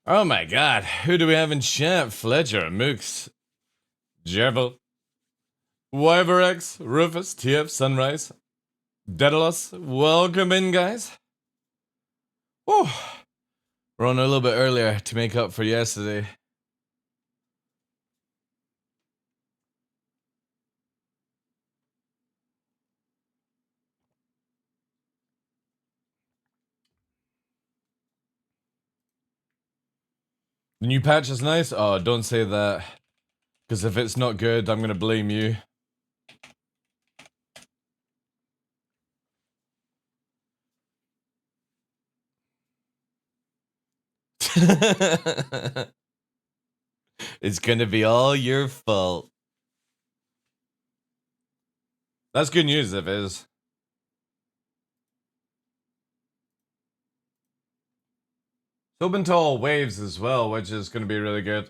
Oh my god, who do we have in chat? Fletcher, Mooks, Jervel, Wyverex, Rufus, TF, Sunrise, Daedalus, welcome in, guys. Whew. We're on a little bit earlier to make up for yesterday. The new patch is nice? Oh, don't say that. Because if it's not good, I'm gonna blame you. It's gonna be all your fault. That's good news if it is. It's open to all waves as well, which is gonna be really good.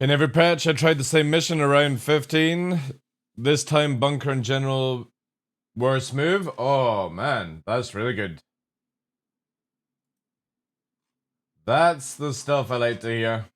In every patch, I tried the same mission around 15. This time, Bunker and General were smooth. Oh man, that's really good. That's the stuff I like to hear.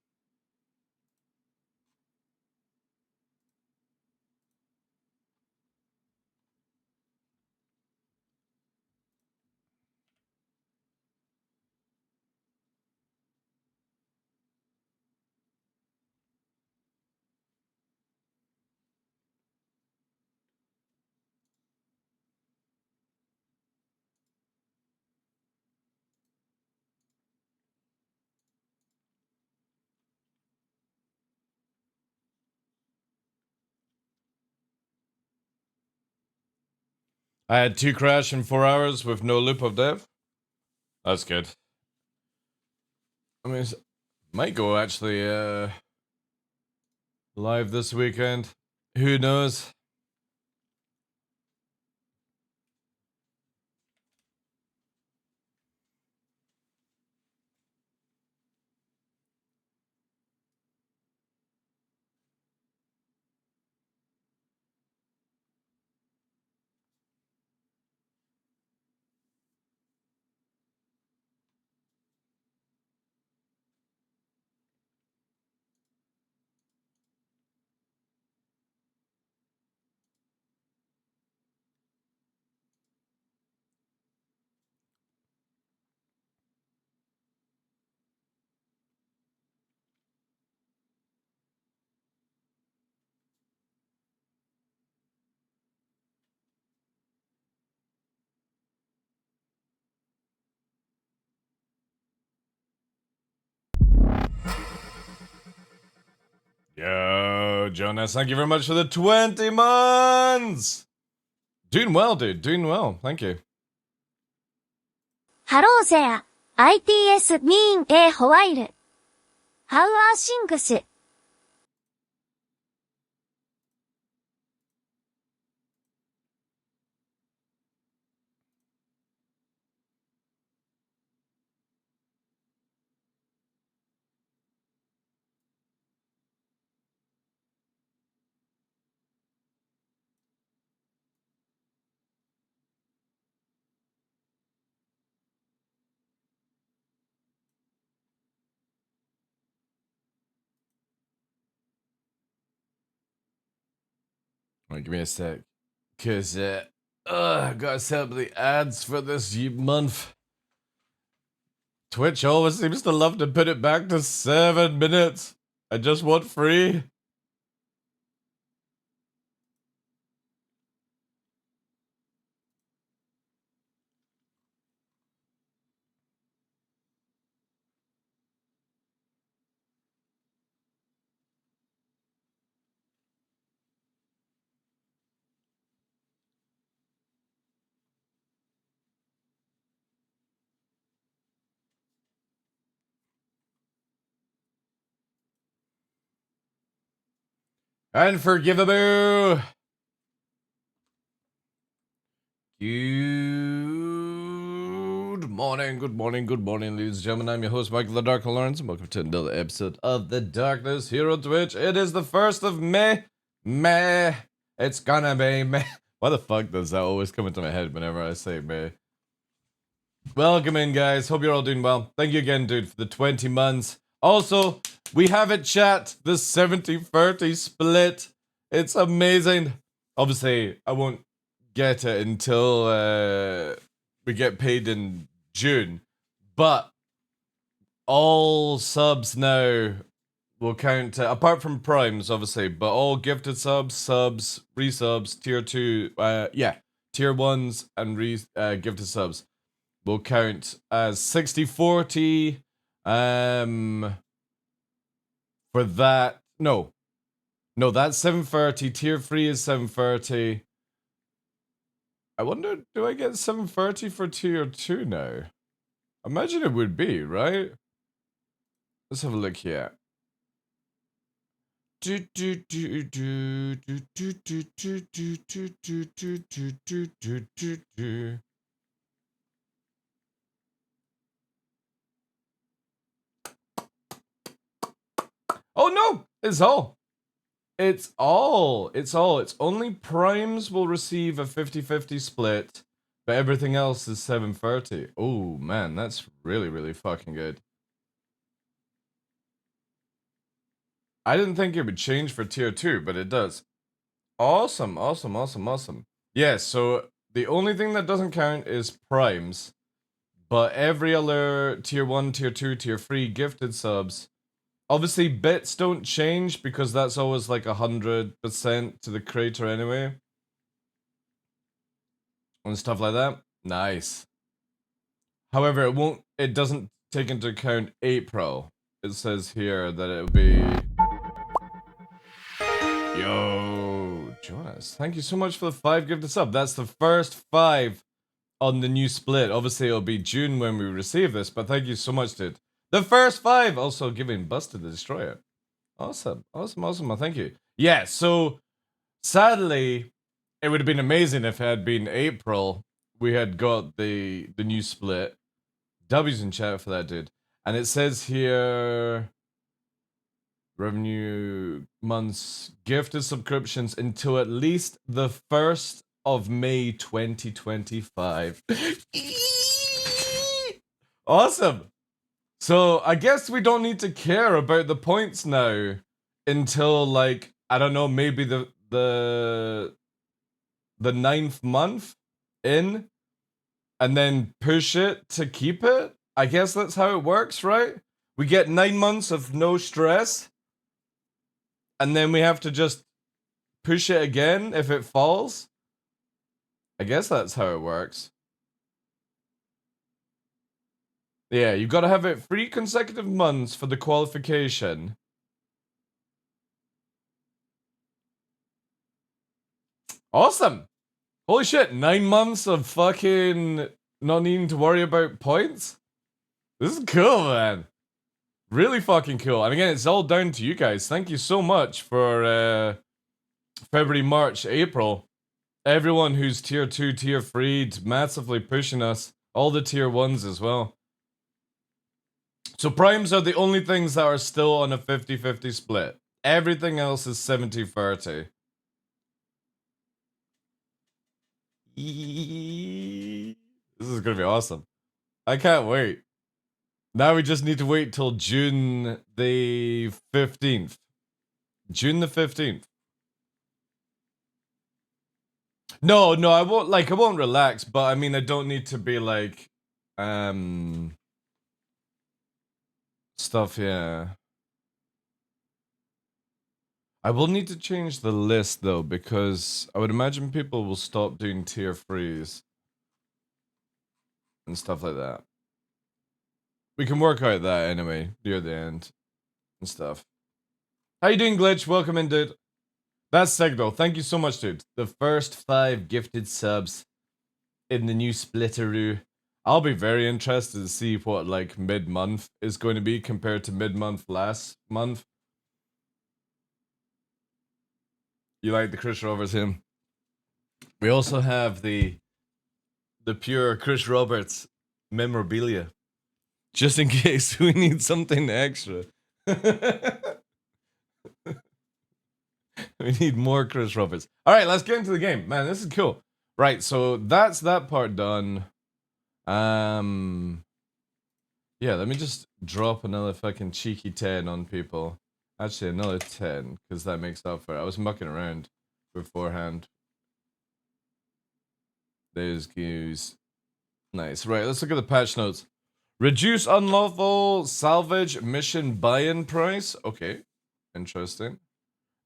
I had 2 crash in 4 hours with no loop of death. That's good. I mean, might go actually live this weekend. Who knows? Yo, Jonas, thank you very much for the 20 months! Doing well, dude. Doing well. Thank you. Hello there. ITS mean a while. How are things? Wait, give me a sec. Cause I gotta set up the ads for this month. Twitch always seems to love to put it back to 7 minutes. I just want free. Unforgivable. Good morning, ladies and gentlemen. I'm your host, Michael the Dark Lawrence, and welcome to another episode of The Darkness here on Twitch. It is the 1st of May. May. It's gonna be May. Why the fuck does that always come into my head whenever I say May? Welcome in, guys. Hope you're all doing well. Thank you again, dude, for the 20 months. Also, we have it, chat, the 70-30 split. It's amazing. Obviously, I won't get it until we get paid in June, but all subs now will count, apart from primes, obviously, but all gifted subs, resubs, tier 2, tier 1s and gifted subs will count as 60-40 for that. No, that's 730. Tier 3 is 730. I wonder, do I get 730 for tier 2 now? Imagine it would be, right? Let's have a look here. Oh no! It's all. It's only primes will receive a 50-50 split, but everything else is 730. Oh man, that's really, really fucking good. I didn't think it would change for tier 2, but it does. Awesome. Yeah, so the only thing that doesn't count is primes, but every other tier 1, tier 2, tier 3 gifted subs. Obviously, bits don't change because that's always like 100% to the creator anyway. And stuff like that. Nice. However, it doesn't take into account April. It says here that it'll be... Yo, Jonas, thank you so much for the 5 gifted sub. That's the first 5 on the new split. Obviously, it'll be June when we receive this, but thank you so much, dude. The first 5 also giving Busted the Destroyer. Awesome. Thank you. Yeah, so sadly, it would have been amazing if it had been April. We had got the new split. W's in chat for that, dude. And it says here, revenue months gifted subscriptions until at least the 1st of May 2025. Awesome. So I guess we don't need to care about the points now until, like, I don't know, maybe the 9th month in, and then push it to keep it. I guess that's how it works, right? We get 9 months of no stress, and then we have to just push it again if it falls. I guess that's how it works. Yeah, you've got to have it 3 consecutive months for the qualification. Awesome. Holy shit, 9 months of fucking not needing to worry about points? This is cool, man. Really fucking cool. And again, it's all down to you guys. Thank you so much for February, March, April. Everyone who's tier 2, tier 3, massively pushing us. All the tier 1s as well. So primes are the only things that are still on a 50-50 split. Everything else is 70-30. This is gonna be awesome. I can't wait. Now we just need to wait till June the 15th. June the 15th. No, I won't relax, but I mean I don't need to be like stuff, yeah. I will need to change the list though, because I would imagine people will stop doing tier 3s and stuff like that. We can work out that anyway, near the end and stuff. How you doing, Glitch? Welcome in, dude. That's sick though. Thank you so much, dude. The first 5 gifted subs in the new Splitteroo. I'll be very interested to see what like mid-month is going to be compared to mid-month last month. You like the Chris Roberts hymn? We also have the pure Chris Roberts memorabilia, just in case we need something extra. We need more Chris Roberts. All right, let's get into the game, man. This is cool. Right, so that's that part done. Yeah, let me just drop another fucking cheeky 10 on people. Actually, another 10, because that makes up for it. I was mucking around beforehand. There's goose. Nice. Right, let's look at the patch notes. Reduce unlawful salvage mission buy-in price. Okay, interesting.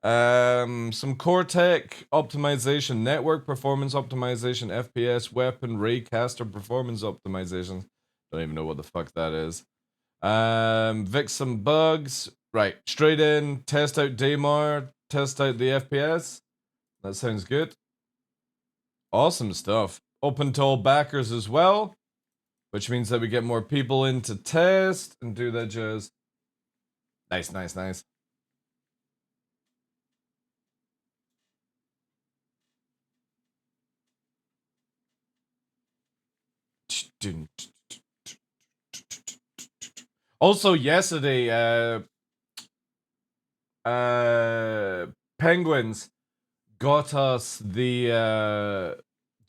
Some core tech optimization, network performance optimization, FPS, weapon, raycaster performance optimization. Don't even know what the fuck that is. Fix some bugs. Right, straight in, test out Daymar, test out the FPS. That sounds good. Awesome stuff. Open to all backers as well, which means that we get more people in to test and do that jazz. Nice, nice, nice. Also, yesterday, Penguins got us the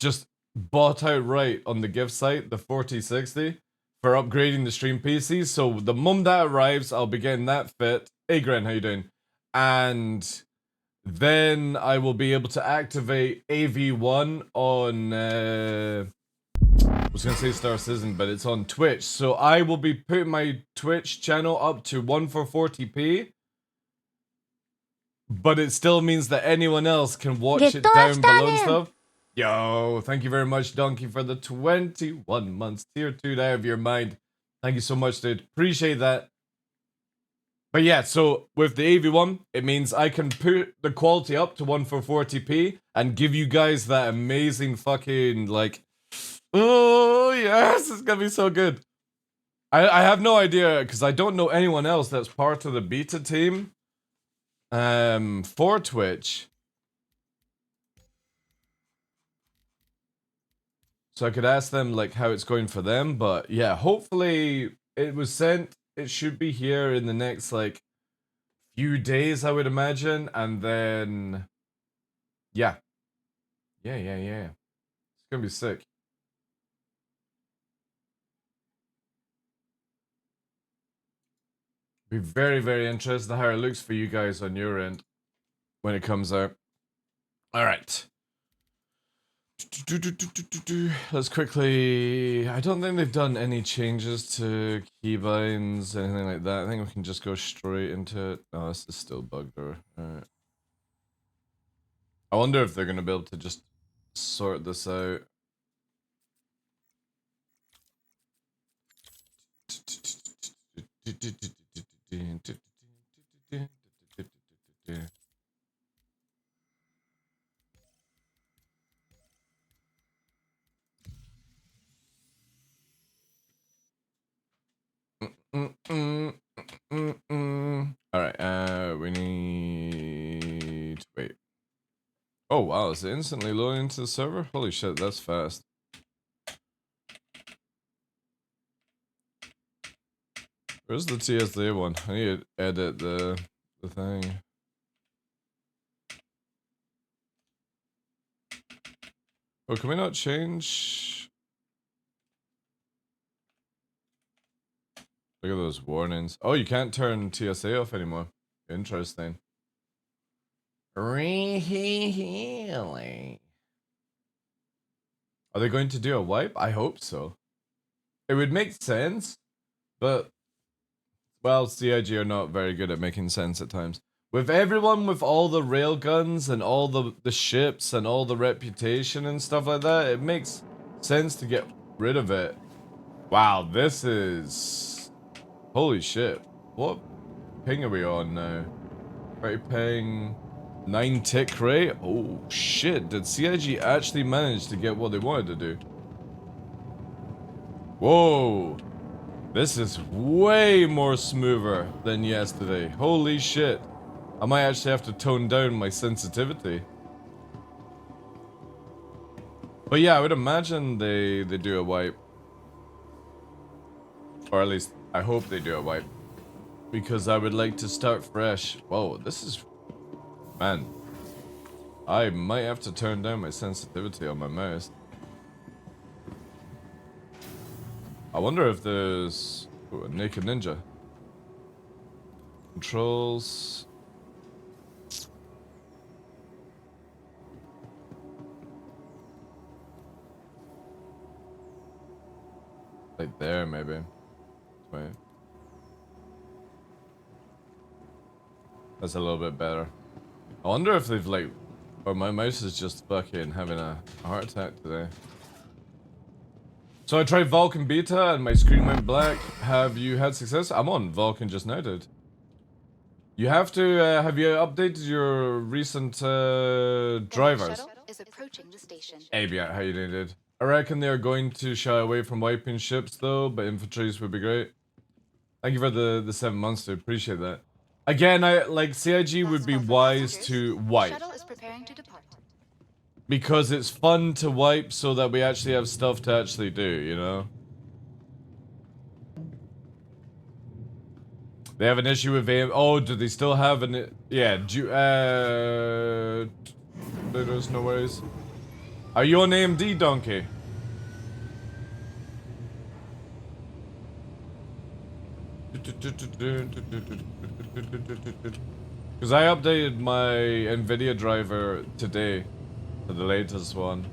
just bought outright on the gift site the 4060 for upgrading the stream PC. So the moment that arrives, I'll be getting that fit. Hey, Gren, how you doing? And then I will be able to activate AV1 on. I was gonna say Star Citizen, but it's on Twitch. So I will be putting my Twitch channel up to 1440p. But it still means that anyone else can watch it down below and stuff. Yo, thank you very much, Donkey, for the 21 months. Tier 2 out of your mind. Thank you so much, dude. Appreciate that. But yeah, so with the AV1, it means I can put the quality up to 1440p and give you guys that amazing fucking, like, oh, yes, it's gonna be so good. I have no idea, because I don't know anyone else that's part of the beta team for Twitch. So I could ask them like how it's going for them, but yeah, hopefully it was sent. It should be here in the next like few days, I would imagine, and then yeah. Yeah. It's gonna be sick. Be very, very interested how it looks for you guys on your end when it comes out. Alright. Let's quickly. I don't think they've done any changes to keybinds, anything like that. I think we can just go straight into it. Oh, this is still bugged. Alright. I wonder if they're gonna be able to just sort this out. Alright, we need... Wait. Oh wow, is it instantly loading into the server? Holy shit, that's fast. Where's the TSA one? I need to edit the thing. Oh, can we not change? Look at those warnings. Oh, you can't turn TSA off anymore. Interesting. Really? Are they going to do a wipe? I hope so. It would make sense, but well, CIG are not very good at making sense at times. With everyone with all the railguns and all the ships and all the reputation and stuff like that, it makes sense to get rid of it. Wow, this is... Holy shit. What ping are we on now? Are paying 9 tick rate? Oh shit, did CIG actually manage to get what they wanted to do? Whoa. This is way more smoother than yesterday. Holy shit. I might actually have to tone down my sensitivity. But yeah, I would imagine they do a wipe. Or at least, I hope they do a wipe. Because I would like to start fresh. Whoa, this is... Man. I might have to turn down my sensitivity on my mouse. I wonder if there's... Ooh, a naked ninja. Controls... Like there, maybe. Wait. That's a little bit better. I wonder if they've like... Or my mouse is just fucking having a heart attack today. So I tried Vulkan Beta and my screen went black. Have you had success? I'm on Vulkan just now, dude. You have to, have you updated your recent drivers? Is approaching the station. Hey, yeah, how you doing, dude? I reckon they're going to shy away from wiping ships though, but infantries would be great. Thank you for the 7 months, dude. Appreciate that. Again, I like CIG would be wise to wipe. Shuttle is preparing to depart. Because it's fun to wipe so that we actually have stuff to actually do, you know? They have an issue with AM. Oh, do they still have an... Yeah, there's no worries. Are you on AMD, Donkey? Because I updated my NVIDIA driver today. To the latest one.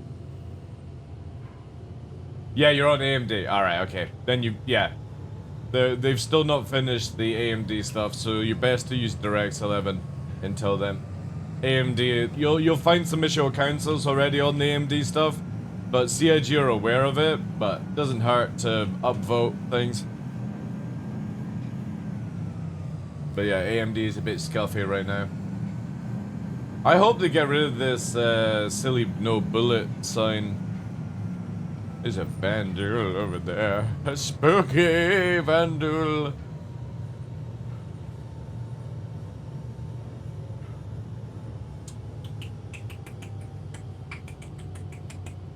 Yeah, you're on AMD. Alright, okay. Then you... Yeah. They've still not finished the AMD stuff, so you're best to use DirectX 11 until then. AMD... You'll find some issue councils already on the AMD stuff, but CIG are aware of it, but it doesn't hurt to upvote things. But yeah, AMD is a bit scuffy right now. I hope they get rid of this silly no bullet sign. There's a Vandal over there. A spooky Vandal.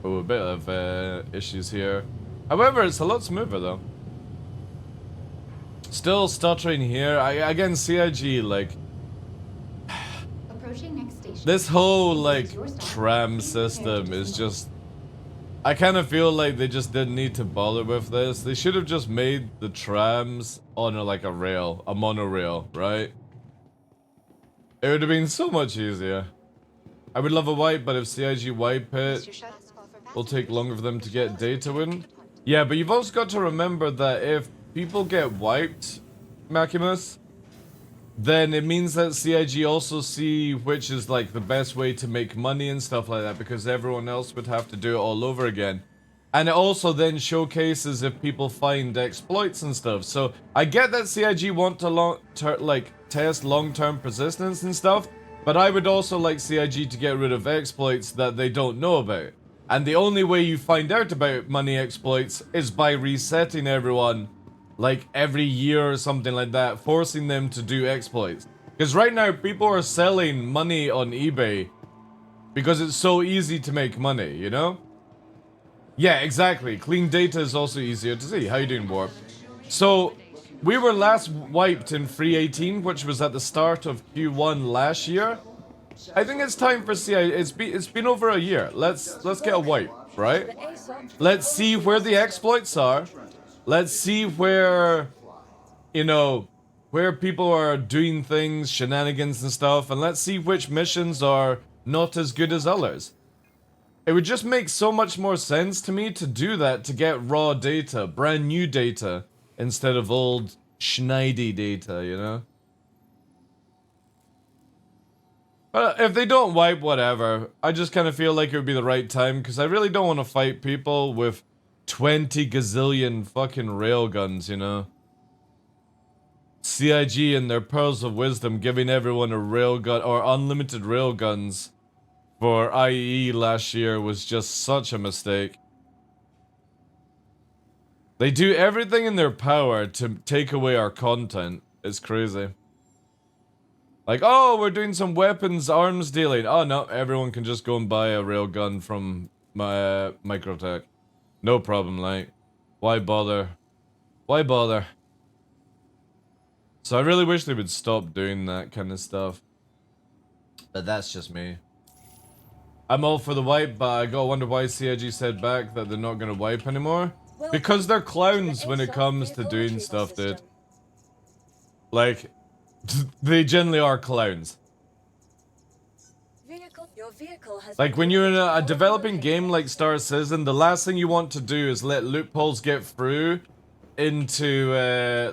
Oh, a bit of issues here. However, it's a lot smoother though. Still stuttering here. Again, CIG, like... This whole, like, tram system is just... I kind of feel like they just didn't need to bother with this. They should have just made the trams on, like, a rail. A monorail, right? It would have been so much easier. I would love a wipe, but if CIG wipe it, it'll take longer for them to get data in. Yeah, but you've also got to remember that if people get wiped, Maximus... Then it means that CIG also see which is like the best way to make money and stuff like that, because everyone else would have to do it all over again. And it also then showcases if people find exploits and stuff. So I get that CIG want to test long-term persistence and stuff, but I would also like CIG to get rid of exploits that they don't know about. And the only way you find out about money exploits is by resetting everyone like every year or something like that, forcing them to do exploits. Because right now, people are selling money on eBay because it's so easy to make money, you know? Yeah, exactly. Clean data is also easier to see. How you doing, Warp? So, we were last wiped in 3.18, which was at the start of Q1 last year. I think it's time for CI. It's been over a year. Let's get a wipe, right? Let's see where the exploits are. Let's see where, you know, where people are doing things, shenanigans and stuff, and let's see which missions are not as good as others. It would just make so much more sense to me to do that, to get raw data, brand new data, instead of old schneidi data, you know? But if they don't wipe, whatever. I just kind of feel like it would be the right time, because I really don't want to fight people with 20 gazillion fucking railguns, you know? CIG and their pearls of wisdom giving everyone a railgun, or unlimited railguns for IE last year was just such a mistake. They do everything in their power to take away our content. It's crazy. Like, oh, we're doing some weapons arms dealing. Oh no, everyone can just go and buy a railgun from my Microtech. No problem, like. Why bother? Why bother? So I really wish they would stop doing that kind of stuff. But that's just me. I'm all for the wipe, but I gotta wonder why CIG said back that they're not gonna wipe anymore. Because they're clowns when it comes to doing stuff, dude. Like, they generally are clowns. Like, when you're in a developing game like Star Citizen, the last thing you want to do is let loopholes get through into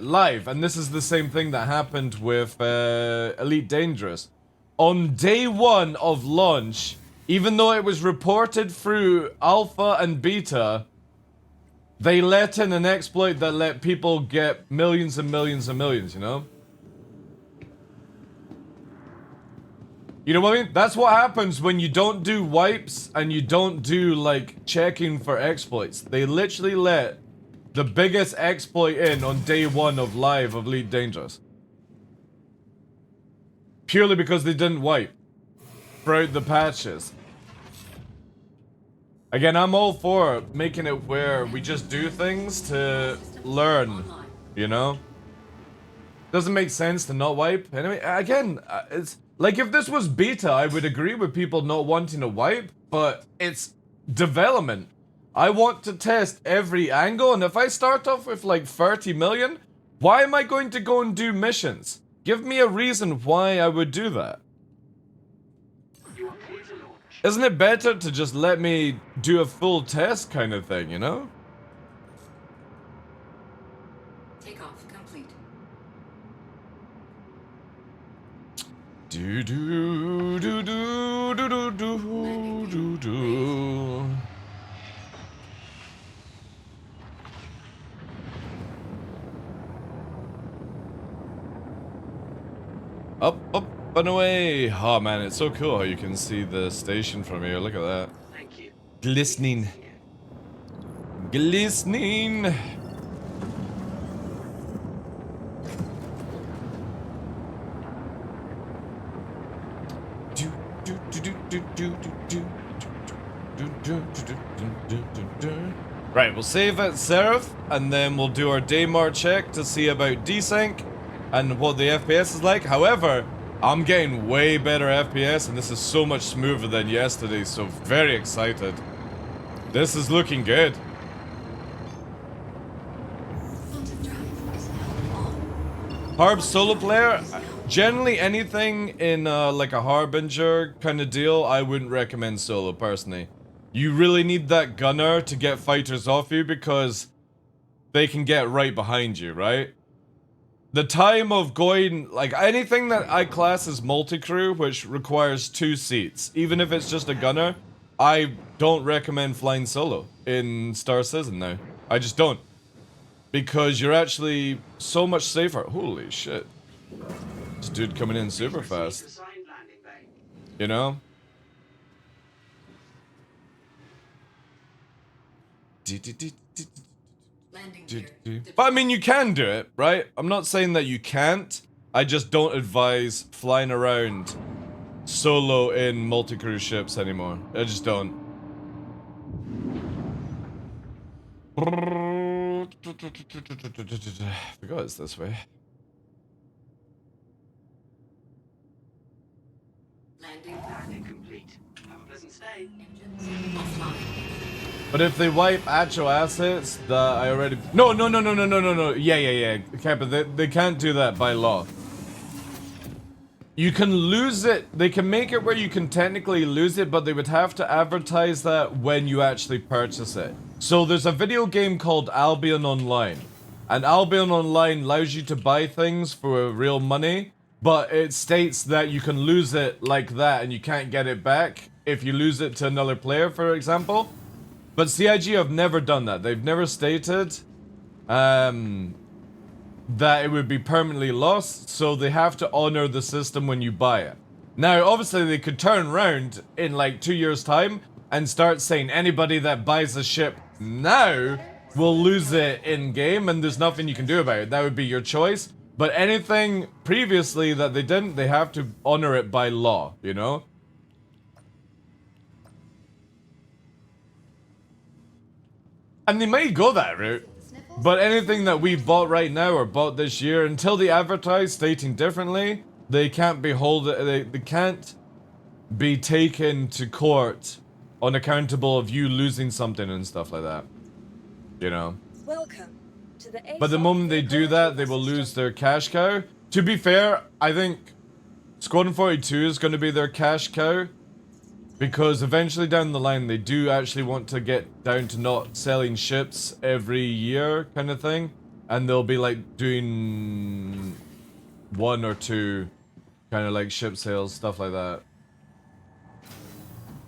live. And this is the same thing that happened with Elite Dangerous. On day one of launch, even though it was reported through alpha and beta, they let in an exploit that let people get millions and millions and millions, you know? You know what I mean? That's what happens when you don't do wipes and you don't do, like, checking for exploits. They literally let the biggest exploit in on day one of live of Elite Dangerous. Purely because they didn't wipe throughout the patches. Again, I'm all for making it where we just do things to learn, you know? Doesn't make sense to not wipe. Anyway, again, it's like if this was beta, I would agree with people not wanting to wipe, but it's development. I want to test every angle, and if I start off with like 30 million, why am I going to go and do missions? Give me a reason why I would do that. Isn't it better to just let me do a full test kind of thing, you know? Takeoff complete. Do do do do do do do do do. Up, up, and away. Oh man, it's so cool how you can see the station from here. Look at that. Thank you. Glistening. Glistening. Right, we'll save at Seraph, and then we'll do our Daymar check to see about desync and what the FPS is like. However, I'm getting way better FPS, and this is so much smoother than yesterday, so very excited. This is looking good. Harb solo player? Generally anything in like a Harbinger kind of deal, I wouldn't recommend solo personally. You really need that gunner to get fighters off you because they can get right behind you, right? The time of going, like anything that I class as multi-crew, which requires 2 seats, even if it's just a gunner, I don't recommend flying solo in Star Citizen now. I just don't. Because you're actually so much safer. Holy shit. This dude coming in super fast. You know? But I mean, you can do it, right? I'm not saying that you can't. I just don't advise flying around solo in multi-crew ships anymore. I just don't. I forgot it's this way. Landing pattern complete. Have a pleasant stay. Engines offline. But if they wipe actual assets that I already... No. Yeah. Okay, but they can't do that by law. You can lose it. They can make it where you can technically lose it, but they would have to advertise that when you actually purchase it. So there's a video game called Albion Online. And Albion Online allows you to buy things for real money, but it states that you can lose it like that and you can't get it back if you lose it to another player, for example. But CIG have never done that. They've never stated that it would be permanently lost, so they have to honor the system when you buy it. Now, obviously, they could turn around in like 2 years' time and start saying anybody that buys a ship now will lose it in-game, and there's nothing you can do about it. That would be your choice. But anything previously that they didn't, they have to honor it by law, you know? And they might go that route. But anything that we bought right now or bought this year, until they advertise stating differently, they can't be they can't be taken to court unaccountable of you losing something and stuff like that. You know? Welcome to the But the moment they do that, they will lose their cash cow. To be fair, I think Squadron 42 is going to be their cash cow. Because eventually down the line, they do actually want to get down to not selling ships every year kind of thing. And they'll be like doing 1 or 2 kind of like ship sales, stuff like that.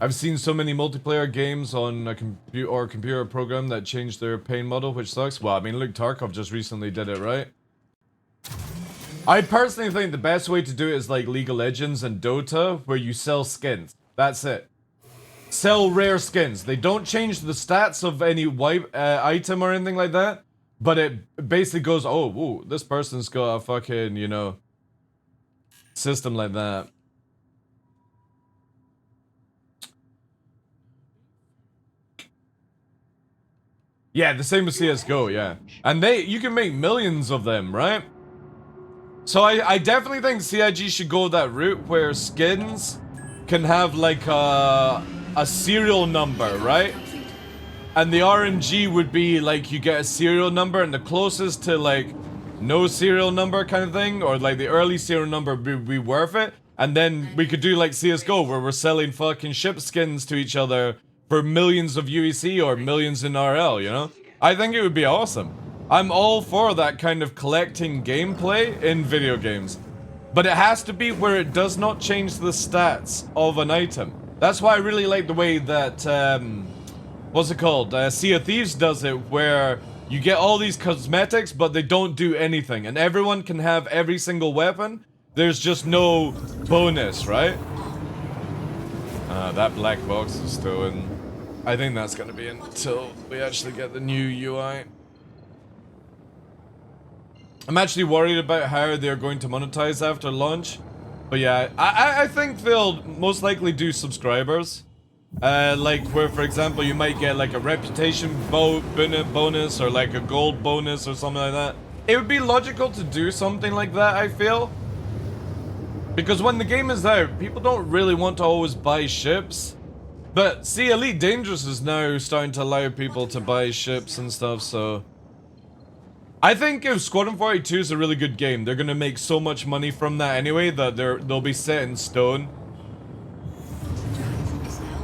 I've seen so many multiplayer games on a computer program that changed their paying model, which sucks. Well, I mean, look, Tarkov just recently did it, right? I personally think the best way to do it is like League of Legends and Dota, where you sell skins. That's it. Sell rare skins. They don't change the stats of any item or anything like that, but it basically goes, oh, whoa, this person's got a fucking, you know, system like that. Yeah, the same with CSGO, yeah. And you can make millions of them, right? So I definitely think CIG should go that route where skins can have like a serial number, right? And the RNG would be like you get a serial number, and the closest to like no serial number kind of thing, or like the early serial number would be worth it. And then we could do like CSGO where we're selling fucking ship skins to each other for millions of UEC or millions in RL, you know? I think it would be awesome. I'm all for that kind of collecting gameplay in video games. But it has to be where it does not change the stats of an item. That's why I really like the way that, what's it called? Sea of Thieves does it, where you get all these cosmetics, but they don't do anything. And everyone can have every single weapon. There's just no bonus, right? That black box is still in. I think that's going to be in until we actually get the new UI. I'm actually worried about how they're going to monetize after launch. But yeah, I think they'll most likely do subscribers. Like where, for example, you might get like a reputation bonus or like a gold bonus or something like that. It would be logical to do something like that, I feel. Because when the game is out, people don't really want to always buy ships. But see, Elite Dangerous is now starting to allow people to buy ships and stuff, so... I think if Squadron 42 is a really good game, they're gonna make so much money from that anyway that they'll be set in stone.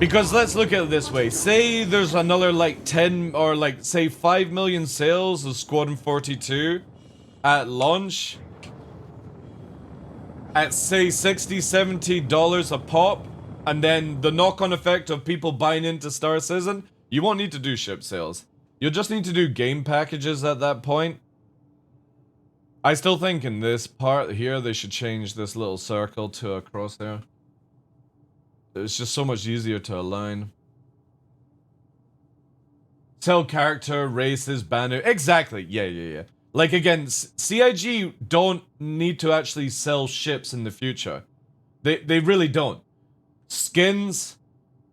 Because let's look at it this way. Say there's another like 10 or like say 5 million sales of Squadron 42 at launch. At say $60, $70 a pop. And then the knock-on effect of people buying into Star Citizen, you won't need to do ship sales. You'll just need to do game packages at that point. I still think in this part here, they should change this little circle to a crosshair. It's just so much easier to align. Sell character, races, banner. Exactly. Yeah. Like again, CIG don't need to actually sell ships in the future. They really don't. Skins,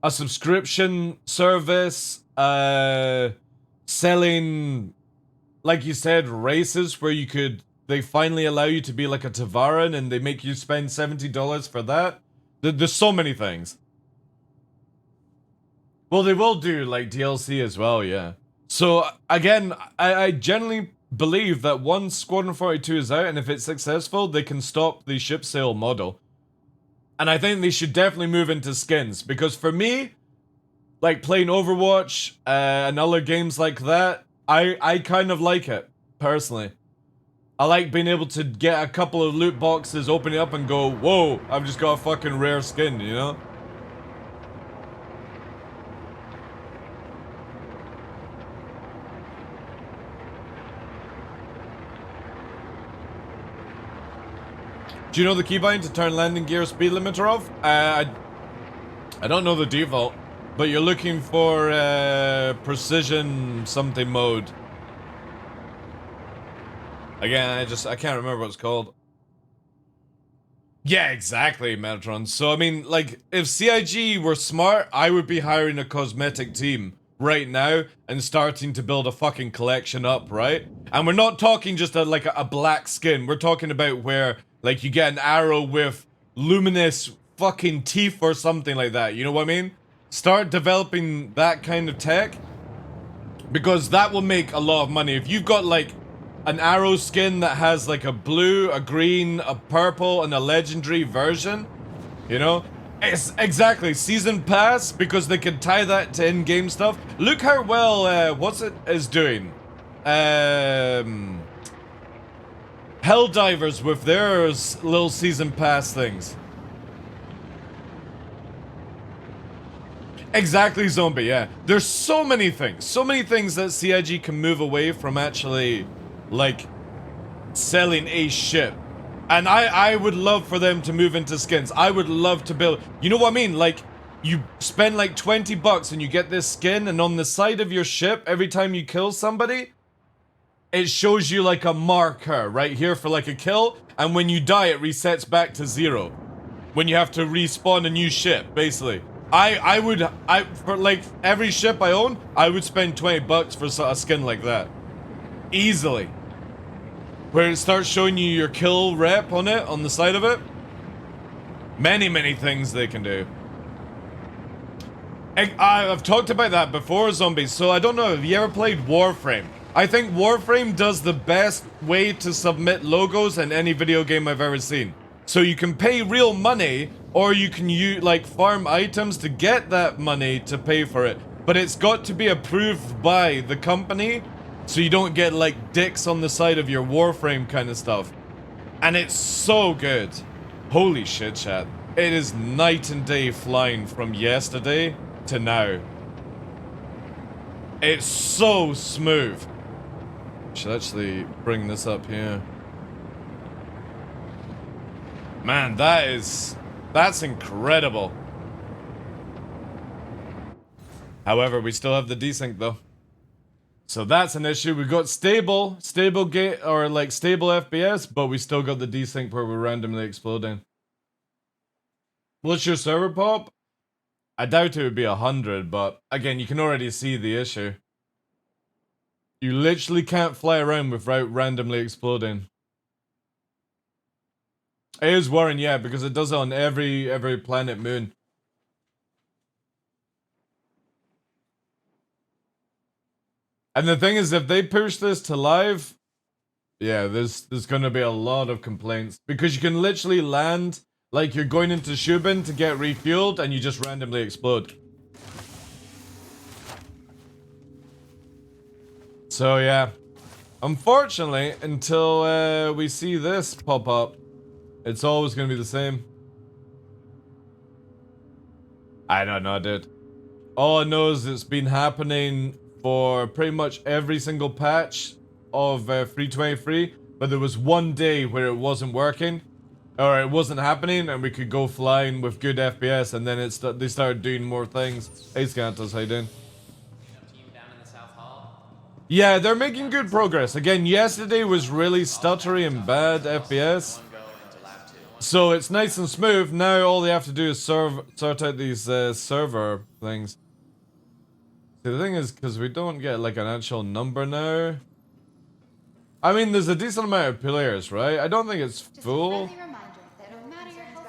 a subscription service, selling, like you said, races where they finally allow you to be like a Tavaran and they make you spend $70 for that. There's so many things. Well, they will do like DLC as well, yeah. So again, I generally believe that once Squadron 42 is out and if it's successful, they can stop the ship sale model. And I think they should definitely move into skins, because for me, like playing Overwatch and other games like that, I kind of like it. personally. I like being able to get a couple of loot boxes, open it up and go, whoa, I've just got a fucking rare skin, you know? Do you know the keybind to turn landing gear speed limiter off? I don't know the default, but you're looking for precision something mode. Again, I can't remember what it's called. Yeah, exactly, Metatron. So, I mean, like, if CIG were smart, I would be hiring a cosmetic team right now and starting to build a fucking collection up, right? And we're not talking just like a black skin. We're talking about where, like, you get an arrow with luminous fucking teeth or something like that. You know what I mean? Start developing that kind of tech, because that will make a lot of money. If you've got, like, an arrow skin that has like a blue, a green, a purple, and a legendary version, you know? It's exactly season pass, because they can tie that to in-game stuff. Look how well what's it is doing. Helldivers with their little season pass things. Exactly, Zombie, yeah. There's so many things that CIG can move away from actually, like, selling a ship. And I would love for them to move into skins. I would love to build, you know what I mean? Like, you spend like 20 bucks and you get this skin, and on the side of your ship, every time you kill somebody, it shows you like a marker right here for like a kill, and when you die, it resets back to 0. When you have to respawn a new ship, basically. For like every ship I own, I would spend 20 bucks for a skin like that. Easily. Where it starts showing you your kill rep on it, on the side of it. Many things they can do. I've talked about that before, Zombies, so I don't know, have you ever played Warframe? I think Warframe does the best way to submit logos in any video game I've ever seen. So you can pay real money, or you can like farm items to get that money to pay for it. But it's got to be approved by the company, so you don't get like dicks on the side of your Warframe kind of stuff. And it's so good. Holy shit, chat. It is night and day flying from yesterday to now. It's so smooth. Should actually bring this up here. Man, that's incredible. However, we still have the desync though. So that's an issue. We've got stable gate, or like stable FPS, but we still got the desync where we're randomly exploding. What's your server pop? I doubt it would be 100, but again, you can already see the issue. You literally can't fly around without randomly exploding. It is worrying, yeah, because it does it on every planet moon. And the thing is, if they push this to live, yeah, there's gonna be a lot of complaints, because you can literally land like you're going into Shubin to get refueled, and you just randomly explode. So yeah, unfortunately, until we see this pop up, it's always gonna be the same. I don't know, dude. All I know is it's been happening for pretty much every single patch of 3.23, but there was one day where it wasn't working, or it wasn't happening, and we could go flying with good FPS, and then they started doing more things. Hey, Scantos, how you doing? Yeah, they're making good progress. Again, yesterday was really stuttery and bad FPS. So it's nice and smooth. Now all they have to do is sort out these server things. See, the thing is, because we don't get like an actual number now. I mean, there's a decent amount of players, right? I don't think it's full.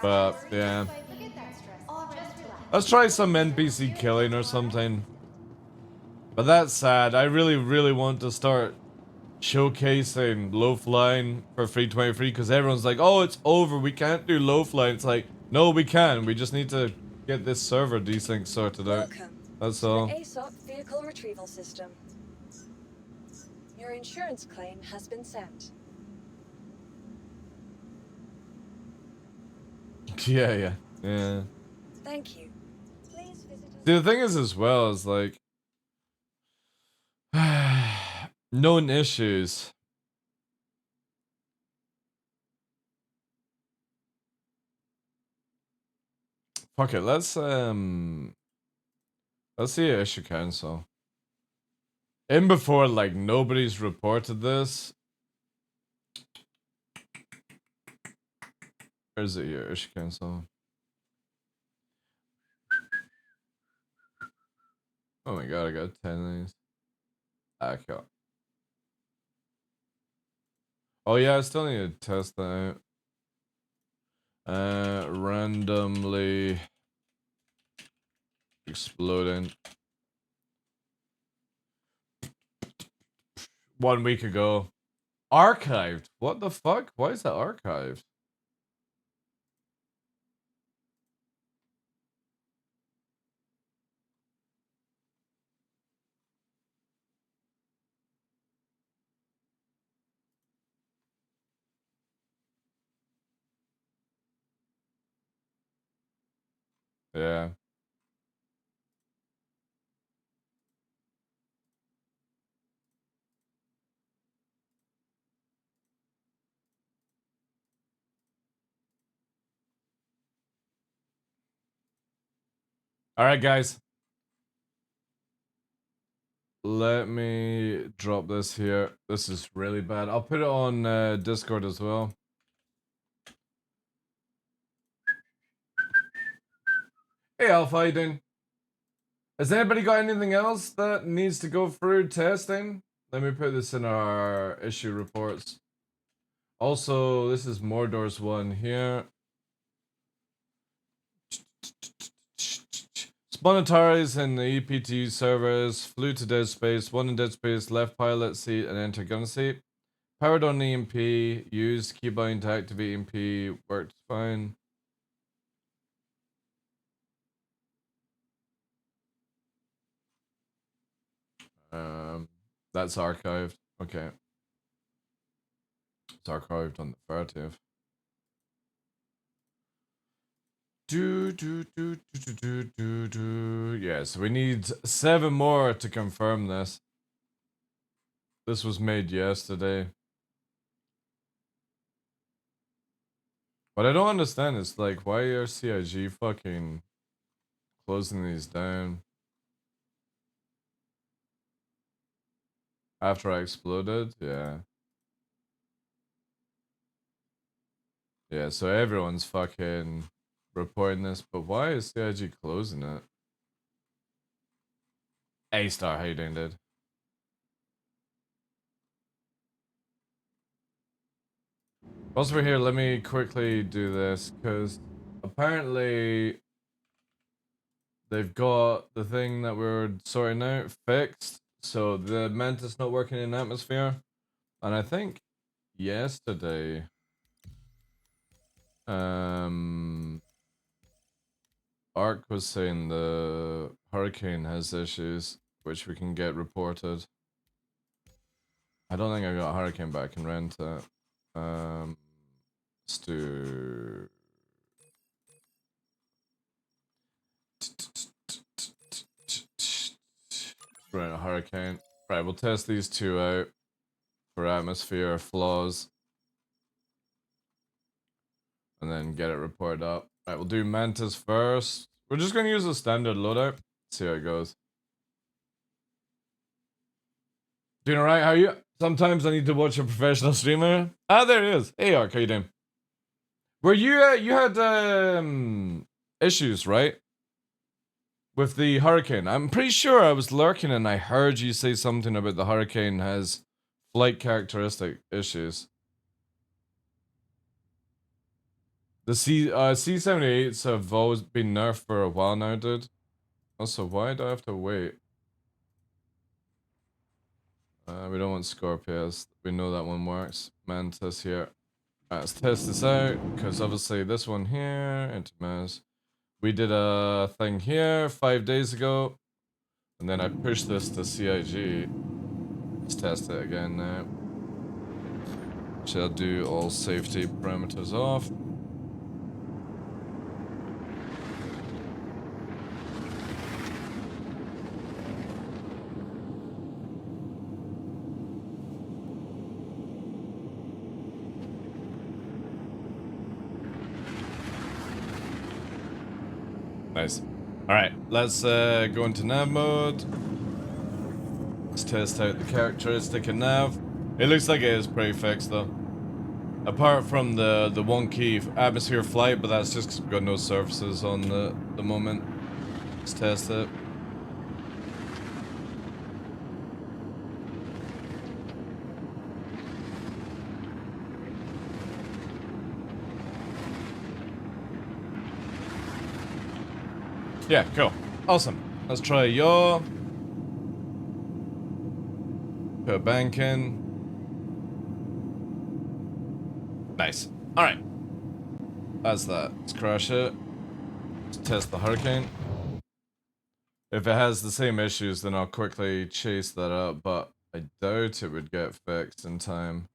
But, yeah. Let's try some NPC killing or something. But that's sad. I really want to start showcasing low flying for 3.23, because everyone's like, oh, it's over, we can't do low flying. It's like, no, we can. We just need to get this server desync sorted out. That's all. ASOP vehicle retrieval system. Your insurance claim has been sent. Yeah. Thank you. Please visit us. See, the thing is as well is like known issues. Fuck it, let's see issue council. In before like nobody's reported this. Where's it here? Issue council. Oh my god, I got 10 of these. Okay. Oh yeah, I still need to test that out. Randomly exploding. 1 week ago. Archived? What the fuck? Why is that archived? Yeah. Alright, guys. Let me drop this here. This is really bad. I'll put it on Discord as well. Hey, Alpha, how you doing? Has anybody got anything else that needs to go through testing? Let me put this in our issue reports. Also, this is Mordor's one here. Spawnatori's in the EPTU servers, flew to dead space, one in dead space, left pilot seat and enter gun seat. Powered on EMP, used keybind to activate EMP, worked fine. That's archived. Okay. It's archived on the 30th. Yeah, so we need 7 more to confirm this. This was made yesterday. What I don't understand is like, why are CIG fucking closing these down? After I exploded? Yeah. Yeah, so everyone's fucking reporting this, but why is CIG closing it? A-Star, how you doing, dude? Whilst we're here, let me quickly do this, because apparently they've got the thing that we're sorting out fixed, so the Mantis not working in atmosphere, and I think yesterday, Ark was saying the Hurricane has issues, which we can get reported. I don't think I got Hurricane, but I can rent it. Let's do... Rent a Hurricane. Right, we'll test these 2 out for atmosphere flaws. And then get it reported up. Right, we'll do Mantis first. We're just gonna use a standard loadout. See how it goes. Doing alright, how are you? Sometimes I need to watch a professional streamer. Ah, there it is. Hey, Ark, how you doing? Were you, you had, issues, right? With the Hurricane. I'm pretty sure I was lurking and I heard you say something about the Hurricane has flight characteristic issues. The C-78s have always been nerfed for a while now, dude. Also, why do I have to wait? We don't want Scorpius. We know that one works. Mantis here. Let's test this out, because obviously this one here, Intermass. We did a thing here 5 days ago, and then I pushed this to CIG. Let's test it again now. Shall do all safety parameters off. Nice. Alright, let's go into nav mode. Let's test out the characteristic in nav. It looks like it is pretty fixed though. Apart from the wonky atmosphere flight, but that's just because we've got no surfaces on the moment. Let's test it. Yeah, cool. Awesome. Let's try yaw. Put a bank in. Nice. Alright. That's that. Let's crash it. Let's test the hurricane. If it has the same issues, then I'll quickly chase that up, but I doubt it would get fixed in time.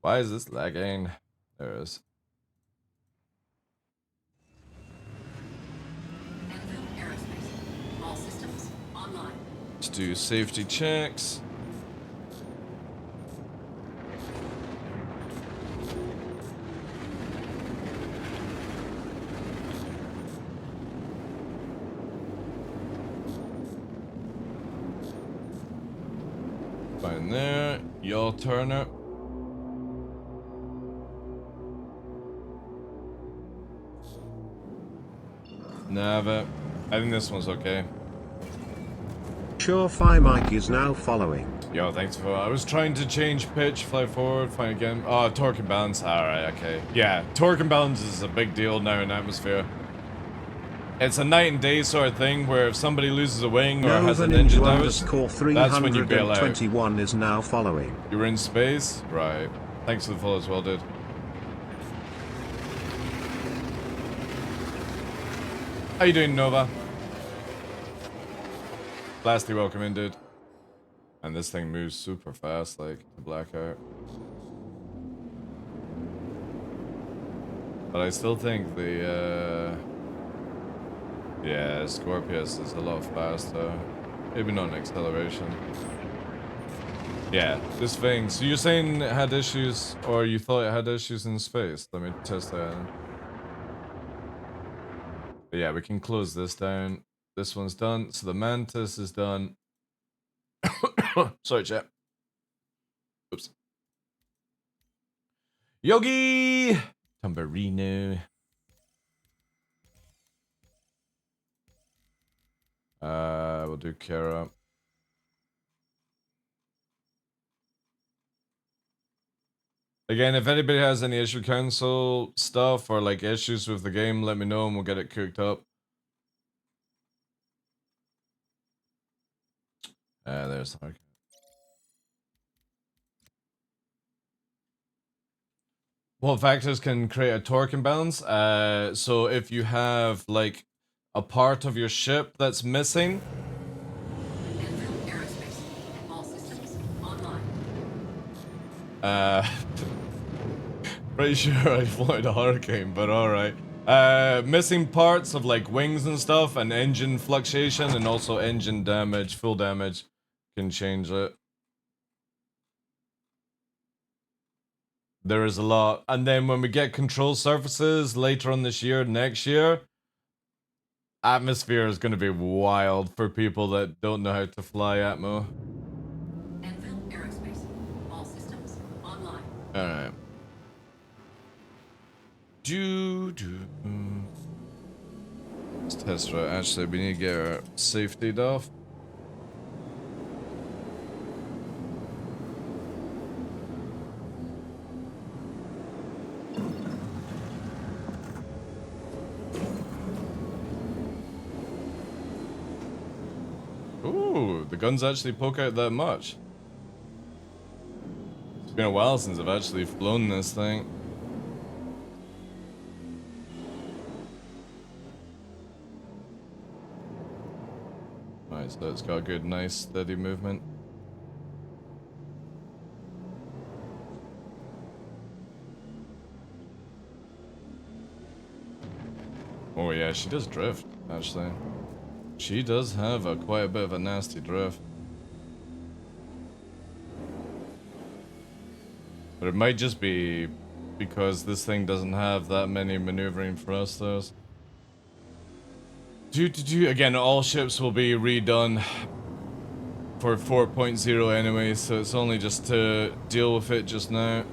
Why is this lagging? There it is. All systems online. Let's do safety checks. Fine there. Yaw Turner. Nava. I think this one's okay. Surefire mic is now following. Yo, thanks for. I was trying to change pitch, fly forward, fine again. Oh, torque and balance. Alright, okay. Yeah, torque and balance is a big deal now in atmosphere. It's a night and day sort of thing where if somebody loses a wing or has an engine damage, that's when you bail out. 321 is now following. You were in space? Right. Thanks for the follow as well, dude. How you doing, Nova? Blasty, welcome in, dude. And this thing moves super fast, like the blackout. But I still think the, yeah, Scorpius is a lot faster. Maybe not in acceleration. Yeah, this thing. So you're saying it had issues, or you thought it had issues in space? Let me test that. But yeah, we can close this down. This one's done. So the Mantis is done. Sorry, chat. Oops. Yogi! Tamburino. We'll do Kara. Again, if anybody has any issue console stuff or like issues with the game, let me know and we'll get it cooked up. There's the hard. What factors can create a torque imbalance? So if you have like a part of your ship that's missing. All systems online. Pretty sure I floated a hurricane, but alright. Missing parts of like wings and stuff and engine fluctuation and also engine damage, full damage can change it. There is a lot. And then when we get control surfaces later on this year, next year, atmosphere is going to be wild for people that don't know how to fly Atmo. Enfield Aerospace. All systems online. Alright. Let's test right. Actually, we need to get our safety off. Ooh, the guns actually poke out that much. It's been a while since I've actually flown this thing. Alright, so it's got a good, nice, steady movement. yeah, she does drift, actually. She does have quite a bit of a nasty drift. But it might just be because this thing doesn't have that many maneuvering thrusters. Again, all ships will be redone for 4.0 anyway, so it's only just to deal with it just now.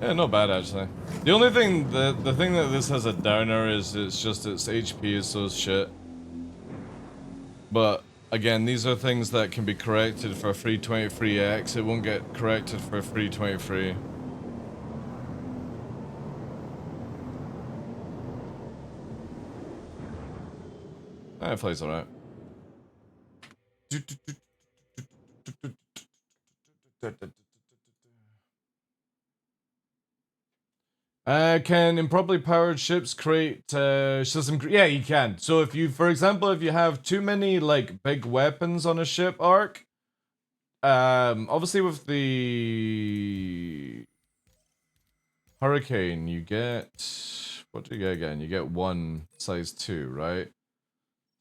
Yeah, not bad actually. The only thing, the thing that this has a downer is it's just its HP is so shit. But again, these are things that can be corrected for 323X. It won't get corrected for 323. It plays alright. Can improperly powered ships create system? Yeah, you can. So if you, for example, if you have too many like big weapons on a ship arc, obviously with the Hurricane, you get, what do you get again? You get 1 size 2, right?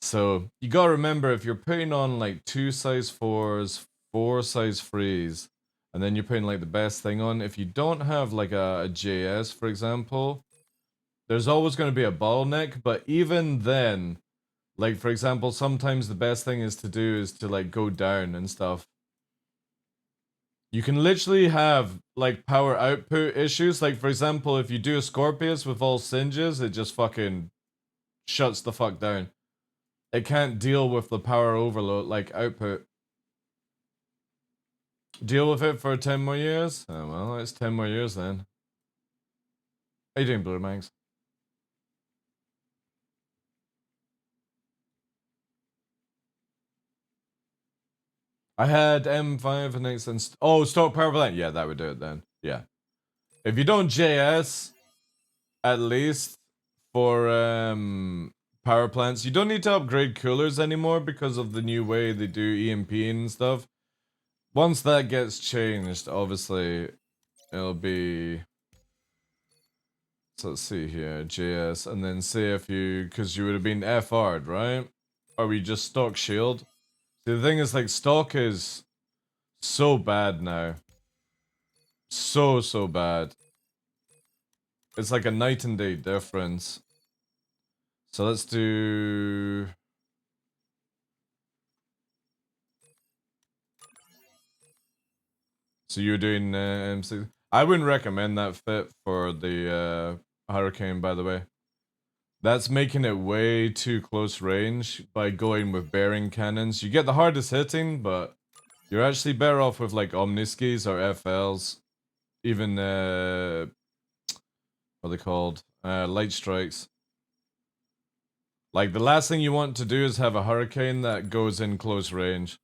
So you gotta remember, if you're putting on like 2 size 4s, 4 size 3s, and then you're putting like the best thing on, if you don't have like a JS, for example, there's always going to be a bottleneck. But even then, like for example, sometimes the best thing is to do is to like go down and stuff. You can literally have like power output issues. Like for example, if you do a Scorpius with all singes, it just fucking shuts the fuck down. It can't deal with the power overload, like output. Deal with it for 10 more years? Oh, well, it's 10 more years then. How you doing, Blue Mangs? I had M5 and X. Oh, stock power plant. Yeah, that would do it then. Yeah. If you don't JS, at least for power plants, you don't need to upgrade coolers anymore because of the new way they do EMP and stuff. Once that gets changed, obviously, it'll be... So let's see here, JS, and then say if you... Because you would have been FR'd, right? Or we just stock shield? See, the thing is, like, stock is so bad now. So bad. It's like a night and day difference. So let's do... So you're doing M6. I wouldn't recommend that fit for the Hurricane, by the way. That's making it way too close range by going with bearing cannons. You get the hardest hitting, but you're actually better off with like Omniskis or FLs. Even, what are they called? Light strikes. Like, the last thing you want to do is have a Hurricane that goes in close range.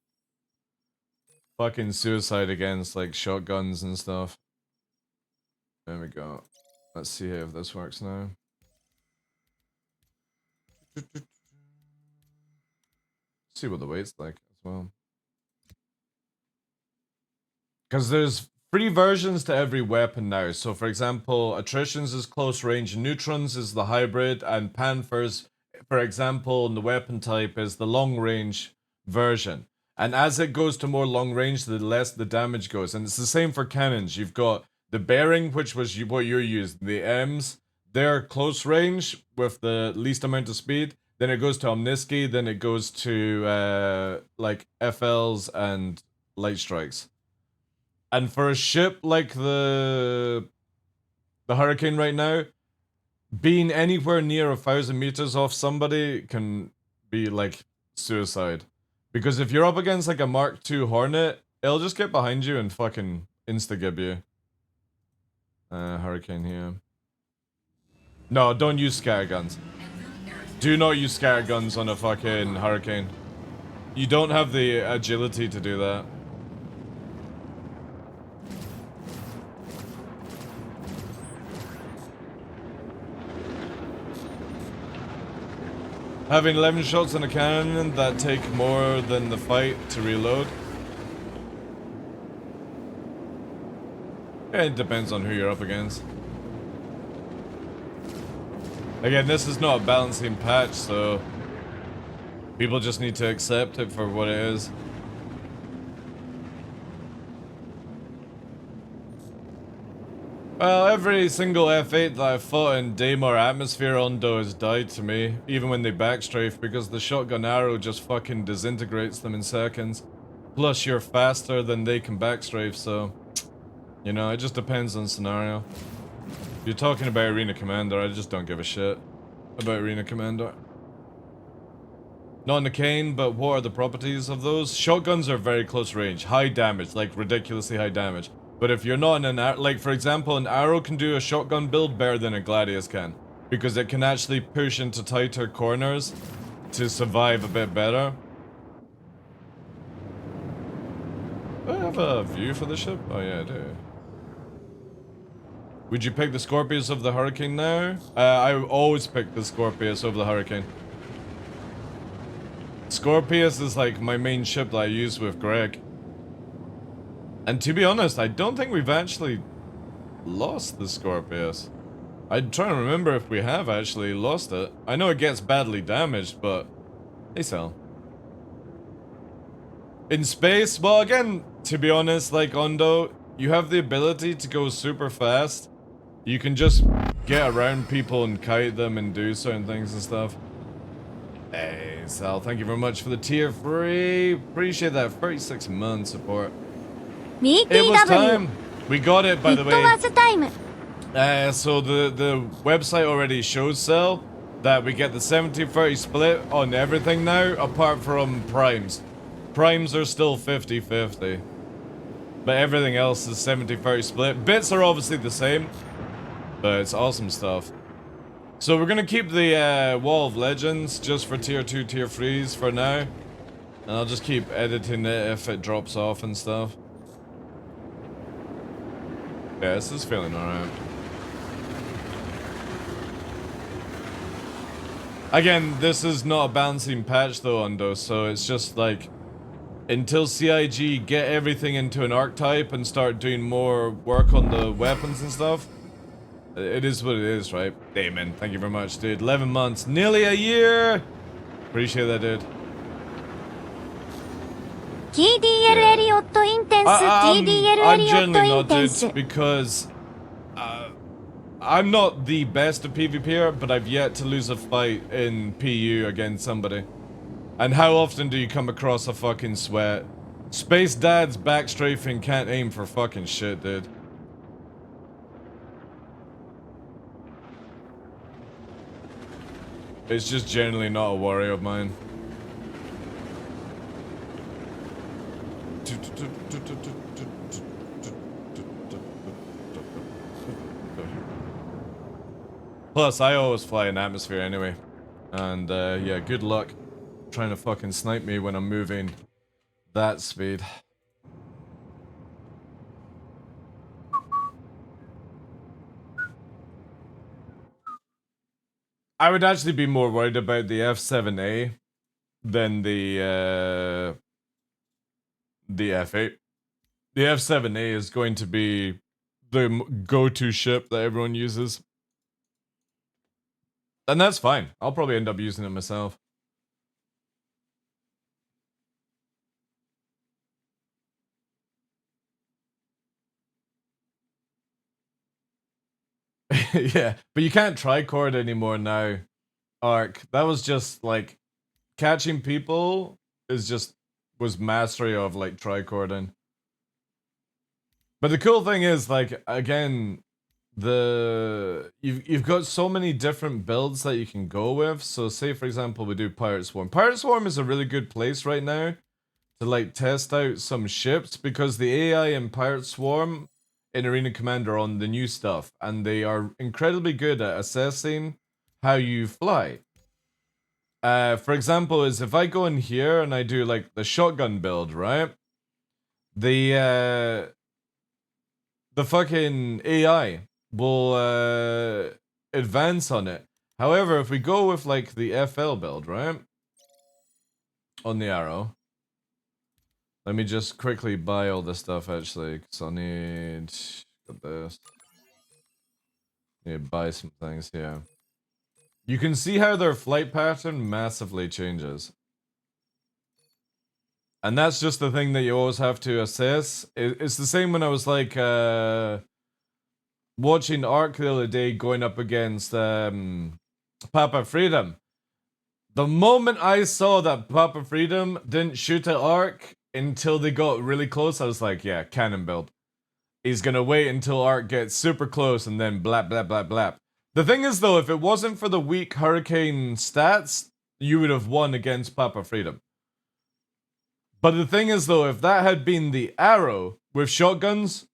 Fucking suicide against, like, shotguns and stuff. There we go. Let's see if this works now. See what the weight's like as well. Because there's 3 versions to every weapon now. So, for example, Attritions is close range, Neutrons is the hybrid, and Panthers, for example, in the weapon type, is the long range version. And as it goes to more long range, the less the damage goes. And it's the same for cannons. You've got the bearing, which was what you're using. The M's, they're close range with the least amount of speed. Then it goes to Omniski. Then it goes to like FLs and light strikes. And for a ship like the Hurricane right now, being anywhere near 1,000 meters off somebody can be like suicide. Because if you're up against like a Mark II Hornet, it'll just get behind you and fucking insta-gib you. Hurricane here. No, don't use scatterguns. Do not use scatterguns on a fucking Hurricane. You don't have the agility to do that. Having 11 shots on a cannon that take more than the fight to reload. Yeah, it depends on who you're up against. Again, this is not a balancing patch, so people just need to accept it for what it is. Well, every single F8 that I've fought in Daymar Atmosphere Ondo has died to me, even when they backstrafe, because the shotgun arrow just fucking disintegrates them in seconds. Plus, you're faster than they can backstrafe, so... You know, it just depends on scenario. If you're talking about Arena Commander, I just don't give a shit about Arena Commander. Not in the cane, but what are the properties of those? Shotguns are very close range, high damage, like ridiculously high damage. But if you're not in an like for example, an arrow can do a shotgun build better than a gladius can, because it can actually push into tighter corners to survive a bit better. Do I have a view for the ship? Oh yeah, I do. Would you pick the Scorpius over the Hurricane now? I always pick the Scorpius over the Hurricane. Scorpius is like my main ship that I use with Greg. And to be honest, I don't think we've actually lost the Scorpius. I'm trying to remember if we have actually lost it. I know it gets badly damaged, but they sell. In space, well again, to be honest, like Ondo, you have the ability to go super fast. You can just get around people and kite them and do certain things and stuff. Hey, Sal, thank you very much for the tier 3. Appreciate that 36 month support. It was time. We got it, by the way. So the website already shows Sal that we get the 70-30 split on everything now, apart from primes. Primes are still 50-50. But everything else is 70-30 split. Bits are obviously the same, but it's awesome stuff. So we're gonna keep the Wall of Legends just for tier 2, tier 3s for now. And I'll just keep editing it if it drops off and stuff. Yeah, this is feeling alright. Again, this is not a balancing patch though, Undo, so it's just like... Until CIG get everything into an archetype and start doing more work on the weapons and stuff, it is what it is, right? Damon, thank you very much, dude. 11 months, nearly a year! Appreciate that, dude. I'm generally not, dude, because I'm not the best at PvPer, but I've yet to lose a fight in PU against somebody. And how often do you come across a fucking sweat? Space Dad's backstrafing can't aim for fucking shit, dude. It's just generally not a worry of mine. Plus, I always fly in atmosphere anyway. And, yeah, good luck trying to fucking snipe me when I'm moving that speed. I would actually be more worried about the F7A than the F8. The F7A is going to be the go-to ship that everyone uses. And that's fine. I'll probably end up using it myself. Yeah, but you can't tricord anymore now, Ark. That was just, like, catching people was mastery of, like, tricording. But the cool thing is, like, again, you've got so many different builds that you can go with. So say, for example, we do Pirate Swarm. Pirate Swarm is a really good place right now to, like, test out some ships, because the AI in Pirate Swarm in Arena Commander on the new stuff, and they are incredibly good at assessing how you fly. For example, is if I go in here and I do like the shotgun build, right? The fucking AI will advance on it, However, if we go with like the FL build, right? On the arrow. Let me just quickly buy all this stuff actually, because I'll need this. Need to buy some things here. You can see how their flight pattern massively changes. And that's just the thing that you always have to assess. It's the same when I was like watching Ark the other day going up against Papa Freedom. The moment I saw that Papa Freedom didn't shoot at Ark until they got really close, I was like, yeah, cannon build. He's gonna wait until Ark gets super close and then blap, blap, blap, blap. The thing is though, if it wasn't for the weak Hurricane stats, you would have won against Papa Freedom. But the thing is though, if that had been the arrow with shotguns,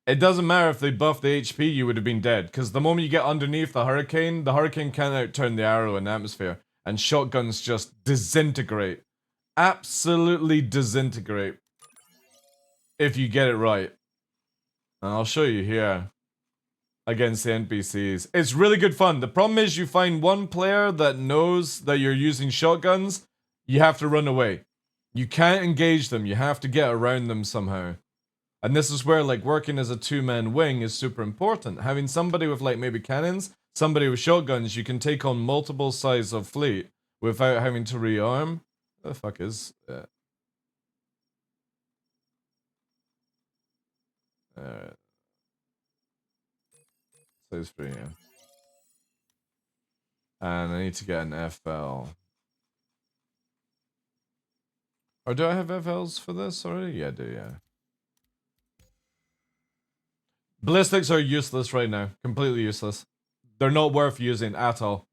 it doesn't matter if they buffed the HP, you would have been dead. Because the moment you get underneath the Hurricane can't outturn the arrow in atmosphere. And shotguns just disintegrate. Absolutely disintegrate. If you get it right. And I'll show you here. Against the NPCs. It's really good fun. The problem is you find one player that knows that you're using shotguns, you have to run away. You can't engage them, you have to get around them somehow. And this is where like working as a two-man wing is super important. Having somebody with like maybe cannons, somebody with shotguns, you can take on multiple sides of fleet without having to rearm. What the fuck is that? Size 3, yeah. And I need to get an FL. Or do I have FLs for this already? Yeah, I do, yeah. Ballistics are useless right now. Completely useless. They're not worth using at all.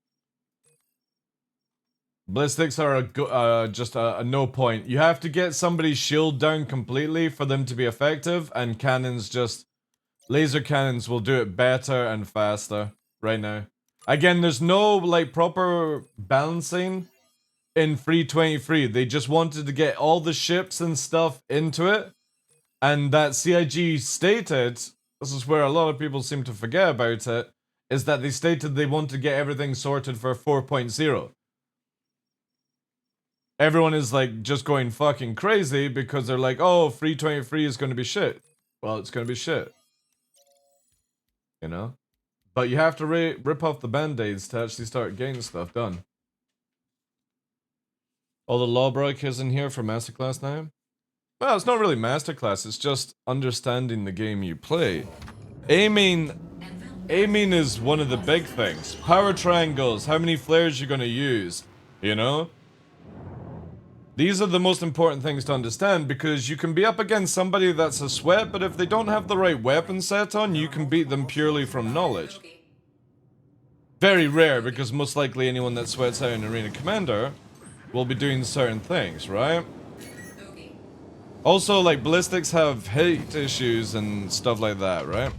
Ballistics are just a no point. You have to get somebody's shield down completely for them to be effective, and cannons just... Laser cannons will do it better and faster right now. Again, there's no like proper balancing in 323. They just wanted to get all the ships and stuff into it. And that CIG stated, this is where a lot of people seem to forget about it, is that they stated they want to get everything sorted for 4.0. Everyone is like just going fucking crazy because they're like, oh, 323 is going to be shit. Well, it's going to be shit. You know? But you have to rip off the band-aids to actually start getting stuff done. All the lawbreakers in here for Masterclass now? Well, it's not really Masterclass, it's just understanding the game you play. Aiming is one of the big things. Power triangles, how many flares you're gonna use, you know? These are the most important things to understand because you can be up against somebody that's a sweat, but if they don't have the right weapon set on, you can beat them purely from knowledge. Very rare, because most likely anyone that sweats out an Arena Commander will be doing certain things, right? Also, like, ballistics have hate issues and stuff like that, right?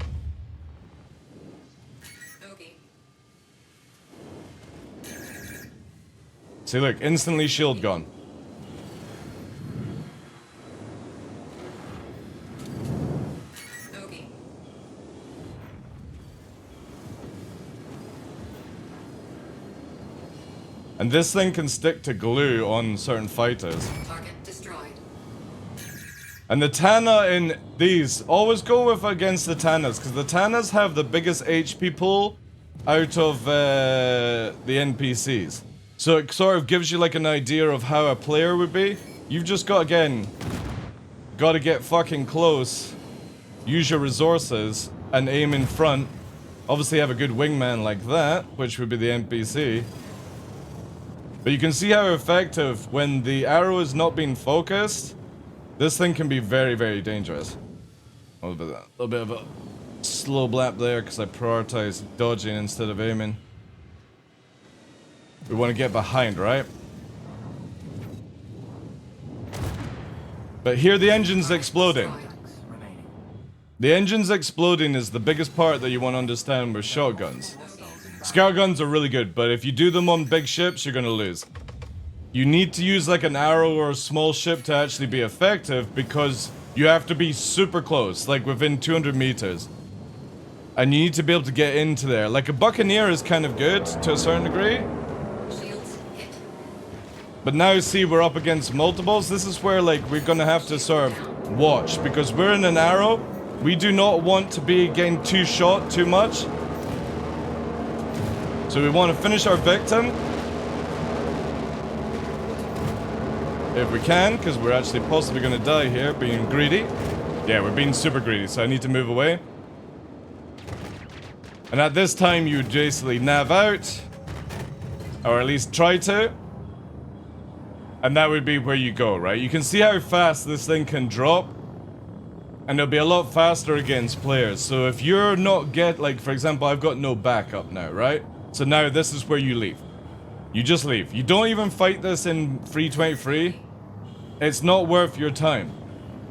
See, look, instantly shield gone. And this thing can stick to glue on certain fighters. Target destroyed. And the Tana in these, always go with against the Tanas, because the Tanas have the biggest HP pool out of the NPCs. So it sort of gives you like an idea of how a player would be. You've just got, again, got to get fucking close, use your resources, and aim in front. Obviously have a good wingman like that, which would be the NPC. But you can see how effective, when the arrow is not being focused, this thing can be very, very dangerous. A little bit of a slow blap there, because I prioritize dodging instead of aiming. We want to get behind, right? But here the engine's exploding. The engine's exploding is the biggest part that you want to understand with shotguns. Scout guns are really good, but if you do them on big ships, you're gonna lose. You need to use like an arrow or a small ship to actually be effective because you have to be super close, like within 200 meters. And you need to be able to get into there. Like a Buccaneer is kind of good to a certain degree. Shields hit. But now see, we're up against multiples. This is where like we're gonna have to sort of watch, because we're in an arrow. We do not want to be getting too shot too much. So we want to finish our victim. If we can, because we're actually possibly gonna die here, being greedy. Yeah, we're being super greedy, so I need to move away. And at this time, you would basically nav out. Or at least try to. And that would be where you go, right? You can see how fast this thing can drop. And it'll be a lot faster against players. So if you're not like, for example, I've got no backup now, right? So now this is where you leave. You just leave. You don't even fight this in 323. It's not worth your time.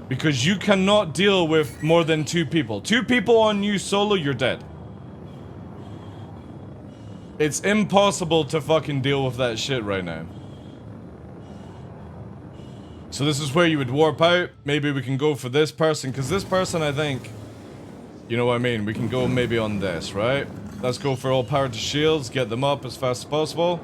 Because you cannot deal with more than 2 people. 2 people on you solo, you're dead. It's impossible to fucking deal with that shit right now. So this is where you would warp out. Maybe we can go for this person, because this person, I think... You know what I mean? We can go maybe on this, right? Let's go for all power to shields, get them up as fast as possible.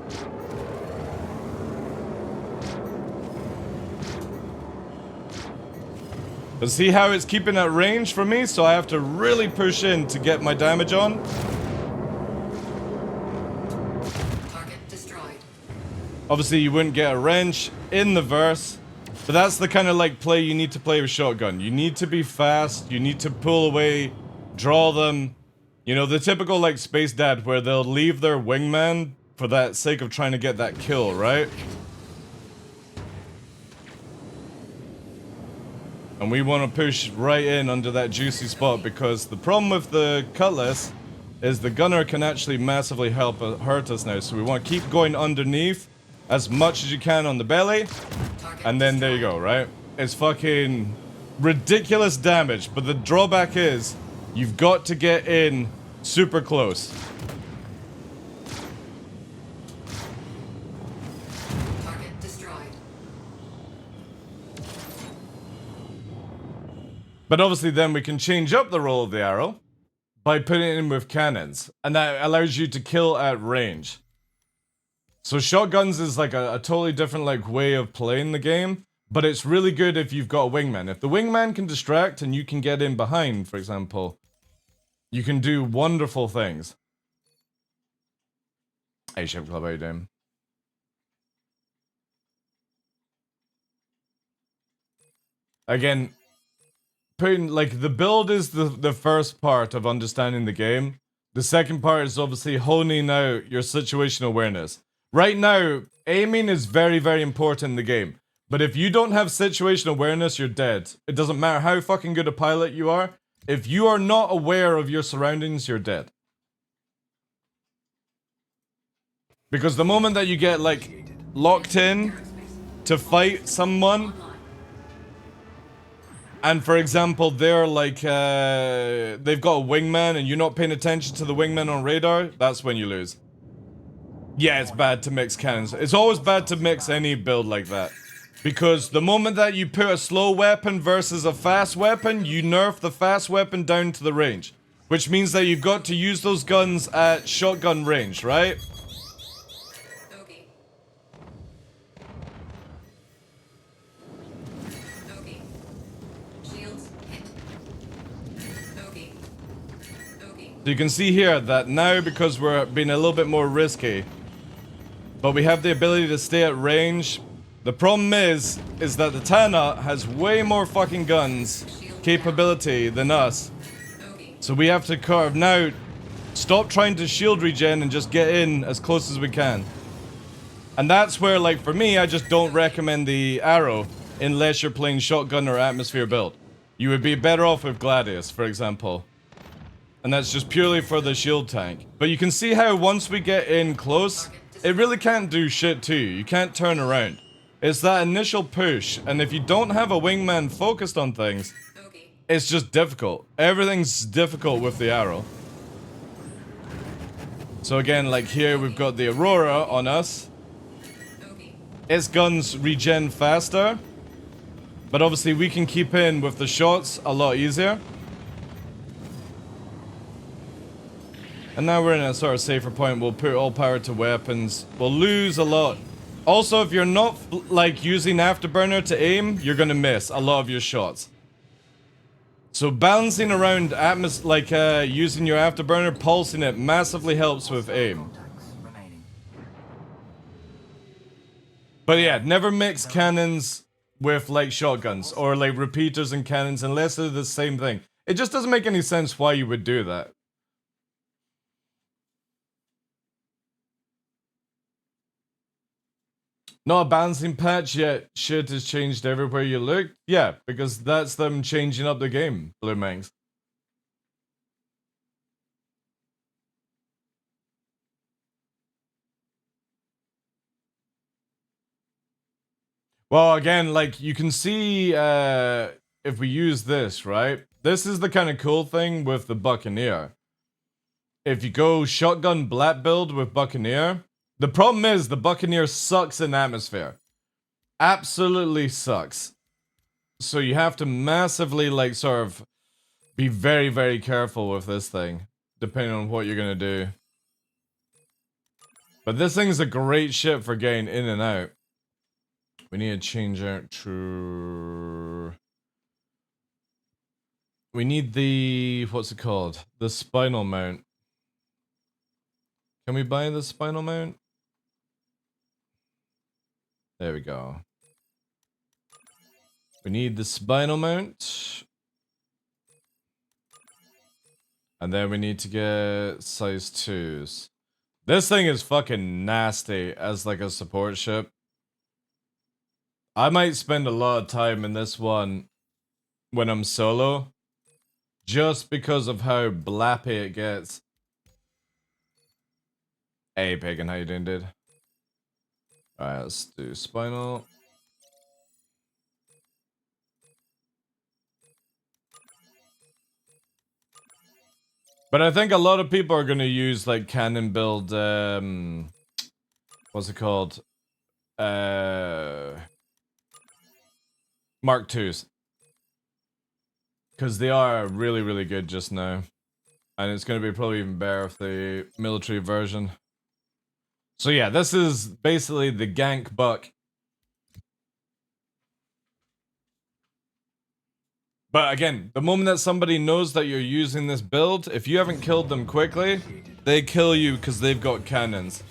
But see how it's keeping at range for me, so I have to really push in to get my damage on. Target destroyed. Obviously, you wouldn't get a wrench in the verse, but that's the kind of like play you need to play with shotgun. You need to be fast, you need to pull away, draw them. You know, the typical like Space Dad where they'll leave their wingman for that sake of trying to get that kill, right? And we want to push right in under that juicy spot, because the problem with the Cutlass is the gunner can actually massively hurt us now. So we want to keep going underneath as much as you can on the belly. And then there you go, right? It's fucking ridiculous damage. But the drawback is you've got to get in super close. Target destroyed. But obviously then we can change up the roll of the arrow by putting it in with cannons. And that allows you to kill at range. So shotguns is like a totally different like way of playing the game. But it's really good if you've got a wingman. If the wingman can distract and you can get in behind, for example, you can do wonderful things. Hey, Ship Club, how you doing? Again, putting, like, the build is the first part of understanding the game. The second part is obviously honing out your situational awareness. Right now, aiming is very, very important in the game. But if you don't have situational awareness, you're dead. It doesn't matter how fucking good a pilot you are. If you are not aware of your surroundings, you're dead. Because the moment that you get, like, locked in to fight someone, and for example, they're like, they've got a wingman and you're not paying attention to the wingman on radar, that's when you lose. Yeah, it's bad to mix cannons. It's always bad to mix any build like that. Because the moment that you put a slow weapon versus a fast weapon, you nerf the fast weapon down to the range. Which means that you've got to use those guns at shotgun range, right? Okay. Okay. Shields hit. Okay. Okay. So you can see here that now, because we're being a little bit more risky, but we have the ability to stay at range. The problem is that the Tana has way more fucking guns capability than us. So we have to carve now. Stop trying to shield regen and just get in as close as we can. And that's where, like, for me, I just don't recommend the arrow unless you're playing shotgun or atmosphere build. You would be better off with Gladius, for example. And that's just purely for the shield tank. But you can see how once we get in close, it really can't do shit to you. You can't turn around. It's that initial push, and if you don't have a wingman focused on things, it's just difficult. Everything's difficult with the arrow. So again, like here, we've got the Aurora on us. Its guns regen faster, but obviously we can keep in with the shots a lot easier. And now we're in a sort of safer point. We'll put all power to weapons. We'll lose a lot. Also, if you're not like using afterburner to aim, you're gonna miss a lot of your shots. So balancing around using your afterburner, pulsing it massively helps with aim. But yeah, never mix cannons with like shotguns or like repeaters and cannons unless they're the same thing. It just doesn't make any sense why you would do that. Not a balancing patch yet. Shit has changed everywhere you look. Yeah, because that's them changing up the game, Blue Mangs. Well, again, like you can see if we use this, right? This is the kind of cool thing with the Buccaneer. If you go shotgun black build with Buccaneer, the problem is the Buccaneer sucks in atmosphere. Absolutely sucks. So you have to massively like sort of be very, very careful with this thing, depending on what you're gonna do. But this thing's a great ship for getting in and out. We need to change out to... We need the... what's it called? The spinal mount. Can we buy the spinal mount? There we go. We need the spinal mount. And then we need to get size 2s. This thing is fucking nasty as like a support ship. I might spend a lot of time in this one when I'm solo. Just because of how blappy it gets. Hey Pagan, how you doing, dude? Alright, let's do spinal. But I think a lot of people are gonna use like cannon build what's it called? Mark 2s. Because they are really, really good just now. And it's gonna be probably even better with the military version. So yeah, this is basically the gank buck. But again, the moment that somebody knows that you're using this build, if you haven't killed them quickly, they kill you because they've got cannons.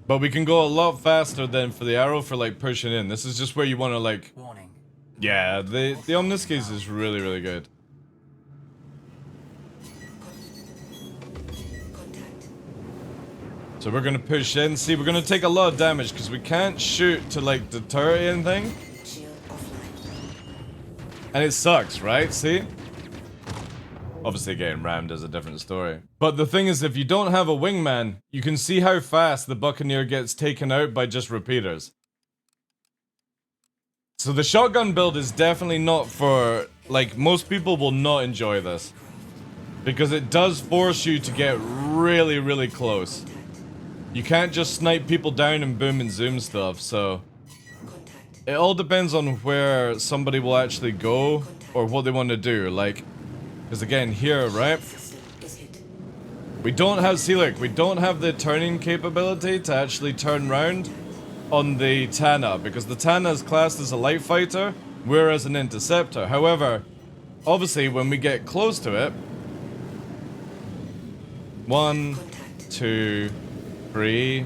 But we can go a lot faster than for the arrow for like pushing in. This is just where you want to like... Yeah, the Omniscus is really, really good. So we're gonna push in. See, we're gonna take a lot of damage because we can't shoot to like deter anything. And it sucks, right? See? Obviously getting rammed is a different story. But the thing is, if you don't have a wingman, you can see how fast the Buccaneer gets taken out by just repeaters. So the shotgun build is definitely not for... Like, most people will not enjoy this. Because it does force you to get really, really close. You can't just snipe people down and boom and zoom stuff, so... It all depends on where somebody will actually go, or what they want to do, like... Because again, here, right? We don't have, see look, we don't have the turning capability to actually turn round on the Tana, because the Tana is classed as a light fighter, whereas an interceptor. However, obviously when we get close to it... 1, 2... 3,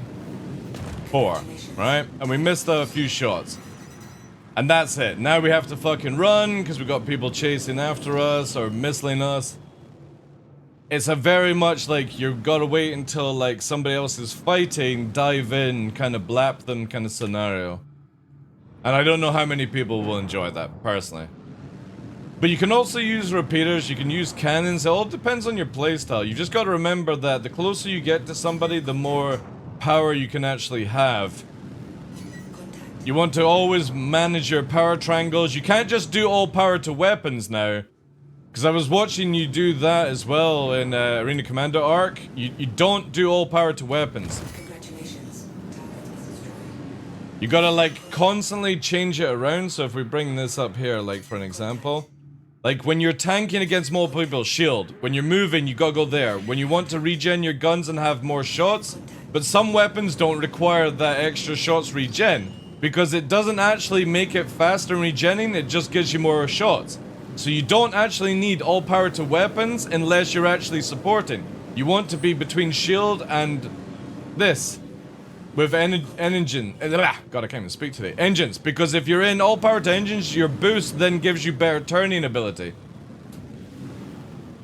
4, right? And we missed a few shots. And that's it. Now we have to fucking run because we got people chasing after us or missiling us. It's a very much like you've got to wait until like somebody else is fighting, dive in, kind of blap them kind of scenario. And I don't know how many people will enjoy that, personally. But you can also use repeaters, you can use cannons, it all depends on your playstyle. You just gotta remember that the closer you get to somebody, the more power you can actually have. You want to always manage your power triangles. You can't just do all power to weapons now. Because I was watching you do that as well in Arena Commander Arc. You don't do all power to weapons. You gotta like constantly change it around. So if we bring this up here, like for an example, like when you're tanking against more people, shield. When you're moving, you gotta go there. When you want to regen your guns and have more shots, but some weapons don't require that extra shots regen because it doesn't actually make it faster in regenning, it just gives you more shots. So you don't actually need all power to weapons unless you're actually supporting. You want to be between shield and this. With engine, God, I can't even speak today. Engines, because if you're in all power to engines, your boost then gives you better turning ability.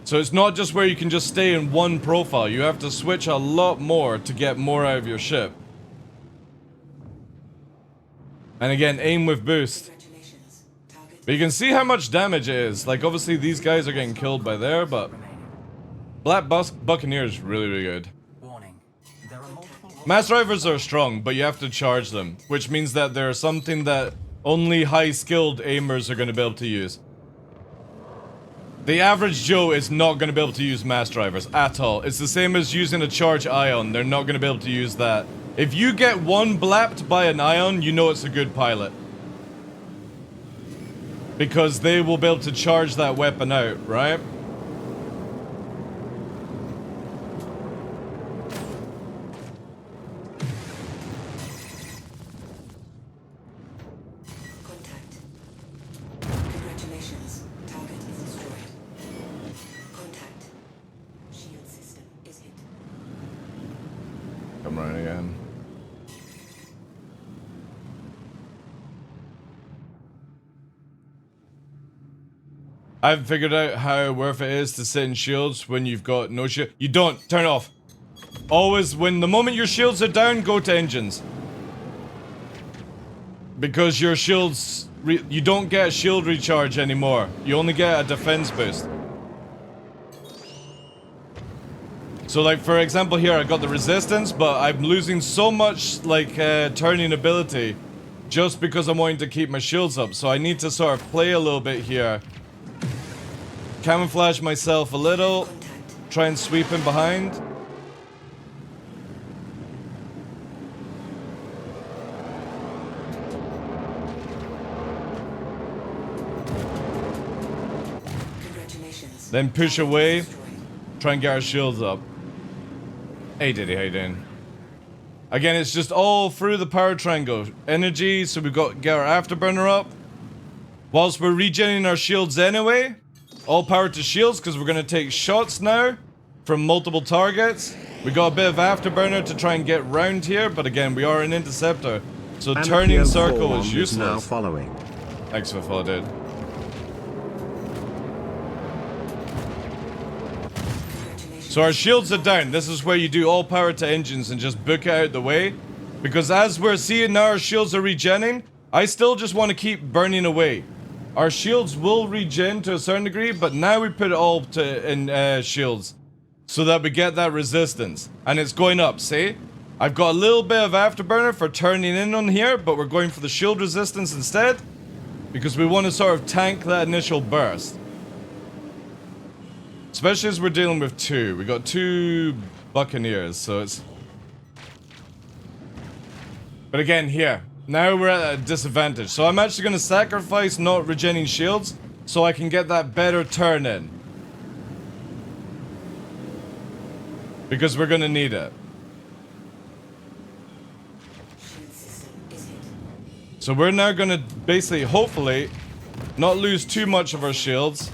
So it's not just where you can just stay in one profile. You have to switch a lot more to get more out of your ship. And again, aim with boost. But you can see how much damage it is. Like, obviously these guys are getting killed by there, but Black Buccaneer is really, really good. Mass Drivers are strong, but you have to charge them, which means that they're something that only high-skilled aimers are going to be able to use. The average Joe is not going to be able to use Mass Drivers at all. It's the same as using a charge ion. They're not going to be able to use that. If you get one blapped by an ion, you know it's a good pilot. Because they will be able to charge that weapon out, right? Come right again. I've figured out how worth it is to sit in shields when you've got no shield. You don't. Turn it off. Always, when the moment your shields are down, go to engines. Because your shields... you don't get a shield recharge anymore. You only get a defense boost. So like, for example here, I got the resistance, but I'm losing so much, like, turning ability just because I'm wanting to keep my shields up. So I need to sort of play a little bit here. Camouflage myself a little. Try and sweep in behind. Then push away. Try and get our shields up. Hey Diddy, how you doing? Again, it's just all through the power triangle. Energy, so we've got to get our afterburner up. Whilst we're regenerating our shields anyway. All power to shields, because we're going to take shots now from multiple targets. We got a bit of afterburner to try and get round here, but again, we are an interceptor. So turning circle is useless. Now following. Thanks for the follow, dude. So our shields are down. This is where you do all power to engines and just book it out the way. Because as we're seeing now our shields are regenning, I still just want to keep burning away. Our shields will regen to a certain degree, but now we put it all in shields. So that we get that resistance. And it's going up, see? I've got a little bit of afterburner for turning in on here, but we're going for the shield resistance instead. Because we want to sort of tank that initial burst. Especially as we're dealing with two. We got two Buccaneers, so it's... But again, here. Now we're at a disadvantage. So I'm actually going to sacrifice not regenerating shields so I can get that better turn in. Because we're going to need it. So we're now going to basically, hopefully, not lose too much of our shields.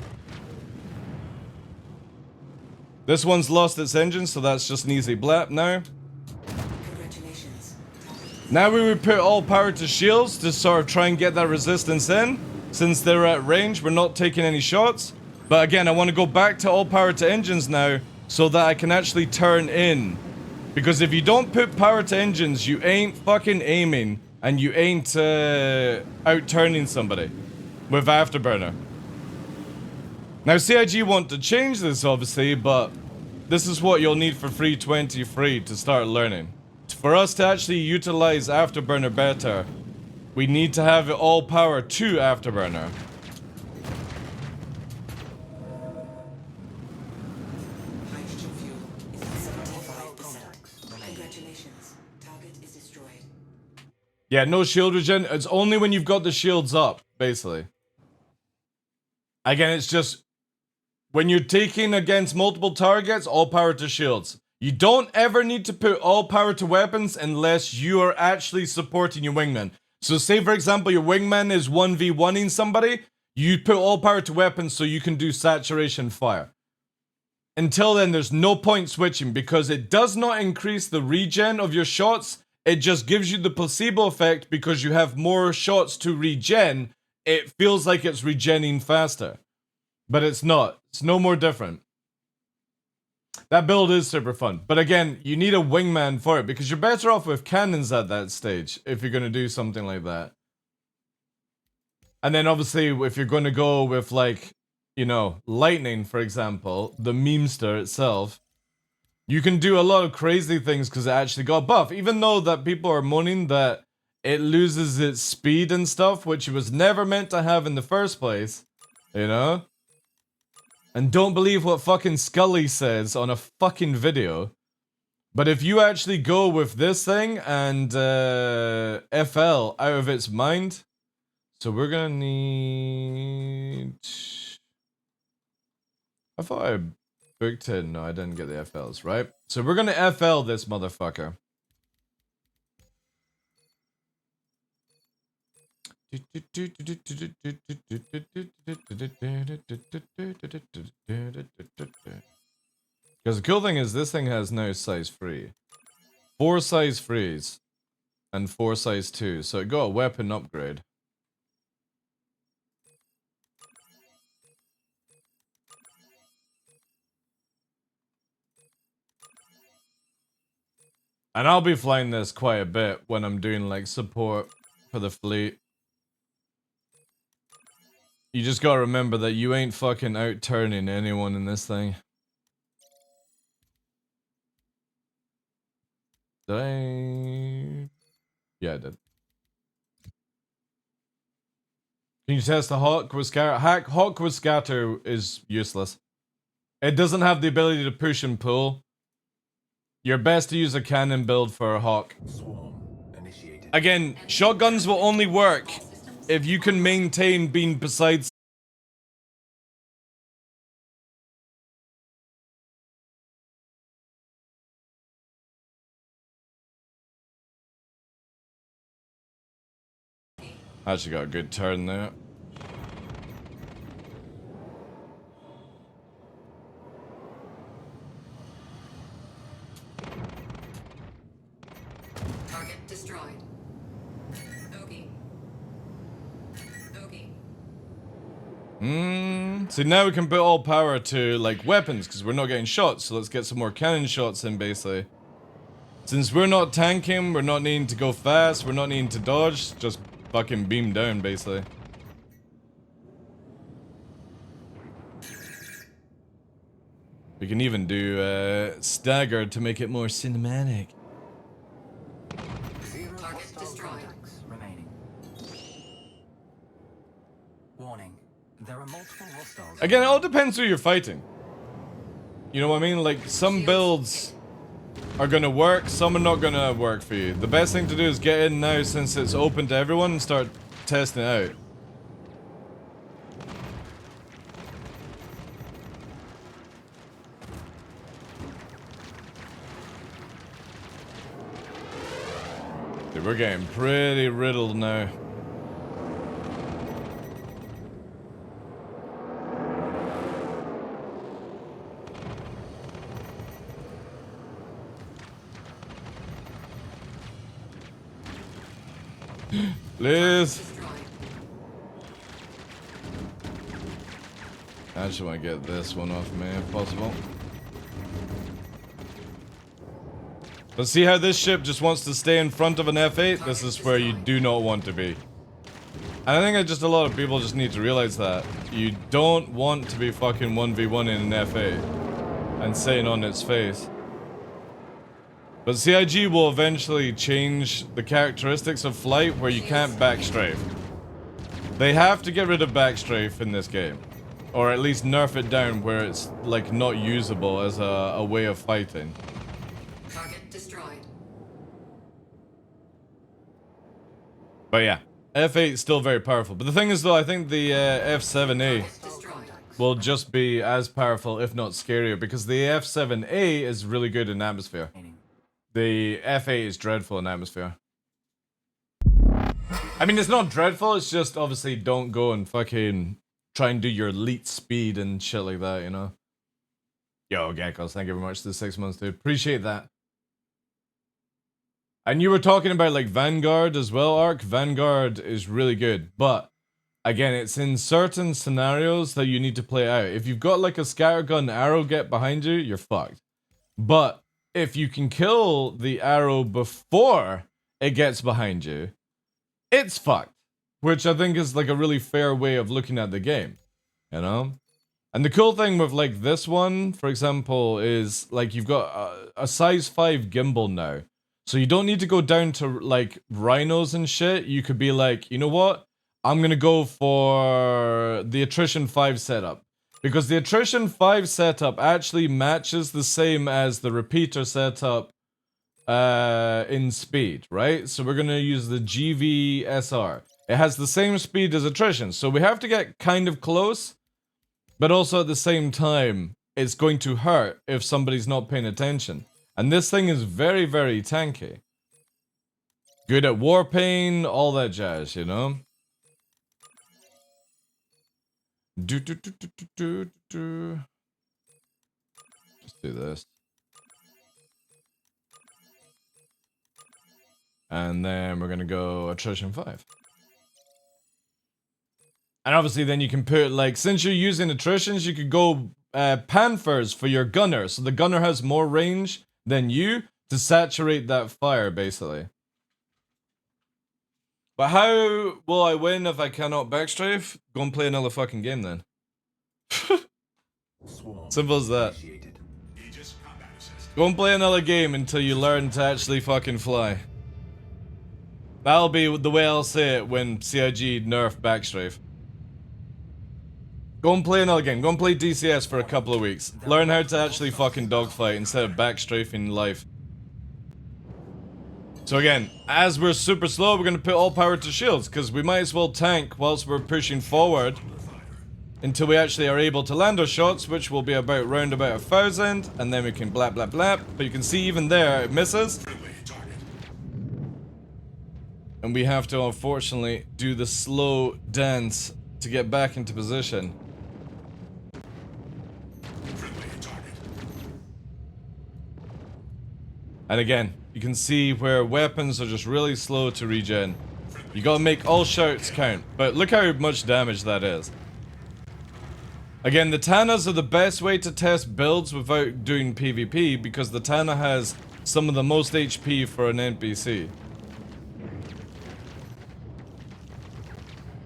This one's lost its engine, so that's just an easy blap now. Now we would put all power to shields to sort of try and get that resistance in. Since they're at range, we're not taking any shots. But again, I want to go back to all power to engines now so that I can actually turn in. Because if you don't put power to engines, you ain't fucking aiming and you ain't out-turning somebody with afterburner. Now CIG want to change this obviously, but this is what you'll need for 323 to start learning. For us to actually utilize afterburner better, we need to have it all power to afterburner. Hydrogen fuel is at 75%. Congratulations. Target is destroyed. Yeah, no shield regen. It's only when you've got the shields up, basically. Again, it's just when you're taking against multiple targets, all power to shields. You don't ever need to put all power to weapons unless you are actually supporting your wingman. So say, for example, your wingman is 1v1ing somebody, you put all power to weapons so you can do saturation fire. Until then, there's no point switching because it does not increase the regen of your shots. It just gives you the placebo effect because you have more shots to regen. It feels like it's regenning faster. But it's not. It's no more different. That build is super fun. But again, you need a wingman for it because you're better off with cannons at that stage if you're going to do something like that. And then obviously, if you're going to go with like, you know, lightning, for example, the memester itself, you can do a lot of crazy things because it actually got buff. Even though that people are moaning that it loses its speed and stuff, which it was never meant to have in the first place, you know? And don't believe what fucking Scully says on a fucking video. But if you actually go with this thing and FL out of its mind, so we're gonna need... I thought I booked it. No, I didn't get the FLs, right? So we're gonna FL this motherfucker. Because the cool thing is this thing has now size 3. 4 size 3s. And 4 size 2. So it got a weapon upgrade. And I'll be flying this quite a bit when I'm doing like support for the fleet. You just gotta remember that you ain't fucking out turning anyone in this thing. Did I? Yeah, I did. Can you test the Hawk with Scatter? Hawk with Scatter is useless. It doesn't have the ability to push and pull. You're best to use a cannon build for a Hawk. Again, shotguns will only work if you can maintain being beside. Actually got a good turn there. Target destroyed. Okay. Okay. See, now we can put all power to, like, weapons, because we're not getting shots, so let's get some more cannon shots in, basically. Since we're not tanking, we're not needing to go fast, we're not needing to dodge, just fucking beam down, basically. We can even do, stagger to make it more cinematic. Target destroyed. Remaining. Warning. There are multiple hostiles. Again, it all depends who you're fighting. You know what I mean? Like, some builds are gonna work, some are not gonna work for you. The best thing to do is get in now since it's open to everyone and start testing it out. Dude, we're getting pretty riddled now. Liz! I just want to get this one off me if possible. But see how this ship just wants to stay in front of an F8? This is where you do not want to be. And I think that just a lot of people just need to realize that. You don't want to be fucking 1v1 in an F8 and sitting on its face. But CIG will eventually change the characteristics of flight where you can't backstrafe. They have to get rid of backstrafe in this game. Or at least nerf it down where it's like not usable as a way of fighting. Target destroyed. But yeah, F8 is still very powerful. But the thing is though, I think the F7A will just be as powerful, if not scarier, because the F7A is really good in atmosphere. The F8 is dreadful in atmosphere. I mean, it's not dreadful, it's just obviously don't go and fucking try and do your elite speed and shit like that, you know? Yo, Geckos, thank you very much for the 6 months, dude. Appreciate that. And you were talking about, like, Vanguard as well, Ark. Vanguard is really good, but again, it's in certain scenarios that you need to play out. If you've got, like, a scattergun arrow get behind you, you're fucked. But if you can kill the arrow before it gets behind you, it's fucked. Which I think is like a really fair way of looking at the game, you know? And the cool thing with like this one, for example, is like you've got a size 5 gimbal now. So you don't need to go down to like rhinos and shit. You could be like, you know what? I'm gonna go for the attrition 5 setup. Because the attrition 5 setup actually matches the same as the repeater setup in speed, right? So we're gonna use the GVSR. It has the same speed as attrition, so we have to get kind of close, but also at the same time, it's going to hurt if somebody's not paying attention. And this thing is very, very tanky. Good at warpaint, all that jazz, you know? Just do this. And then we're gonna go attrition 5. And obviously then you can put, like, since you're using attritions, you could go Panthers for your gunner. So the gunner has more range than you to saturate that fire, basically. But how will I win if I cannot backstrafe? Go and play another fucking game then. Simple as that. Go and play another game until you learn to actually fucking fly. That'll be the way I'll say it when CIG nerf backstrafe. Go and play another game. Go and play DCS for a couple of weeks. Learn how to actually fucking dogfight instead of backstrafing life. So again, as we're super slow, we're gonna put all power to shields, because we might as well tank whilst we're pushing forward until we actually are able to land our shots, which will be about round about 1,000, and then we can blap blap blap. But you can see even there, it misses. And we have to, unfortunately, do the slow dance to get back into position. And again, you can see where weapons are just really slow to regen. You gotta make all shots count, but look how much damage that is. Again, the Tanas are the best way to test builds without doing PvP, because the Tana has some of the most HP for an NPC.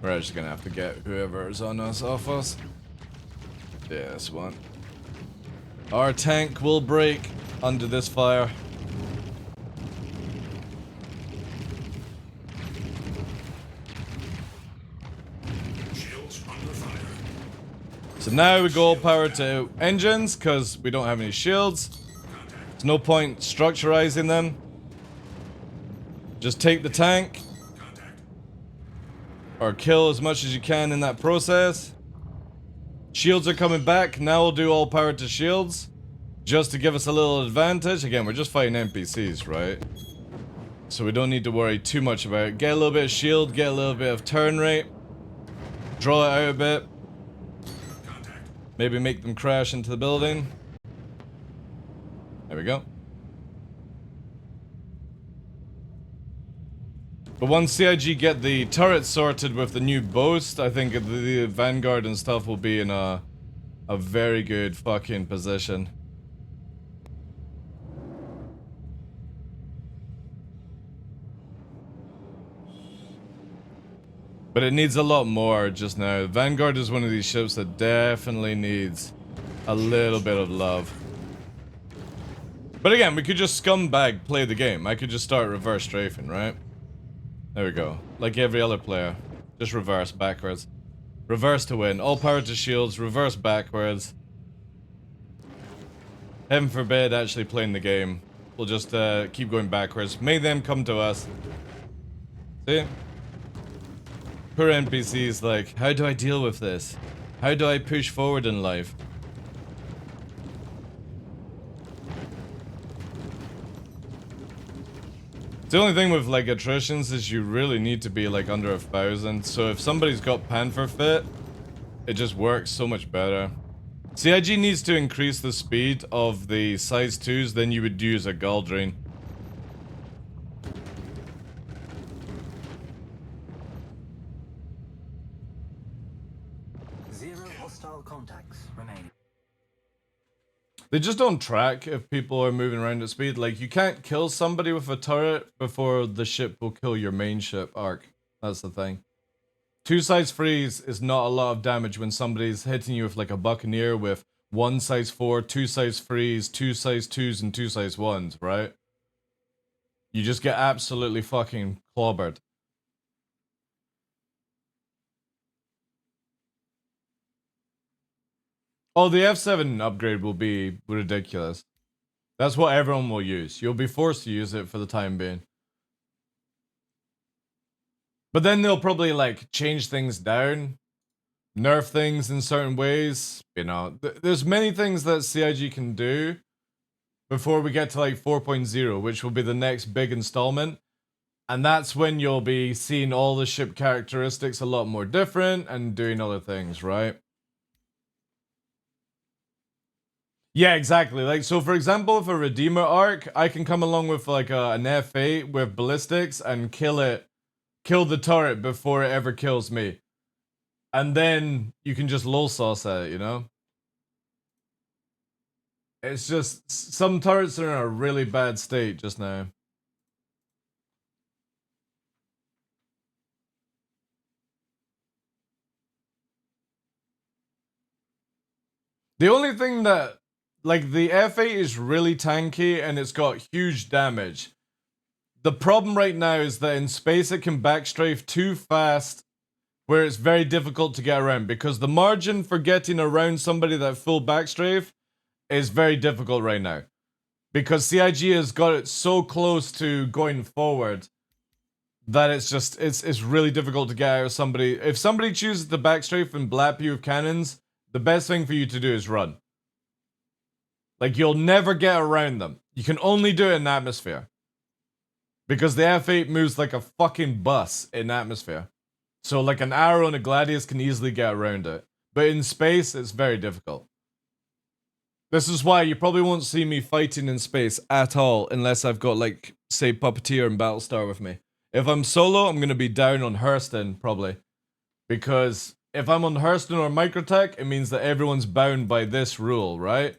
We're actually gonna have to get whoever's on us off us. Yeah, this one. Our tank will break under this fire. So now we go all power to engines, because we don't have any shields. There's no point structurizing them. Just take the tank. Or kill as much as you can in that process. Shields are coming back. Now we'll do all power to shields. Just to give us a little advantage. Again, we're just fighting NPCs, right? So we don't need to worry too much about it. Get a little bit of shield, get a little bit of turn rate. Draw it out a bit. Maybe make them crash into the building. There we go. But once CIG get the turret sorted with the new boast, I think the Vanguard and stuff will be in a very good fucking position. But it needs a lot more just now. Vanguard is one of these ships that definitely needs a little bit of love. But again, we could just scumbag play the game. I could just start reverse strafing, right? There we go. Like every other player. Just reverse backwards. Reverse to win. All power to shields. Reverse backwards. Heaven forbid actually playing the game. We'll just keep going backwards. May them come to us. See? Poor NPCs, like, how do I deal with this? How do I push forward in life? The only thing with like attritions is you really need to be like under 1,000. So if somebody's got Panther Fit, it just works so much better. CIG needs to increase the speed of the size 2s, then you would use a Galdrine. Zero hostile contacts remaining. They just don't track if people are moving around at speed. Like, you can't kill somebody with a turret before the ship will kill your main ship arc. That's the thing. 2 size 3s is not a lot of damage when somebody's hitting you with like a Buccaneer with 1 size 4, 2 size 3s, 2 size 2s, and 2 size 1s, right? You just get absolutely fucking clobbered. Oh, the F7 upgrade will be ridiculous. That's what everyone will use. You'll be forced to use it for the time being. But then they'll probably like change things down, nerf things in certain ways. You know, there's many things that CIG can do before we get to like 4.0, which will be the next big installment. And that's when you'll be seeing all the ship characteristics a lot more different and doing other things, right? Yeah, exactly. Like, so for example, if a Redeemer arc, I can come along with like an F8 with ballistics and kill the turret before it ever kills me. And then you can just lol sauce at it, you know? It's just, some turrets are in a really bad state just now. The only thing that, like, the F8 is really tanky and it's got huge damage. The problem right now is that in space it can backstrafe too fast, where it's very difficult to get around, because the margin for getting around somebody that full backstrafe is very difficult right now. Because CIG has got it so close to going forward that it's just, it's really difficult to get out of somebody. If somebody chooses to backstrafe and blap you with cannons, the best thing for you to do is run. Like, you'll never get around them. You can only do it in atmosphere. Because the F8 moves like a fucking bus in atmosphere. So like an arrow and a gladius can easily get around it. But in space, it's very difficult. This is why you probably won't see me fighting in space at all unless I've got, like, say, Puppeteer and Battlestar with me. If I'm solo, I'm going to be down on Hurston, probably. Because if I'm on Hurston or Microtech, it means that everyone's bound by this rule, right?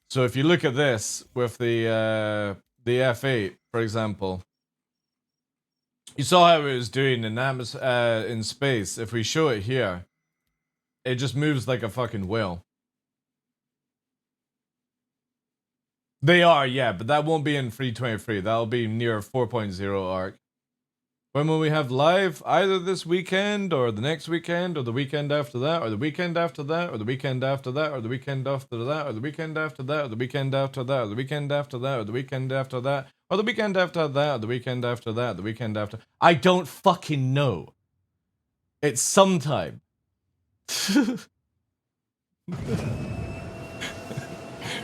So if you look at this with the F8, for example, you saw how it was doing in space. If we show it here, it just moves like a fucking whale. They are, yeah, but that won't be in 3.23. That'll be near 4.0 arc. When will we have live? Either this weekend, or the next weekend, or the weekend after that, or the weekend after that, or the weekend after that, or the weekend after that, or the weekend after that, or the weekend after that, or the weekend after that, or the weekend after that, or the weekend after that, or the weekend after that, the weekend after. I don't fucking know. It's sometime.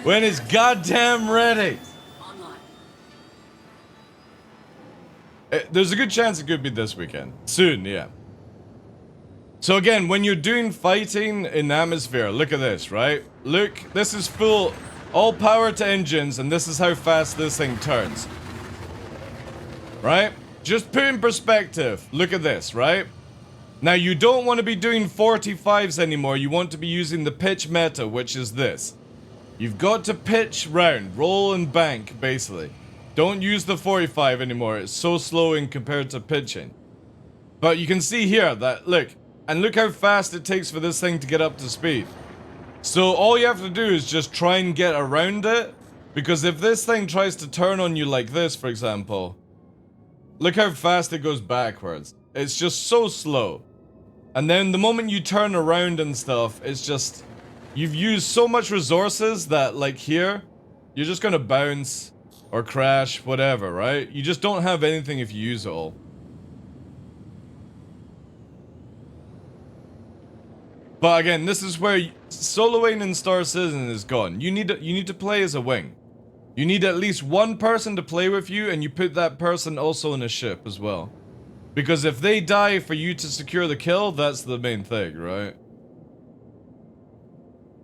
When it's goddamn ready. There's a good chance it could be this weekend. Soon, yeah. So again, when you're doing fighting in atmosphere, look at this, right? Look, this is full, all power to engines, and this is how fast this thing turns. Right? Just put in perspective. Look at this, right? Now, you don't want to be doing 45s anymore. You want to be using the pitch meta, which is this. You've got to pitch round, roll and bank, basically. Don't use the 45 anymore. It's so slow in compared to pitching. But you can see here that, look, and look how fast it takes for this thing to get up to speed. So all you have to do is just try and get around it. Because if this thing tries to turn on you like this, for example, look how fast it goes backwards. It's just so slow. And then the moment you turn around and stuff, it's just, you've used so much resources that, like here, you're just gonna bounce or crash, whatever, right? You just don't have anything if you use it all. But again, this is where soloing in Star Citizen is gone. You need to play as a wing. You need at least one person to play with you, and you put that person also in a ship as well. Because if they die for you to secure the kill, that's the main thing, right?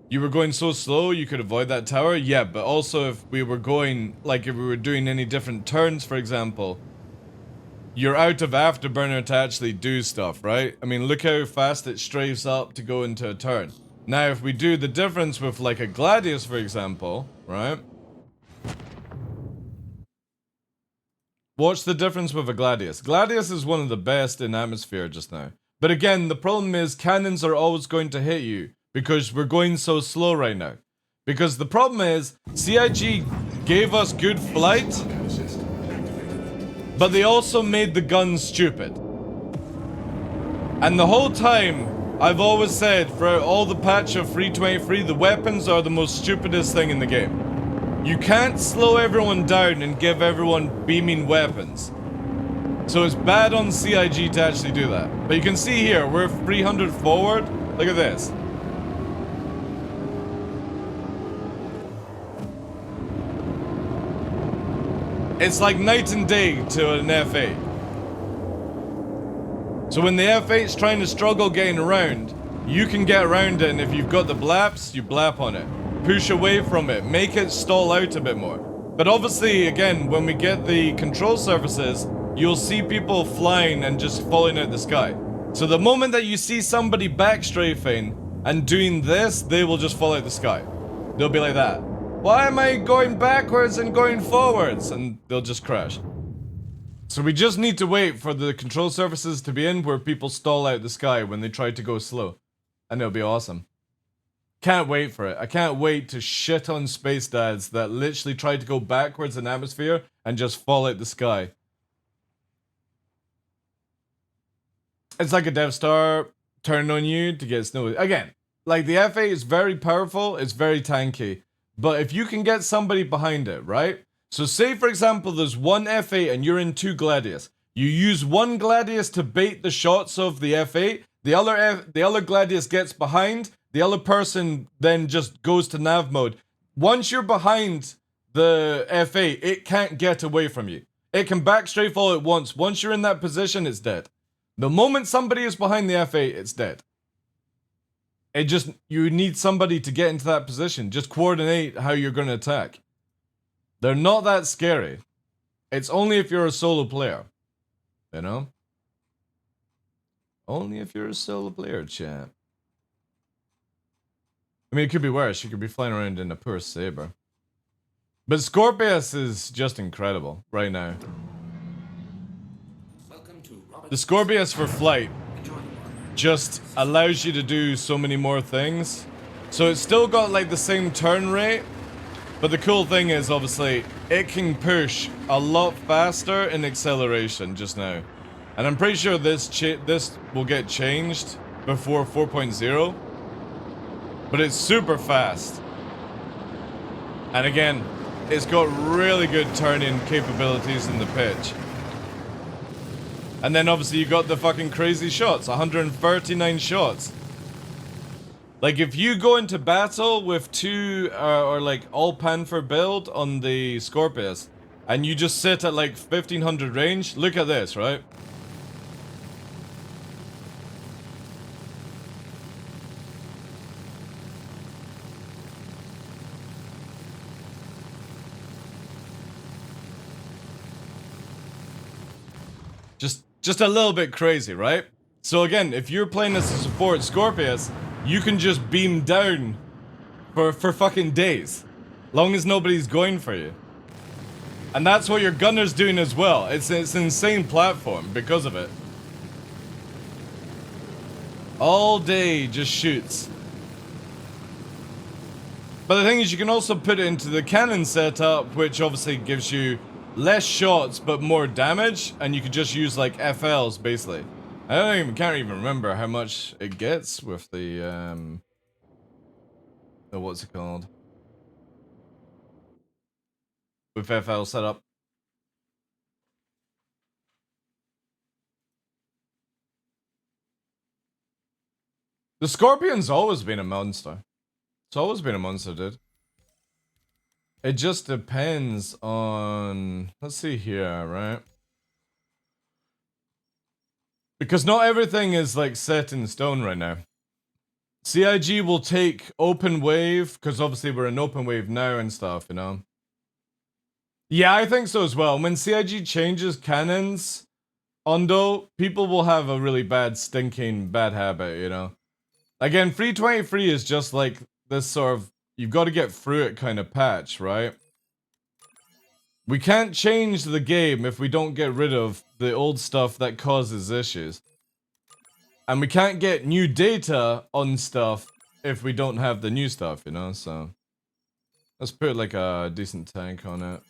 You were going so slow, you could avoid that tower? Yeah, but also if we were going, like if we were doing any different turns, for example, you're out of afterburner to actually do stuff, right? I mean, look how fast it strafes up to go into a turn. Now, if we do the difference with like a Gladius, for example, right? Watch the difference with a Gladius. Gladius is one of the best in atmosphere just now. But again, the problem is cannons are always going to hit you because we're going so slow right now. Because the problem is, CIG gave us good flight, but they also made the guns stupid. And the whole time, I've always said, for all the patch of 323, the weapons are the most stupidest thing in the game. You can't slow everyone down and give everyone beaming weapons. So it's bad on CIG to actually do that. But you can see here, we're 300 forward. Look at this. It's like night and day to an F8. So when the F8's trying to struggle getting around, you can get around it, and if you've got the blaps, you blap on it. Push away from it, make it stall out a bit more. But obviously, again, when we get the control surfaces, you'll see people flying and just falling out the sky. So the moment that you see somebody backstrafing and doing this, they will just fall out the sky. They'll be like that. Why am I going backwards and going forwards? And they'll just crash. So we just need to wait for the control surfaces to be in where people stall out the sky when they try to go slow. And it'll be awesome. Can't wait for it. I can't wait to shit on space dads that literally try to go backwards in atmosphere and just fall out the sky. It's like a Death Star turning on you to get snow. Again, like the F8 is very powerful, it's very tanky. But if you can get somebody behind it, right? So say for example there's one F8 and you're in two Gladius. You use one Gladius to bait the shots of the F8. The other Gladius gets behind. The other person then just goes to nav mode. Once you're behind the F8, it can't get away from you. It can backstrafe all at once. Once you're in that position, it's dead. The moment somebody is behind the F8, it's dead. You need somebody to get into that position. Just coordinate how you're going to attack. They're not that scary. It's only if you're a solo player. You know? Only if you're a solo player, chat. I mean, it could be worse. You could be flying around in a poor Saber. But Scorpius is just incredible right now. The Scorpius for flight just allows you to do so many more things. So it's still got like the same turn rate. But the cool thing is, obviously, it can push a lot faster in acceleration just now. And I'm pretty sure this will get changed before 4.0. But it's super fast. And again, it's got really good turning capabilities in the pitch. And then obviously you got the fucking crazy shots, 139 shots. Like if you go into battle with two or like all Panther build on the Scorpius and you just sit at like 1500 range, look at this, right? Just a little bit crazy, right? So again, if you're playing as a support Scorpius, you can just beam down for fucking days. Long as nobody's going for you. And that's what your gunner's doing as well. It's an insane platform because of it. All day just shoots. But the thing is, you can also put it into the cannon setup, which obviously gives you less shots but more damage, and you could just use like FLs basically. Can't even remember how much it gets with the what's it called? With FL setup. The Scorpion's always been a monster. It's always been a monster, dude. It just depends on... Let's see here, right? Because not everything is, like, set in stone right now. CIG will take open wave, because obviously we're in open wave now and stuff, you know? Yeah, I think so as well. When CIG changes cannons, Ondo, people will have a really bad, stinking, bad habit, you know? Again, Free 23 is just like this sort of, you've got to get through it kind of patch, right? We can't change the game if we don't get rid of the old stuff that causes issues. And we can't get new data on stuff if we don't have the new stuff, you know, so... Let's put like a decent tank on it.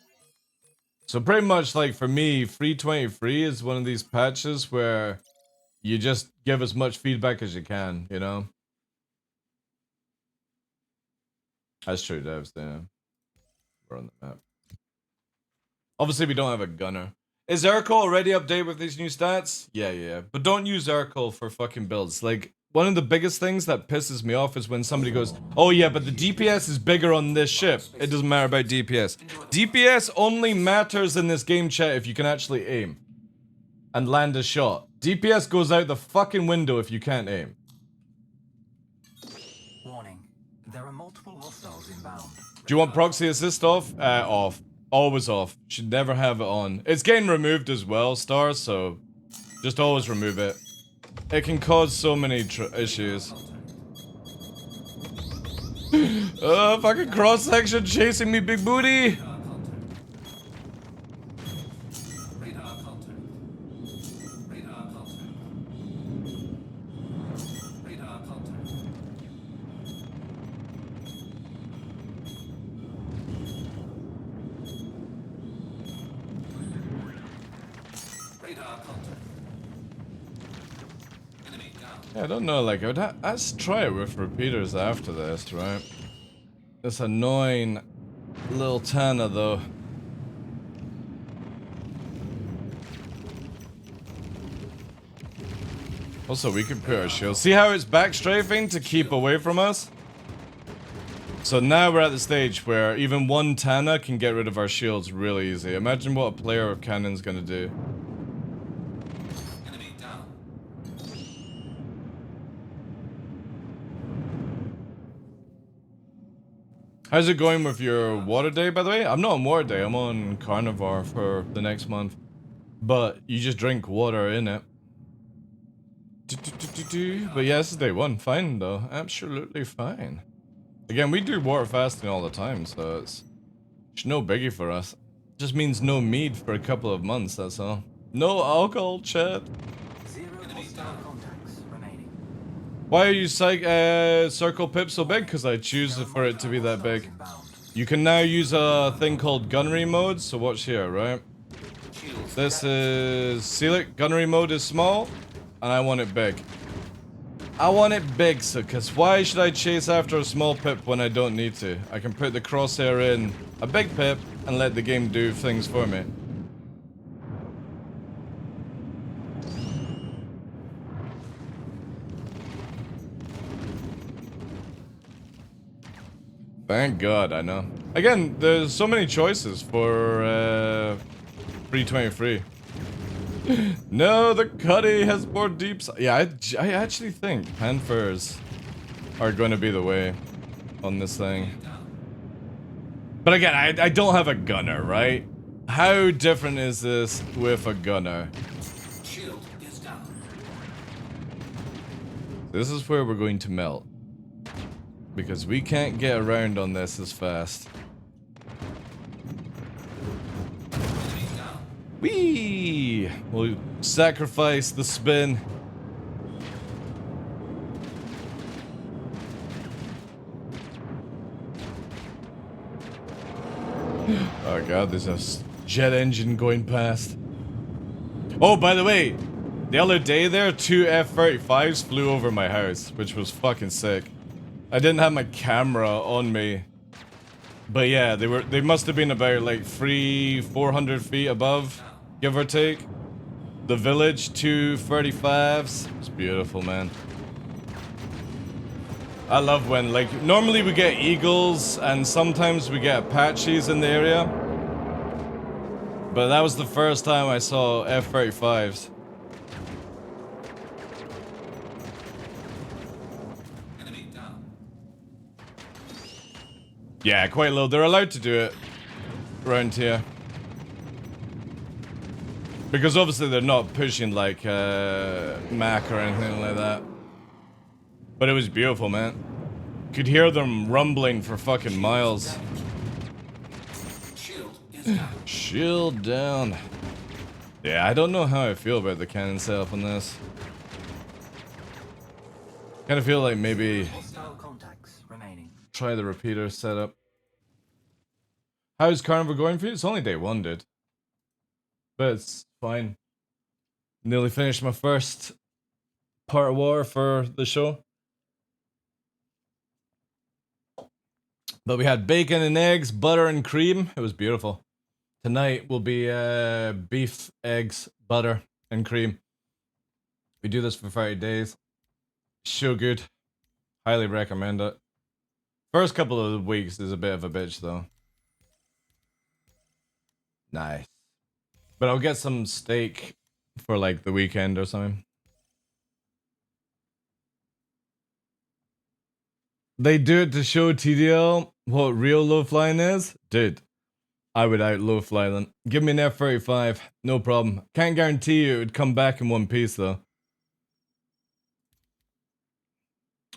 So pretty much like for me, Free 23 is one of these patches where you just give as much feedback as you can, you know? That's true, devs, yeah. We're on the map. Obviously, we don't have a gunner. Is Urkel already updated with these new stats? Yeah. But don't use Urkel for fucking builds. Like, one of the biggest things that pisses me off is when somebody goes, oh yeah, but the DPS is bigger on this ship. It doesn't matter about DPS. DPS only matters in this game, chat, if you can actually aim. And land a shot. DPS goes out the fucking window if you can't aim. Warning. There are multiple hostiles inbound. Do you want proxy assist off? Off. Always off. Should never have it on. It's getting removed as well, Star, so just always remove it. It can cause so many issues. Fucking cross-section chasing me, big booty! Yeah, I don't know, like, let's try it with repeaters after this, right? This annoying little Tana, though. Also, we can put our shields. See how it's back strafing to keep away from us? So now we're at the stage where even one Tana can get rid of our shields really easy. Imagine what a player of cannon's gonna do. How's it going with your water day, by the way? I'm not on water day, I'm on carnivore for the next month. But you just drink water in it. But yeah, this is day one. Fine, though. Absolutely fine. Again, we do water fasting all the time, so it's no biggie for us. Just means no mead for a couple of months, that's all. No alcohol, chat. 0 hostile contacts remaining. Why are you circle pip so big? Because I choose for it to be that big. You can now use a thing called gunnery mode, so watch here, right? This is Celic, gunnery mode is small, and I want it big. I want it big, so, cause why should I chase after a small pip when I don't need to? I can put the crosshair in a big pip and let the game do things for me. Thank God, I know. Again, there's so many choices for Free 23. No, the Cuddy has more deep. Yeah, I actually think Panthers are going to be the way on this thing. But again, I don't have a gunner, right? How different is this with a gunner? Shield is down. This is where we're going to melt. Because we can't get around on this as fast. Whee! We'll sacrifice the spin. Oh god, there's a jet engine going past. Oh, by the way, the other day there, 2 F-35s flew over my house, which was fucking sick. I didn't have my camera on me. But yeah, they must have been about like 400 feet above, give or take. The village, 2 35s. It's beautiful, man. I love when, like, normally we get eagles and sometimes we get Apaches in the area. But that was the first time I saw F-35s. Yeah, quite low. They're allowed to do it around here. Because obviously they're not pushing like Mac or anything like that. But it was beautiful, man. Could hear them rumbling for fucking miles. Shield down. Yeah, I don't know how I feel about the cannon setup on this. Kind of feel like maybe try the repeater setup. How's Carnival going for you? It's only day 1, dude. But it's fine. Nearly finished my first part of war for the show. But we had bacon and eggs, butter and cream. It was beautiful. Tonight will be beef, eggs, butter, and cream. We do this for 30 days. So good. Highly recommend it. First couple of weeks is a bit of a bitch, though. Nice. But I'll get some steak for, like, the weekend or something. They do it to show TDL what real low flying is? Dude, I would out low fly them. Give me an F-35, no problem. Can't guarantee you it would come back in one piece, though.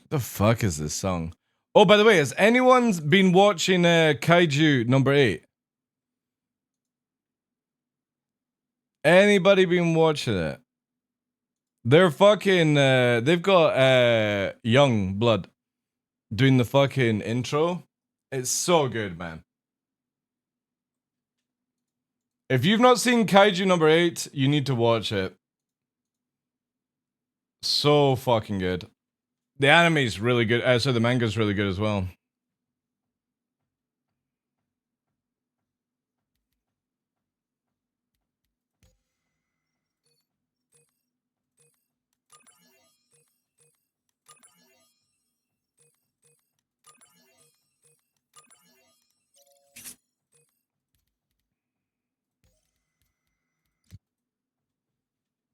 The fuck is this song? Oh, by the way, has anyone been watching Kaiju number 8? Anybody been watching it? They're fucking, they've got Young Blood doing the fucking intro. It's so good, man. If you've not seen Kaiju number 8, you need to watch it. So fucking good. The anime's really good. So the manga's really good as well.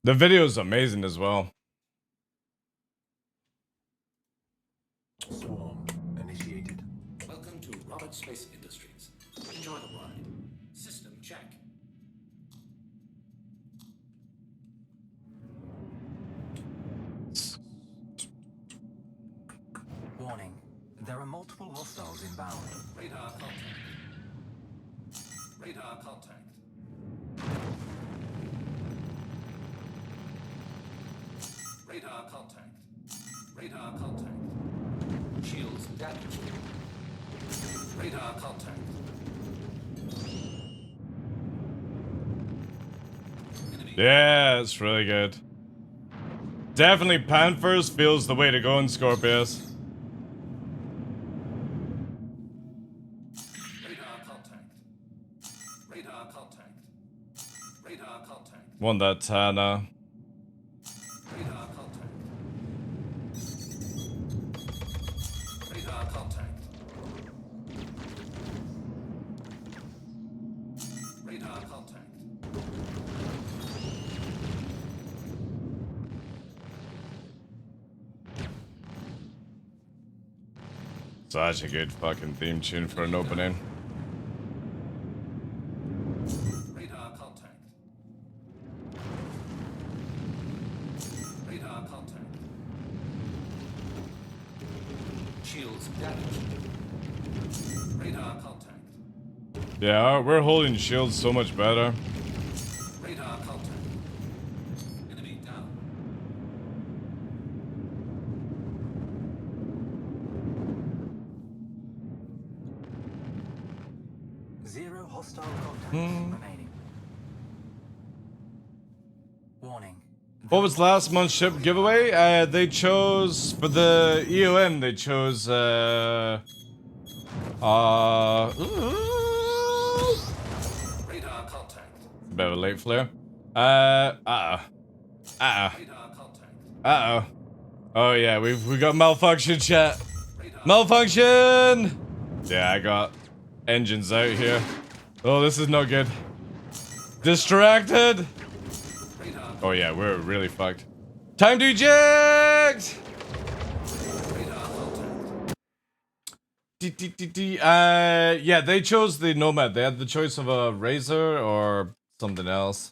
The video's amazing as well. Swarm initiated. Welcome to Robert Space Industries. Enjoy the ride. System check. Warning. There are multiple hostiles inbound. Radar contact. Radar contact. Radar contact. Radar contact. Shields damaged. Radar contact. Yeah, it's really good. Definitely Panthers feels the way to go in Scorpius. Radar contact. Radar contact. Radar contact. Want that Tana. Radar contact. Radar contact. Radar contact. Such a good fucking theme tune for an opening. Radar contact. Radar contact. Shields damaged. Radar contact. Yeah, we're holding shields so much better. Radar contact. Enemy down. Zero hostile contacts remaining. Warning. What was last month's ship giveaway? They chose, for the EOM, they chose, Radar contact. bit of a late flare. Uh-oh. Radar contact. Uh-oh. Oh yeah, we got malfunction, chat. Malfunction! Yeah, I got engines out here. Oh, this is not good. Distracted! Oh yeah, we're really fucked. Time to eject! Yeah, they chose the Nomad. They had the choice of a Razor or something else.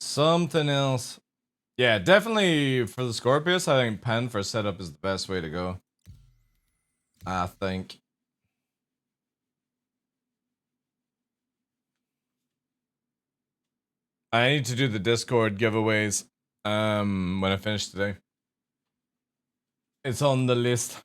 Something else. Yeah, definitely for the Scorpius, I think Pen for setup is the best way to go. I think. I need to do the Discord giveaways when I finish today. It's on the list.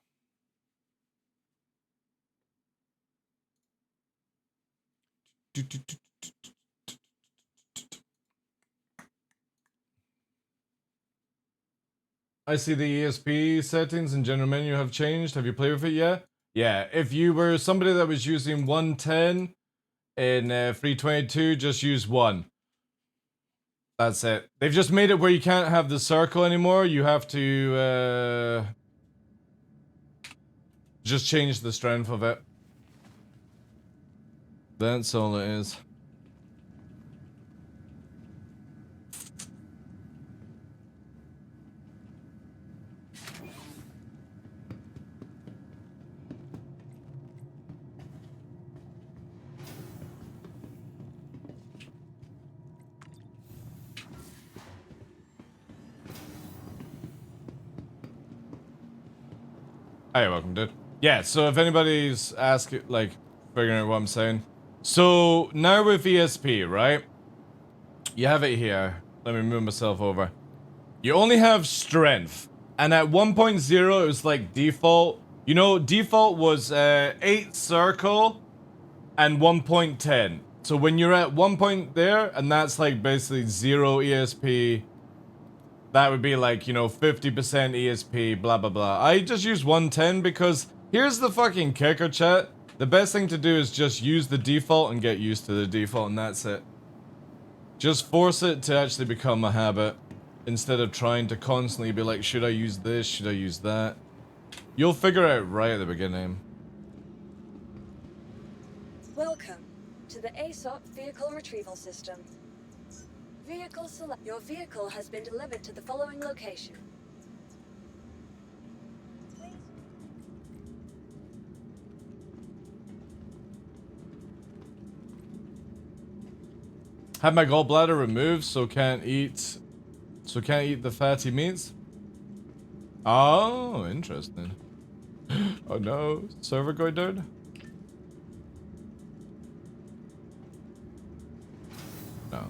I see the ESP settings and general menu have changed. Have you played with it yet? Yeah, if you were somebody that was using 110 in 322, just use 1. That's it. They've just made it where you can't have the circle anymore. You have to just change the strength of it. That's all it is. Hey, welcome, dude. Yeah, so if anybody's asking, like, figuring out what I'm saying. So, now with ESP, right? You have it here. Let me move myself over. You only have strength. And at 1.0, it was like default. You know, default was 8 circle and 1.10. So when you're at 1 point there, and that's like basically 0 ESP, that would be like, you know, 50% ESP, blah, blah, blah. I just use 110 because here's the fucking kicker, chat. The best thing to do is just use the default and get used to the default, and that's it. Just force it to actually become a habit instead of trying to constantly be like, should I use this? Should I use that? You'll figure it out right at the beginning. Welcome to the ASOP Vehicle Retrieval System. Vehicle select. Your vehicle has been delivered to the following location. Had my gallbladder removed, so can't eat the fatty meats. Oh, interesting. Oh no, server going down? No.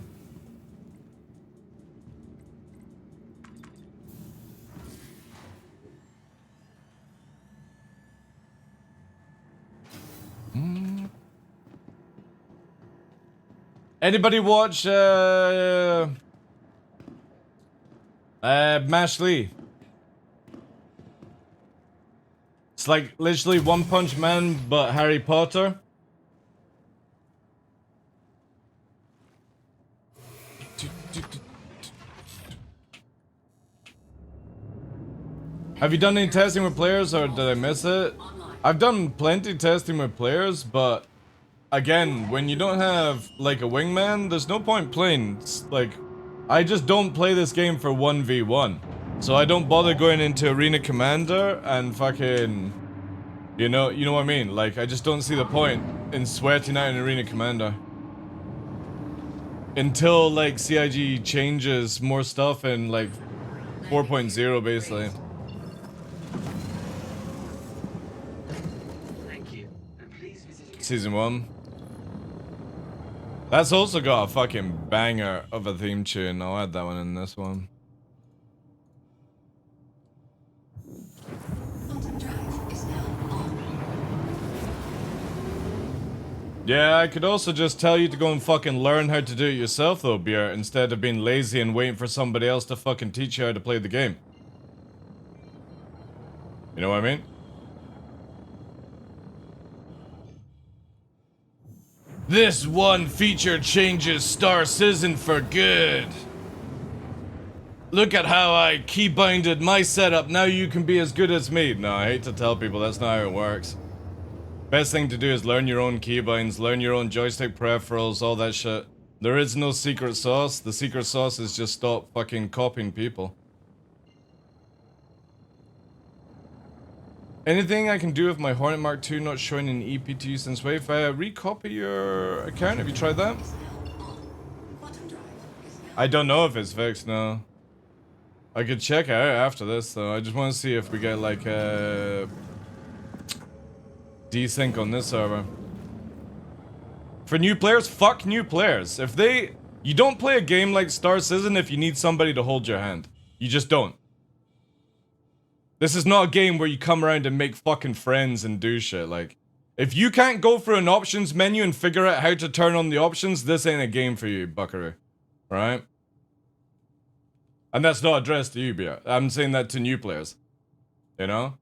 Anybody watch Mash Lee? It's like literally One Punch Man but Harry Potter. Have you done any testing with players or did I miss it? I've done plenty of testing with players, but again, when you don't have like a wingman, there's no point playing. It's like, I just don't play this game for 1v1. So I don't bother going into Arena Commander and fucking, you know what I mean? Like, I just don't see the point in sweating out in Arena Commander. Until like CIG changes more stuff in like 4.0 basically. Season 1. That's also got a fucking banger of a theme tune. I'll add that one in this one. Yeah, I could also just tell you to go and fucking learn how to do it yourself though, Beer, instead of being lazy and waiting for somebody else to fucking teach you how to play the game. You know what I mean? This one feature changes Star Citizen for good. Look at how I keybinded my setup, now you can be as good as me. No, I hate to tell people, that's not how it works. Best thing to do is learn your own keybinds, learn your own joystick peripherals, all that shit. There is no secret sauce. The secret sauce is just stop fucking copying people. Anything I can do with my Hornet Mark II not showing in EPT since Wave? If I recopy your account, have you tried that? I don't know if it's fixed, no. I could check it out after this though. I just want to see if we get like a desync on this server. For new players, fuck new players. If they... You don't play a game like Star Citizen if you need somebody to hold your hand. You just don't. This is not a game where you come around and make fucking friends and do shit. Like, if you can't go through an options menu and figure out how to turn on the options, this ain't a game for you, buckaroo. Right? And that's not addressed to you, but I'm saying that to new players. You know?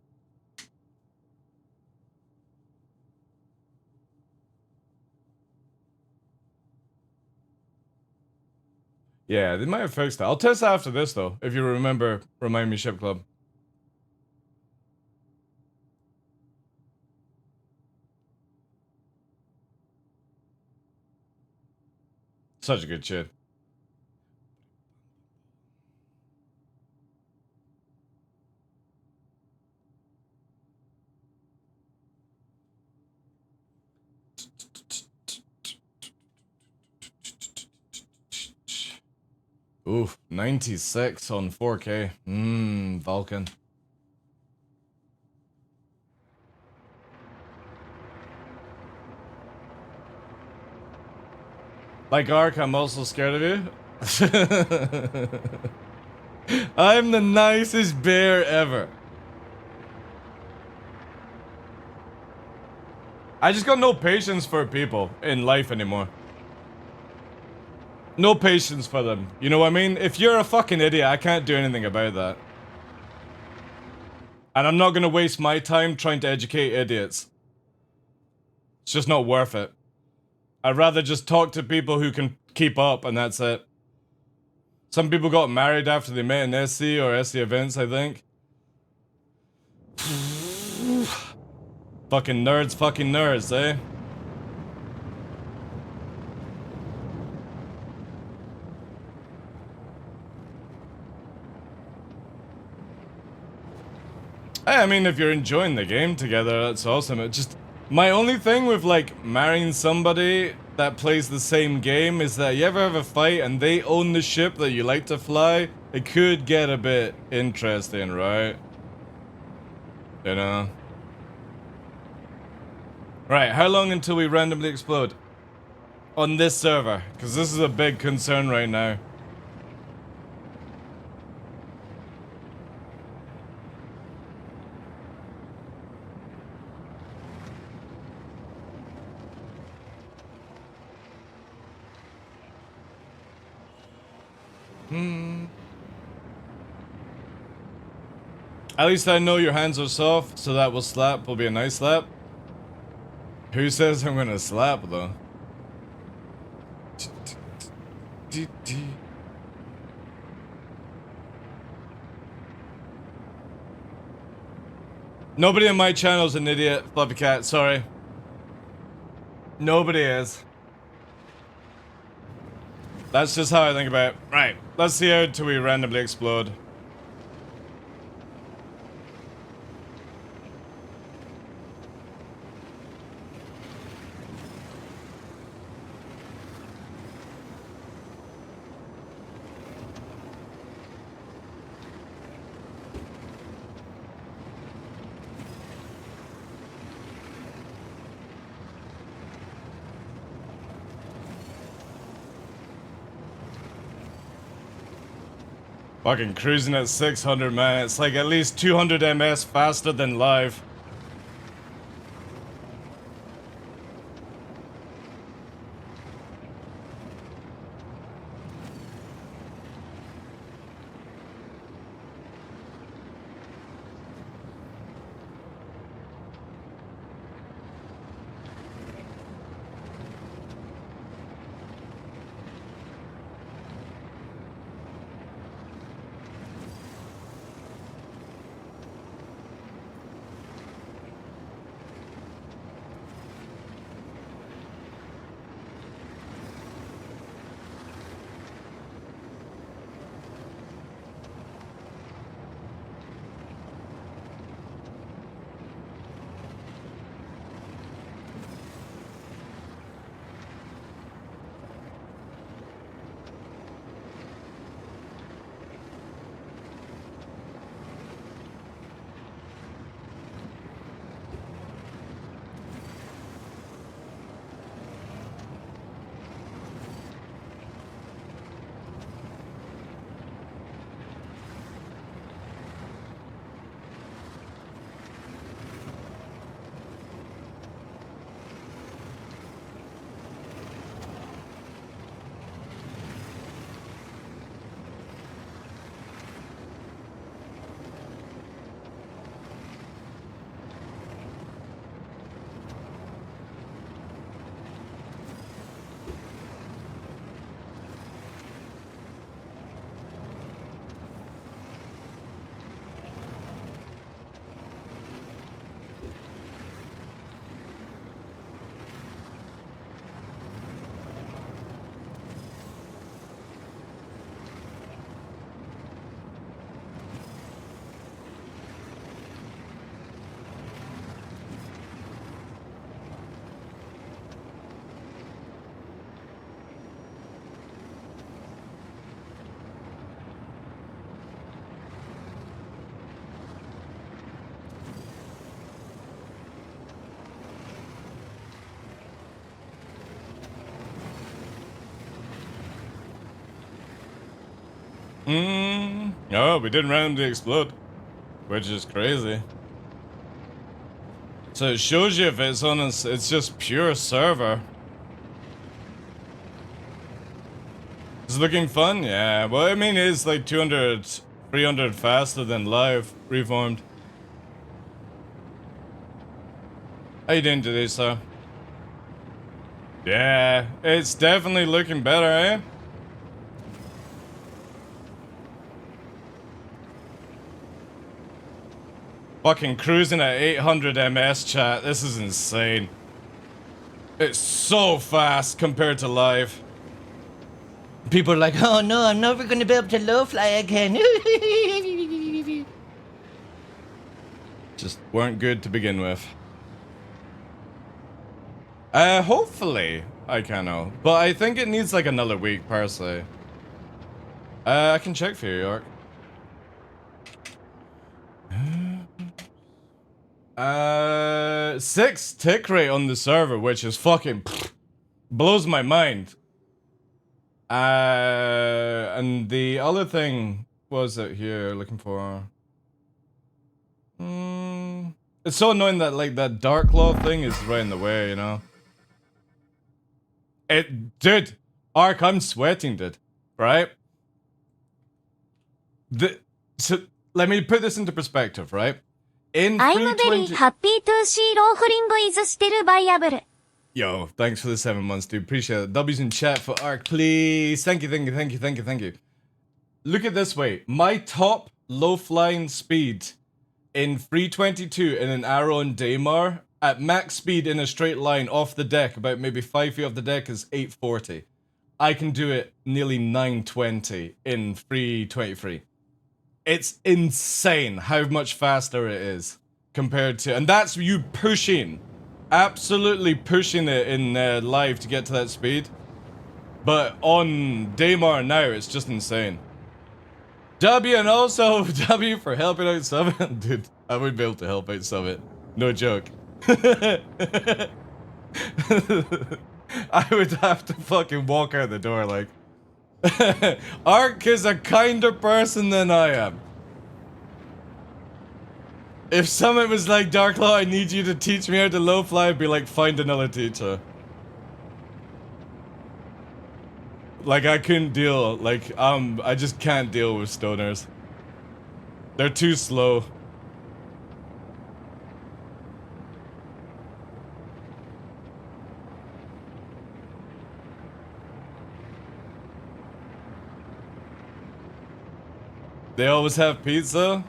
Yeah, they might have fixed that. I'll test that after this, though. If you remember, remind me, Ship Club. Such a good shit. Oof, 96 on 4K. Vulcan. Like Ark, I'm also scared of you. I'm the nicest bear ever. I just got no patience for people in life anymore. No patience for them. You know what I mean? If you're a fucking idiot, I can't do anything about that. And I'm not gonna waste my time trying to educate idiots. It's just not worth it. I'd rather just talk to people who can keep up, and that's it. Some people got married after they met in SC or SC events, I think. Fucking nerds, eh? I mean, if you're enjoying the game together, that's awesome. It just... My only thing with, like, marrying somebody that plays the same game is that you ever have a fight and they own the ship that you like to fly, it could get a bit interesting, right? You know? Right, how long until we randomly explode? On this server, because this is a big concern right now. At least I know your hands are soft, so that will be a nice slap. Who says I'm gonna slap, though? Nobody in my channel's an idiot, Fluffy Cat, sorry. Nobody is. That's just how I think about it. Right, let's see how till we randomly explode. Fucking cruising at 600, man. It's like at least 200 ms faster than live. Oh, we didn't randomly explode, which is crazy. So it shows you if it's on us, it's just pure server. It's looking fun, yeah. Well, I mean, it's like 200, 300 faster than live, reformed. How you doing today, sir? Yeah, it's definitely looking better, eh? Fucking cruising at 800 ms, chat. This is insane. It's so fast compared to live. People are like, oh no, I'm never gonna be able to low fly again. Just weren't good to begin with. Hopefully I can know, but I think it needs like another week, personally. I can check for you, York. 6 tick rate on the server, which is fucking blows my mind. And the other thing was it here looking for. It's so annoying that like that TheDarkLaw thing is right in the way, you know. Dude, Ark, I'm sweating, dude. Right? So let me put this into perspective, right? In I'm very 320 happy to see offering is still viable. Yo, thanks for the 7 months, dude. Appreciate it. W's in chat for Ark, please. Thank you, thank you, thank you, thank you, thank you. Look at this way. My top low flying speed in 322 in an arrow and Daymar at max speed in a straight line off the deck, about maybe 5 feet off the deck, is 840. I can do it nearly 920 in 323. It's insane how much faster it is compared to, and that's you pushing, absolutely pushing it in live to get to that speed. But on Daymar now, it's just insane. W, and also W for helping out Summit. Dude, I would be able to help out Summit. No joke. I would have to fucking walk out the door like... Ark is a kinder person than I am. If Summit was like, TheDarkLaw, I need you to teach me how to low fly, I'd be like, find another teacher. Like, I couldn't deal, like, I just can't deal with stoners. They're too slow. They always have pizza?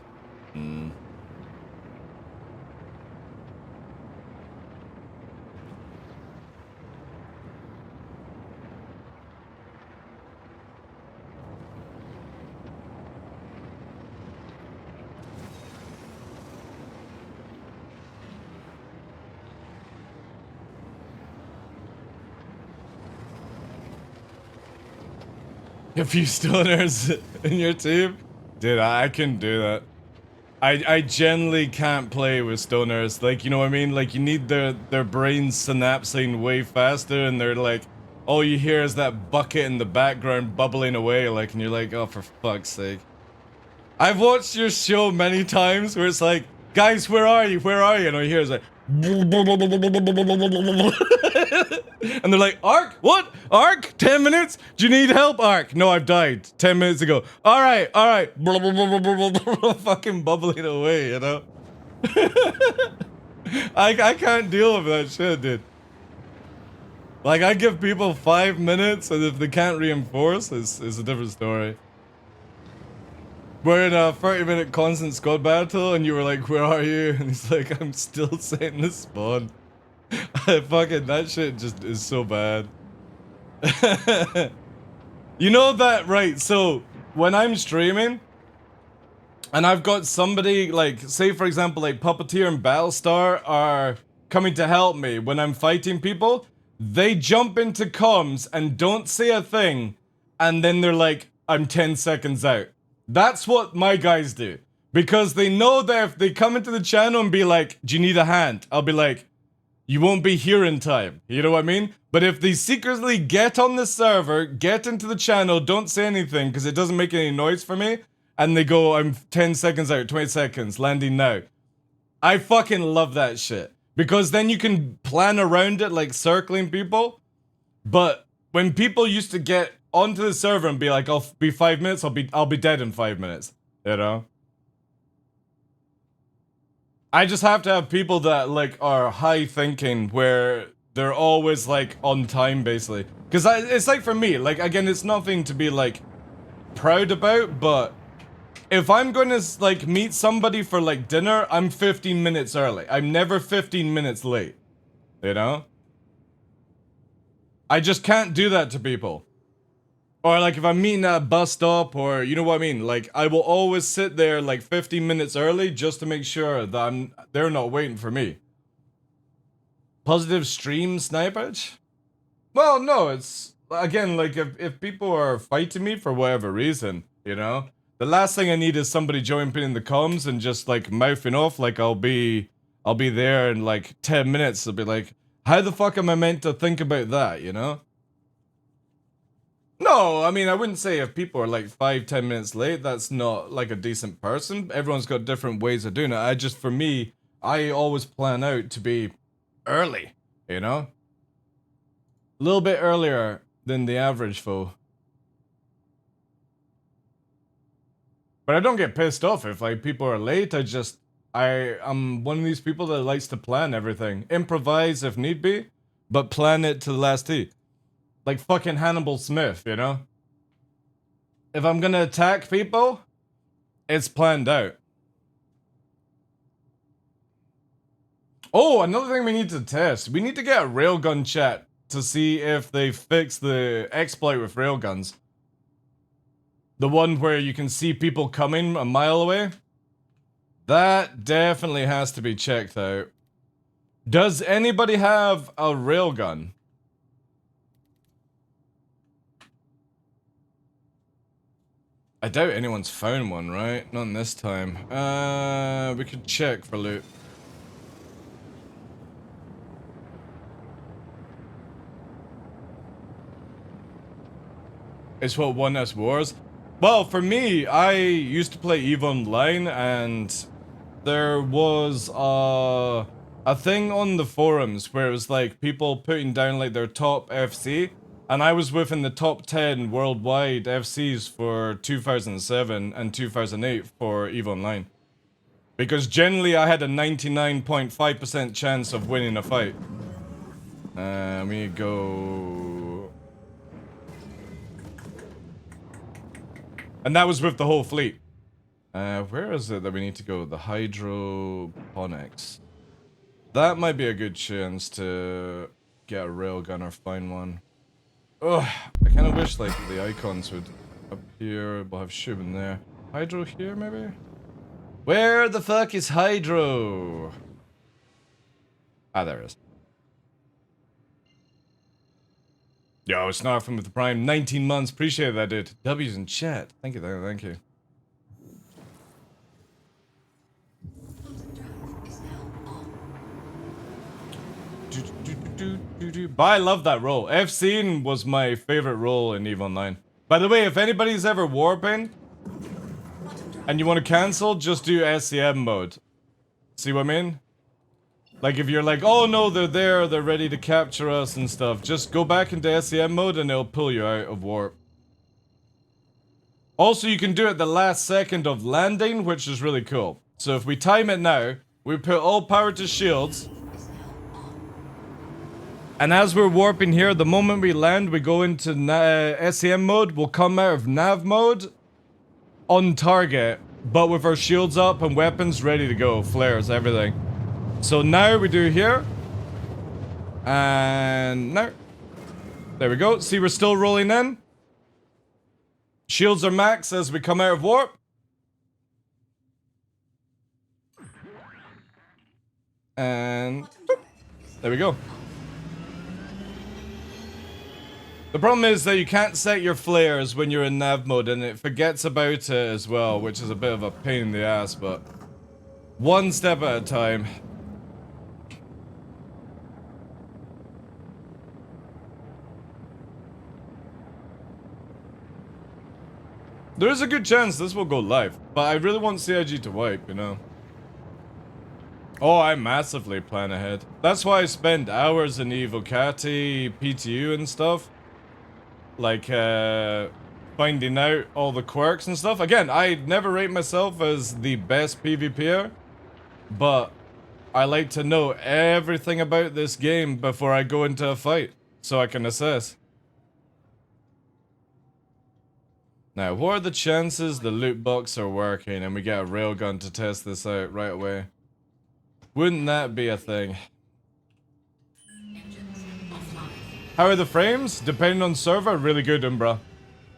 A few stoners in your team? Dude, I couldn't do that. I generally can't play with stoners. Like, you know what I mean? Like, you need their brains synapsing way faster, and they're like, all you hear is that bucket in the background bubbling away, like, and you're like, oh, for fuck's sake. I've watched your show many times where it's like, guys, where are you? Where are you? And all you hear is like, and they're like, Ark? What? Ark? 10 minutes? Do you need help, Ark? No, I've died 10 minutes ago. Alright, alright. Fucking bubbling away, you know? I can't deal with that shit, dude. Like, I give people 5 minutes, and if they can't reinforce, it's a different story. We're in a 30-minute constant squad battle, and you were like, where are you? And he's like, I'm still setting the spawn. Fucking, that shit just is so bad. You know that, right? So, when I'm streaming, and I've got somebody, like, say for example, like Puppeteer and Battlestar are coming to help me when I'm fighting people, they jump into comms and don't say a thing, and then they're like, I'm 10 seconds out. That's what my guys do. Because they know that if they come into the channel and be like, do you need a hand? I'll be like, You won't be here in time. You know what I mean? But if they secretly get on the server, get into the channel, don't say anything because it doesn't make any noise for me, and they go, I'm 10 seconds out, 20 seconds, landing now. I fucking love that shit. Because then you can plan around it like circling people. But when people used to get onto the server and be like, I'll be 5 minutes, I'll be dead in 5 minutes. You know? I just have to have people that like are high thinking where they're always like on time basically. Cause it's like for me, like again, it's nothing to be like proud about, but if I'm gonna like meet somebody for like dinner, I'm 15 minutes early. I'm never 15 minutes late. You know? I just can't do that to people. Or like if I'm meeting at a bus stop or you know what I mean, like I will always sit there like 15 minutes early just to make sure that they're not waiting for me. Positive stream snipage? Well, no, it's again like if people are fighting me for whatever reason, you know, the last thing I need is somebody jumping in the comms and just like mouthing off like I'll be there in like 10 minutes. They'll be like, how the fuck am I meant to think about that, you know? No, I mean, I wouldn't say if people are like 5-10 minutes late, that's not like a decent person. Everyone's got different ways of doing it. For me, I always plan out to be early, you know? A little bit earlier than the average foe. But I don't get pissed off if like people are late. I'm one of these people that likes to plan everything. Improvise if need be, but plan it to the last T. Like fucking Hannibal Smith, you know? If I'm gonna attack people, it's planned out. Oh, another thing we need to test. We need to get a railgun chat to see if they fix the exploit with railguns. The one where you can see people coming a mile away. That definitely has to be checked out. Does anybody have a railgun? I doubt anyone's found one, right? Not in this time. We could check for loot. It's what won us wars? Well, for me, I used to play EVE Online, and there was a thing on the forums where it was like people putting down like their top FC. And I was within the top 10 worldwide FCs for 2007 and 2008 for EVE Online. Because generally I had a 99.5% chance of winning a fight. We go... And that was with the whole fleet. Where is it that we need to go? The hydroponics. That might be a good chance to get a railgun or find one. Ugh, I kind of wish like the icons would appear. We'll have Shubin there. Hydro here, maybe? Where the fuck is Hydro? Ah, there it is. Yo, Snarfing with the Prime. 19 months. Appreciate that, dude. W's in chat. Thank you, thank you. But I love that role. F-Scene was my favorite role in EVE Online. By the way, if anybody's ever warping and you want to cancel, just do SCM mode. See what I mean? Like if you're like, oh no, they're there, they're ready to capture us and stuff, just go back into SCM mode and it'll pull you out of warp. Also, you can do it the last second of landing, which is really cool. So if we time it now, we put all power to shields. And as we're warping here, the moment we land, we go into SCM mode. We'll come out of nav mode on target, but with our shields up and weapons ready to go. Flares, everything. So now we do here. And now. There we go. See, we're still rolling in. Shields are max as we come out of warp. And boop, there we go. The problem is that you can't set your flares when you're in nav mode and it forgets about it as well, which is a bit of a pain in the ass, but one step at a time. There is a good chance this will go live, but I really want CIG to wipe, you know. Oh, I massively plan ahead. That's why I spend hours in Evocati, PTU and stuff. Like, finding out all the quirks and stuff. Again, I never rate myself as the best PvPer, but I like to know everything about this game before I go into a fight, so I can assess. Now, what are the chances the loot box are working and we get a railgun to test this out right away? Wouldn't that be a thing? How are the frames? Depending on server, really good, Umbra.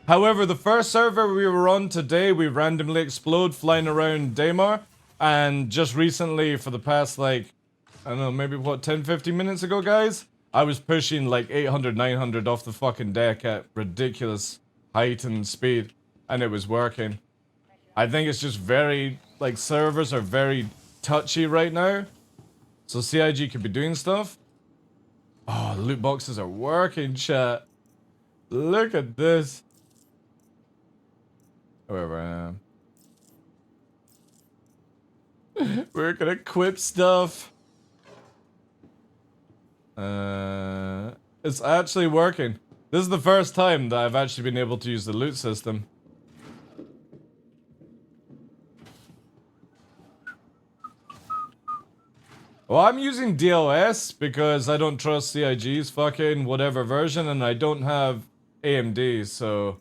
However, the first server we were on today, we randomly explode flying around Daymar. And just recently, for the past, like, I don't know, maybe what, 10-15 minutes ago, guys? I was pushing like 800, 900 off the fucking deck at ridiculous height and speed. And it was working. I think it's just very, like, servers are very touchy right now. So CIG could be doing stuff. Oh, the loot boxes are working, chat. Look at this. However, we're gonna equip stuff. It's actually working. This is the first time that I've actually been able to use the loot system. Well, I'm using DLS because I don't trust CIG's fucking whatever version and I don't have AMD, so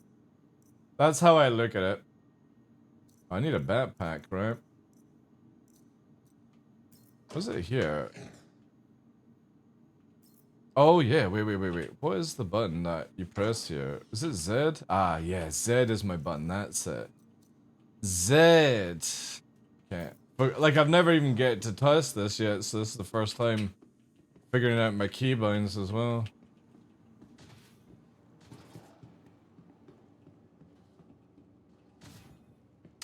that's how I look at it. I need a backpack, right? What's it here? Oh yeah, wait. What is the button that you press here? Is it Z? Ah, yeah, Z is my button, that's it. Z. Okay. But, like, I've never even get to test this yet, so this is the first time figuring out my keybinds as well.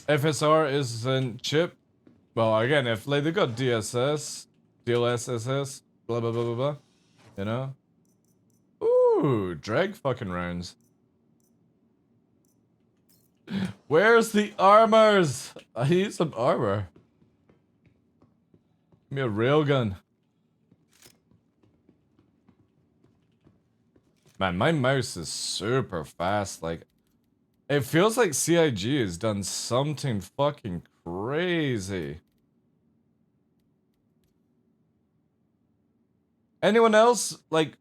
FSR isn't chip. Well, again, if like they got DSS, DLSS, blah blah blah blah blah, you know. Ooh, drag fucking rounds. Where's the armors? I need some armor. Give me a railgun. Man, my mouse is super fast. Like, it feels like CIG has done something fucking crazy. Anyone else, like,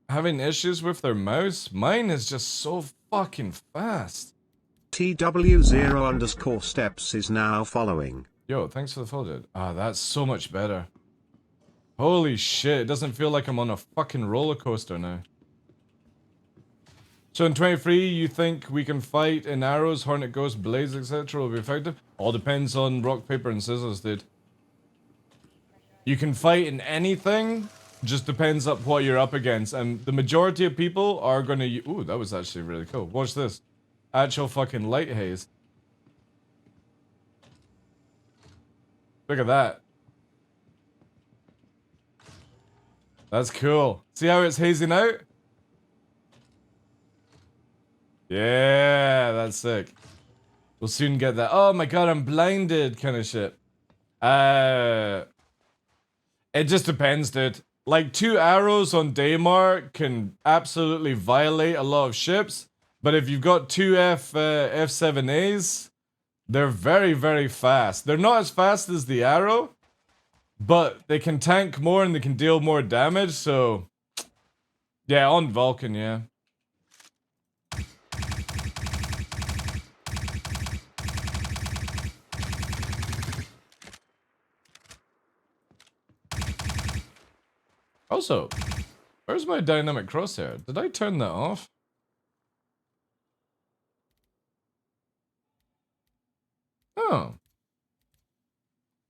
having issues with their mouse? Mine is just so fucking fast. TW0_steps is now following. Yo, thanks for the follow, dude. Ah, that's so much better. Holy shit, it doesn't feel like I'm on a fucking roller coaster now. So in 23, you think we can fight in arrows, hornet ghost, blaze, etc. will be effective? All depends on rock, paper, and scissors, dude. You can fight in anything, just depends up what you're up against. And the majority of people are gonna ooh, that was actually really cool. Watch this. Actual fucking light haze. Look at that. That's cool. See how it's hazing out? Yeah, that's sick. We'll soon get that. Oh my god, I'm blinded kind of shit. It just depends, dude. Like, 2 arrows on Daymar can absolutely violate a lot of ships. But if you've got 2 F7As, they're very, very fast. They're not as fast as the arrow, but they can tank more and they can deal more damage, so... Yeah, on Vulcan, yeah. Also, where's my dynamic crosshair? Did I turn that off? Oh.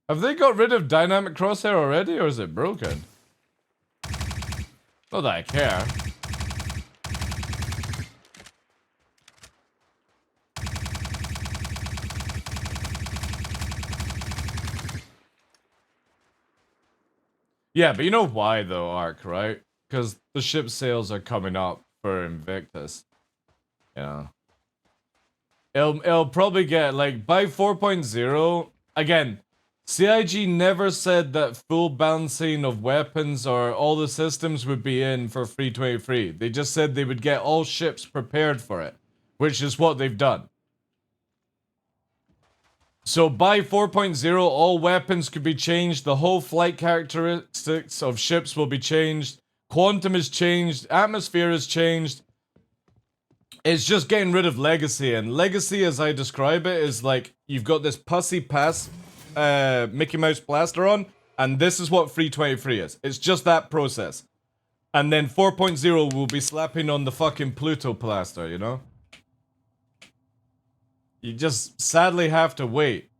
Have they got rid of dynamic crosshair already, or is it broken? Not that I care. Yeah, but you know why though, Ark, right? Because the ship sales are coming up for Invictus. You know. It'll probably get, like, by 4.0, again, CIG never said that full balancing of weapons or all the systems would be in for 323. They just said they would get all ships prepared for it, which is what they've done. So by 4.0, all weapons could be changed, the whole flight characteristics of ships will be changed, quantum is changed, atmosphere is changed. It's just getting rid of Legacy, and Legacy, as I describe it, is like, you've got this pussy pass Mickey Mouse blaster on, and this is what 323 is. It's just that process. And then 4.0 will be slapping on the fucking Pluto blaster, you know? You just sadly have to wait.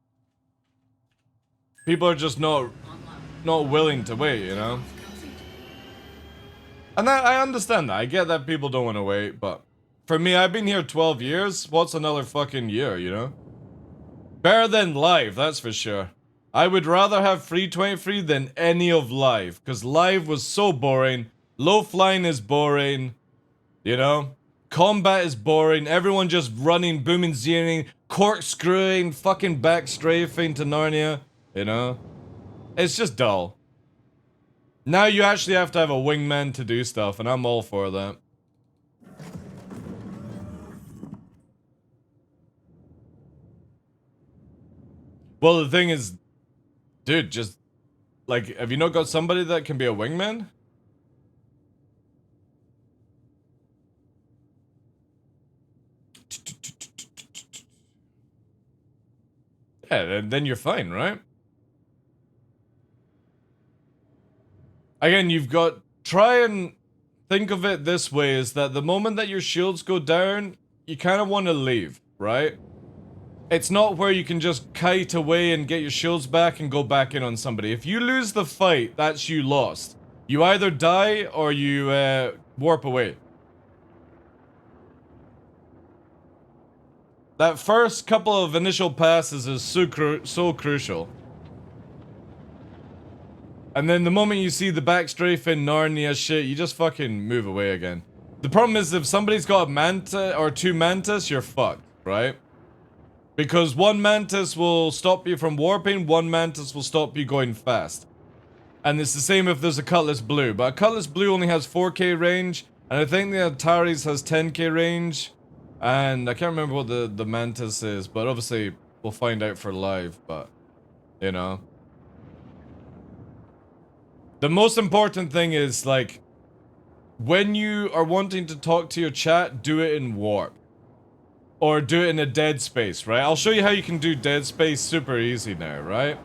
People are just not willing to wait, you know? And I understand that. I get that people don't want to wait, but for me, I've been here 12 years. What's another fucking year, you know? Better than live, that's for sure. I would rather have 323 than any of live, because live was so boring. Low flying is boring, you know? Combat is boring. Everyone just running, booming, zeroing, corkscrewing, fucking back strafing to Narnia, you know? It's just dull. Now you actually have to have a wingman to do stuff, and I'm all for that. Well, the thing is, dude, just, like, have you not got somebody that can be a wingman? Yeah, then you're fine, right? Again, you've got, try and think of it this way, is that the moment that your shields go down, you kind of want to leave, right? It's not where you can just kite away and get your shields back and go back in on somebody. If you lose the fight, that's you lost. You either die or you warp away. That first couple of initial passes is so crucial. And then the moment you see the backstrafing Narnia shit, you just fucking move away again. The problem is if somebody's got a Manta or two Mantis, you're fucked, right? Because one Mantis will stop you from warping, one Mantis will stop you going fast. And it's the same if there's a Cutlass Blue, but a Cutlass Blue only has 4k range, and I think the Ataris has 10k range, and I can't remember what the Mantis is, but obviously we'll find out for live, but, you know. The most important thing is, like, when you are wanting to talk to your chat, do it in warp. Or do it in a dead space, right? I'll show you how you can do dead space super easy now, right?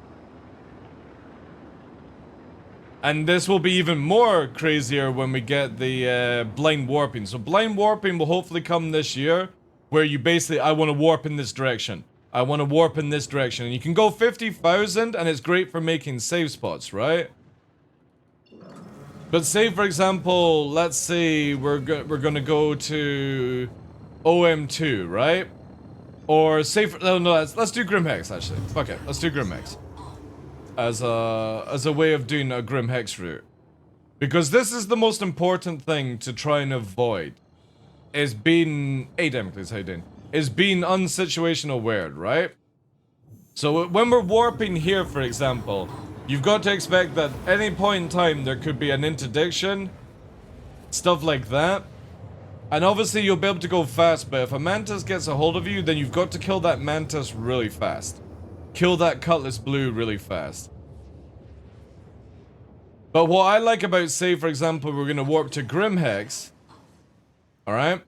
And this will be even more crazier when we get the blind warping. So blind warping will hopefully come this year, where you basically, I want to warp in this direction. I want to warp in this direction. And you can go 50,000 and it's great for making save spots, right? But say, for example, let's say we're gonna go to OM2, right? Or say, no, let's do Grimhex, actually. Fuck it, let's do Grimhex. As a way of doing a Grimhex route. Because this is the most important thing to try and avoid. Is being, hey Damocles, how you doing? Is being unsituational weird, right? So when we're warping here, for example, you've got to expect that at any point in time there could be an interdiction, stuff like that. And obviously you'll be able to go fast, but if a Mantis gets a hold of you, then you've got to kill that Mantis really fast. Kill that Cutlass Blue really fast. But what I like about, say for example, we're going to warp to Grimhex, alright,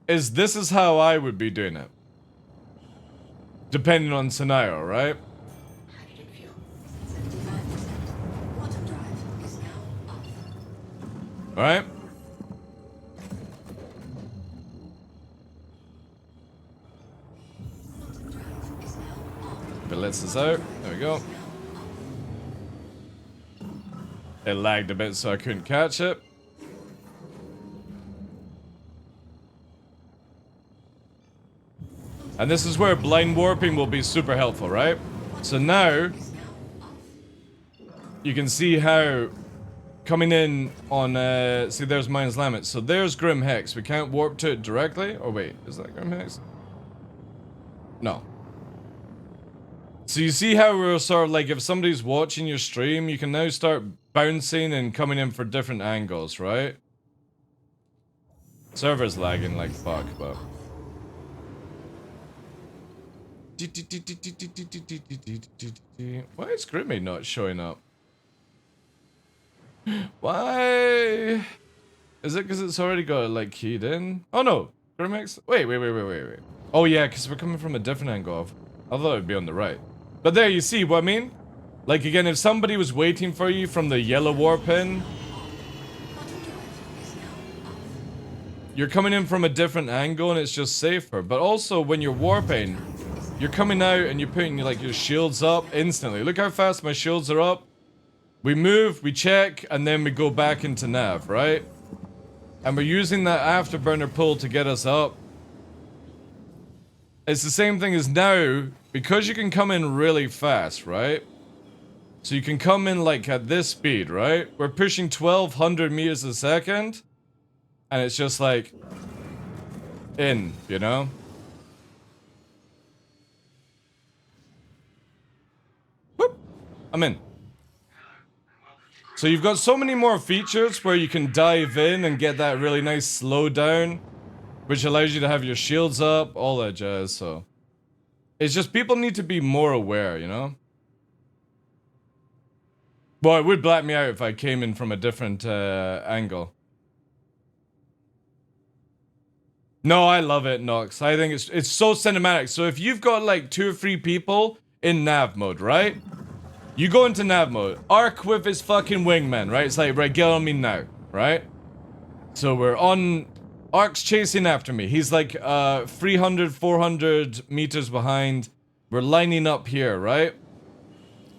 is this is how I would be doing it. Depending on scenario, right? Alright? If it lets us out, there we go. It lagged a bit so I couldn't catch it. And this is where blind warping will be super helpful, right? So now, you can see how coming in on, see there's Mind's Limit. So there's Grim Hex. We can't warp to it directly. Oh wait, is that Grim Hex? No. So you see how we're sort of like, if somebody's watching your stream, you can now start bouncing and coming in for different angles, right? Server's lagging like fuck, but... Why is Grimmy not showing up? Why? Is it because it's already got like keyed in? Oh no, Grimmex. Wait. Oh yeah, because we're coming from a different angle. I thought it would be on the right. But there, you see what I mean? Like again, if somebody was waiting for you from the yellow warp in, you're coming in from a different angle and it's just safer. But also when you're warping, you're coming out and you're putting like your shields up instantly. Look how fast my shields are up. We move, we check, and then we go back into nav, right? And we're using that afterburner pull to get us up. It's the same thing as now, because you can come in really fast, right? So you can come in like at this speed, right? We're pushing 1200 meters a second. And it's just like, in, you know? Whoop, I'm in. So you've got so many more features where you can dive in and get that really nice slowdown, which allows you to have your shields up, all that jazz, so. It's just people need to be more aware, you know? Well, it would black me out if I came in from a different angle. No, I love it, Nox. I think it's so cinematic. So if you've got like 2 or 3 people in nav mode, right? You go into nav mode. Ark with his fucking wingman, right? It's like, right, get on me now, right? So we're on... Ark's chasing after me. He's like 300, 400 meters behind. We're lining up here, right?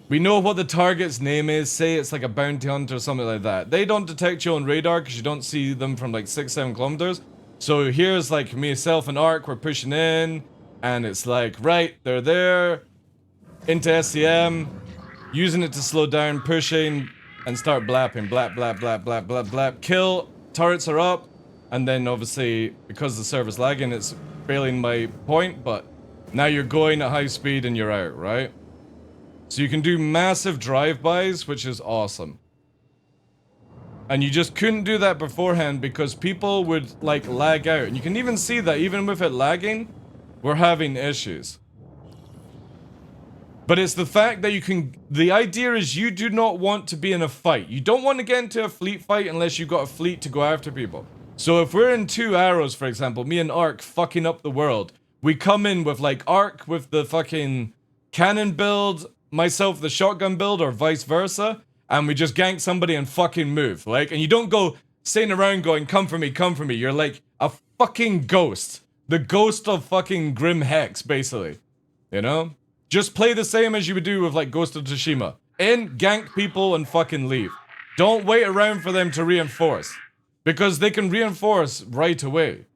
We know what the target's name is. Say it's like a bounty hunter or something like that. They don't detect you on radar because you don't see them from like 6, 7 kilometers. So here's like myself and Ark, we're pushing in. And it's like, right, they're there. Into SCM. Using it to slow down, pushing, and start blapping. Blap, blap, blap, blap, blap, blap. Kill. Turrets are up. And then obviously, because the server's lagging, it's failing my point. But now you're going at high speed and you're out, right? So you can do massive drive-bys, which is awesome. And you just couldn't do that beforehand because people would, like, lag out. And you can even see that even with it lagging, we're having issues. But it's the fact that you can... The idea is you do not want to be in a fight. You don't want to get into a fleet fight unless you've got a fleet to go after people. So if we're in 2 arrows, for example, me and Ark fucking up the world, we come in with, like, Ark with the fucking cannon build, myself the shotgun build, or vice versa, and we just gank somebody and fucking move, like, and you don't go sitting around going, come for me, come for me. You're like a fucking ghost. The ghost of fucking Grim Hex, basically. You know? Just play the same as you would do with, like, Ghost of Tsushima. In, gank people, and fucking leave. Don't wait around for them to reinforce. Because they can reinforce right away.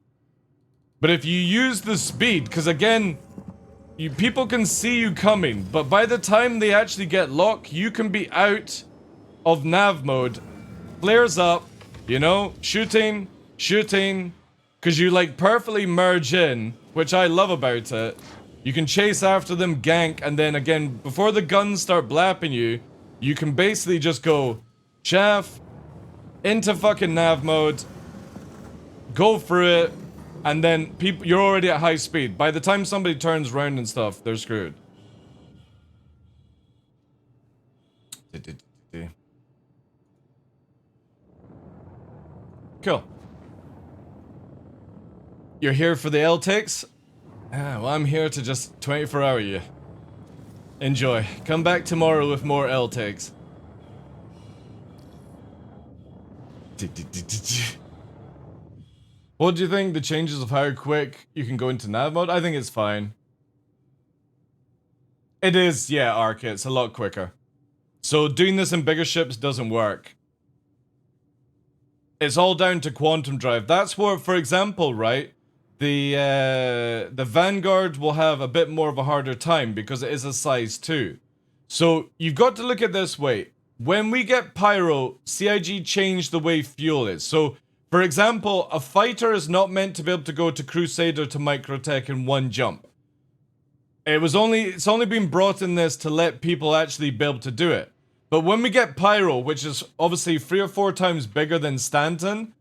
But if you use the speed, because again, people can see you coming, but by the time they actually get locked, you can be out of nav mode. Flares up, you know, shooting, because you like perfectly merge in, which I love about it. You can chase after them, gank, and then again, before the guns start blapping you, you can basically just go chaff, into fucking nav mode, go for it, and then you're already at high speed. By the time somebody turns around and stuff, they're screwed. Cool. You're here for the L-takes? Well, I'm here to just 24-hour you. Enjoy. Come back tomorrow with more L-takes. What do you think? The changes of how quick you can go into nav mode? I think it's fine. It is, yeah, Ark. It's a lot quicker. So doing this in bigger ships doesn't work. It's all down to quantum drive. That's where, for example, right, the Vanguard will have a bit more of a harder time because it is a size 2. So you've got to look at this way. When we get Pyro, CIG changed the way fuel is. So, for example, a fighter is not meant to be able to go to Crusader to Microtech in one jump. It's only been brought in this to let people actually be able to do it. But when we get Pyro, which is obviously 3 or 4 times bigger than Stanton,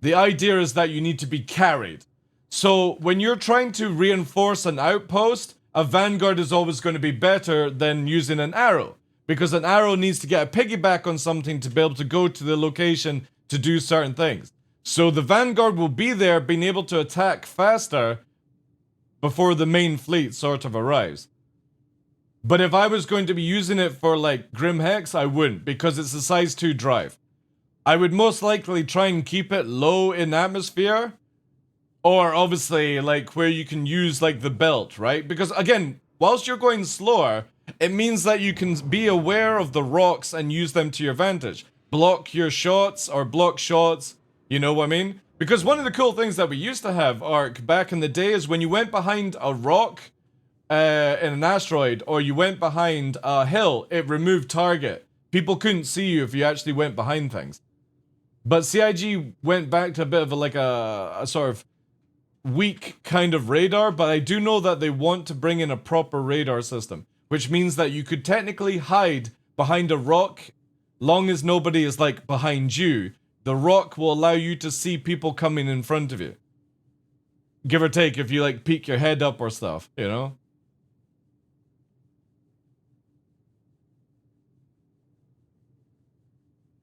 the idea is that you need to be carried. So when you're trying to reinforce an outpost, a Vanguard is always going to be better than using an arrow. Because an arrow needs to get a piggyback on something to be able to go to the location to do certain things. So the Vanguard will be there being able to attack faster before the main fleet sort of arrives. But if I was going to be using it for like Grim Hex, I wouldn't, because it's a size 2 drive. I would most likely try and keep it low in atmosphere, or obviously like where you can use like the belt, right? Because again, whilst you're going slower, it means that you can be aware of the rocks and use them to your advantage. Block your shots or block shots, you know what I mean? Because one of the cool things that we used to have, Ark, back in the day is when you went behind a rock in an asteroid or you went behind a hill, it removed target. People couldn't see you if you actually went behind things. But CIG went back to a bit of a sort of weak kind of radar, but I do know that they want to bring in a proper radar system, which means that you could technically hide behind a rock long as nobody is like behind you. The rock will allow you to see people coming in front of you. Give or take if you like peek your head up or stuff, you know?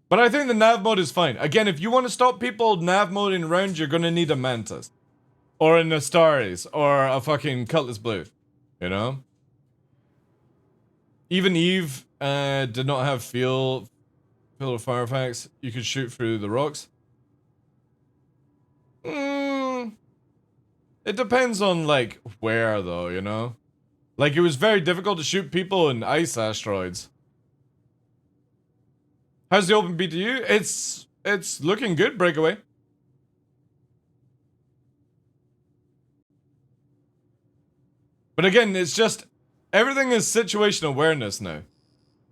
But I think the nav mode is fine. Again, if you want to stop people nav moding around, you're going to need a Mantis. Or an Astaris. Or a fucking Cutlass Blue. You know? Even Eve did not have field of fire effects. You could shoot through the rocks. It depends on, like, where, though, you know? Like, it was very difficult to shoot people in ice asteroids. How's the open BTU? It's looking good, Breakaway. But again, it's just, everything is situation awareness now.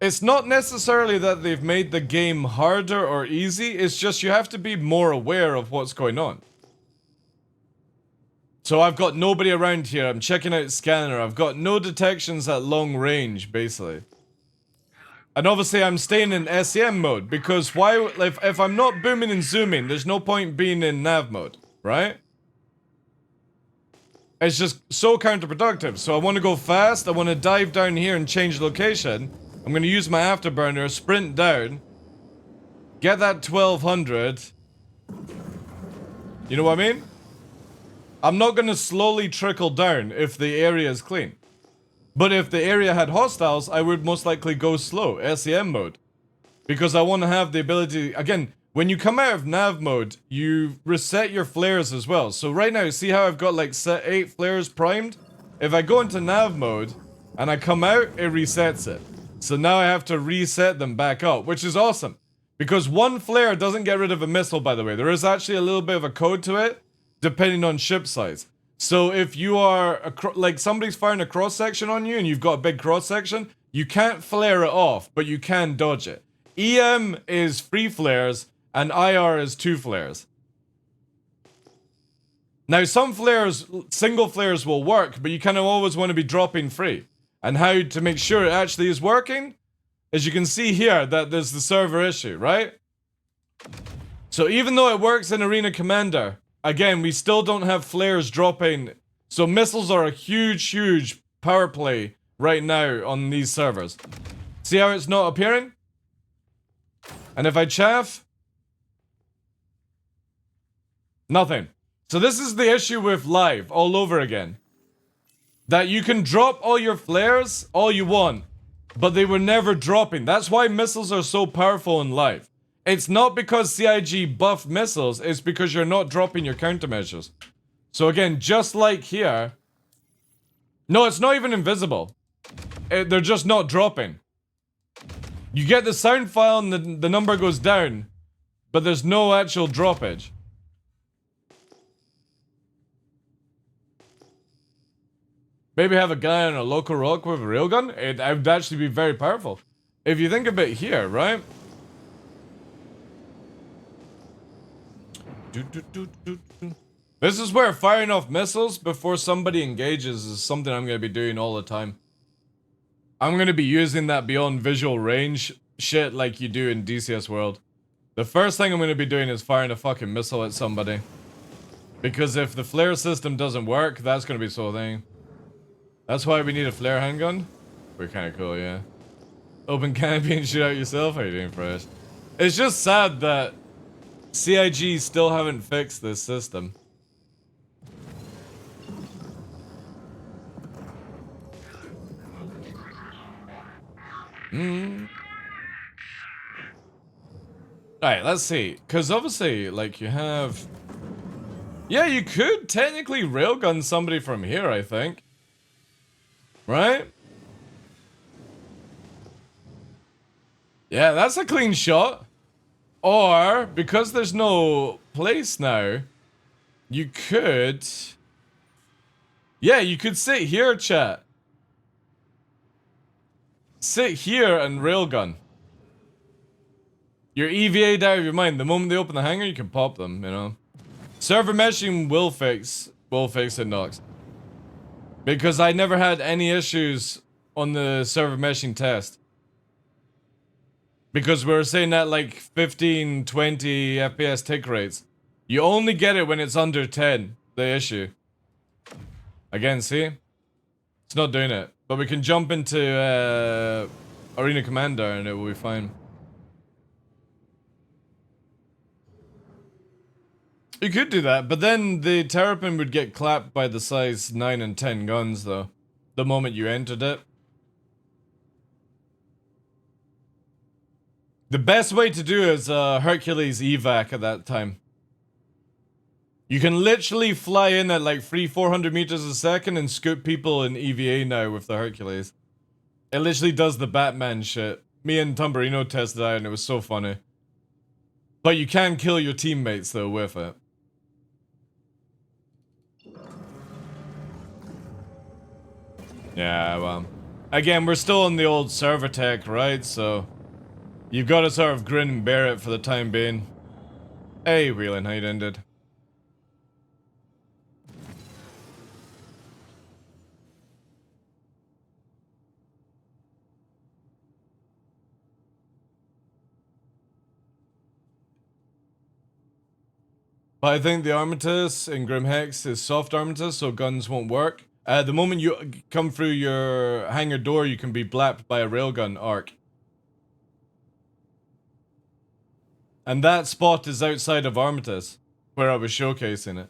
It's not necessarily that they've made the game harder or easy, it's just you have to be more aware of what's going on. So I've got nobody around here, I'm checking out scanner, I've got no detections at long range, basically. And obviously I'm staying in SEM mode, because why, if I'm not booming and zooming, there's no point being in nav mode, right? It's just so counterproductive, so I want to go fast, I want to dive down here and change location. I'm going to use my afterburner, sprint down, get that 1200. You know what I mean? I'm not going to slowly trickle down if the area is clean. But if the area had hostiles, I would most likely go slow, SEM mode. Because I want to have the ability, again, when you come out of nav mode, you reset your flares as well. So right now, see how I've got like 8 flares primed? If I go into nav mode, and I come out, it resets it. So now I have to reset them back up, which is awesome. Because one flare doesn't get rid of a missile, by the way. There is actually a little bit of a code to it, depending on ship size. So if you are, like somebody's firing a cross-section on you and you've got a big cross-section, you can't flare it off, but you can dodge it. EM is 3 flares and IR is 2 flares. Now some flares, single flares will work, but you kind of always want to be dropping free. And how to make sure it actually is working, as you can see here that there's the server issue, right? So even though it works in Arena Commander, again, we still don't have flares dropping. So missiles are a huge, huge power play right now on these servers. See how it's not appearing? And if I chaff, nothing. So this is the issue with live all over again. That you can drop all your flares all you want, but they were never dropping. That's why missiles are so powerful in live. It's not because CIG buffed missiles, it's because you're not dropping your countermeasures. So again, just like here... No, it's not even invisible. They're just not dropping. You get the sound file and the number goes down, but there's no actual droppage. Maybe have a guy on a local rock with a railgun? It would actually be very powerful. If you think of it here, right? This is where firing off missiles before somebody engages is something I'm going to be doing all the time. I'm going to be using that beyond visual range shit like you do in DCS World. The first thing I'm going to be doing is firing a fucking missile at somebody. Because if the flare system doesn't work, that's going to be so thing. That's why we need a flare handgun. We're kind of cool, yeah. Open canopy and shoot out yourself? How are you doing, Fresh? It's just sad that CIG still haven't fixed this system. Alright, let's see. Because obviously, like, you have... Yeah, you could technically railgun somebody from here, I think. Right? Yeah, that's a clean shot. Or, because there's no place now, you could... Yeah, you could sit here, chat. Sit here and railgun. You're EVA'd out of your mind. The moment they open the hangar, you can pop them, you know. Server meshing will fix it, Nox. Because I never had any issues on the server meshing test. Because we were saying that like 15, 20 FPS tick rates. You only get it when it's under 10, the issue. Again, see? It's not doing it. But we can jump into Arena Commander and it will be fine. You could do that, but then the Terrapin would get clapped by the size 9 and 10 guns, though. The moment you entered it. The best way to do is Hercules evac at that time. You can literally fly in at like 300-400 meters a second and scoop people in EVA now with the Hercules. It literally does the Batman shit. Me and Tumberino tested out and it was so funny. But you can kill your teammates though with it. Yeah, well. Again, we're still on the old server tech, right? So you've got to sort of grin and bear it for the time being. Hey, Wheeling, how you doing, dude? But I think the Armistice in Grim Hex is soft Armistice, so guns won't work. The moment you come through your hangar door, you can be blapped by a railgun arc. And that spot is outside of Armistice, where I was showcasing it.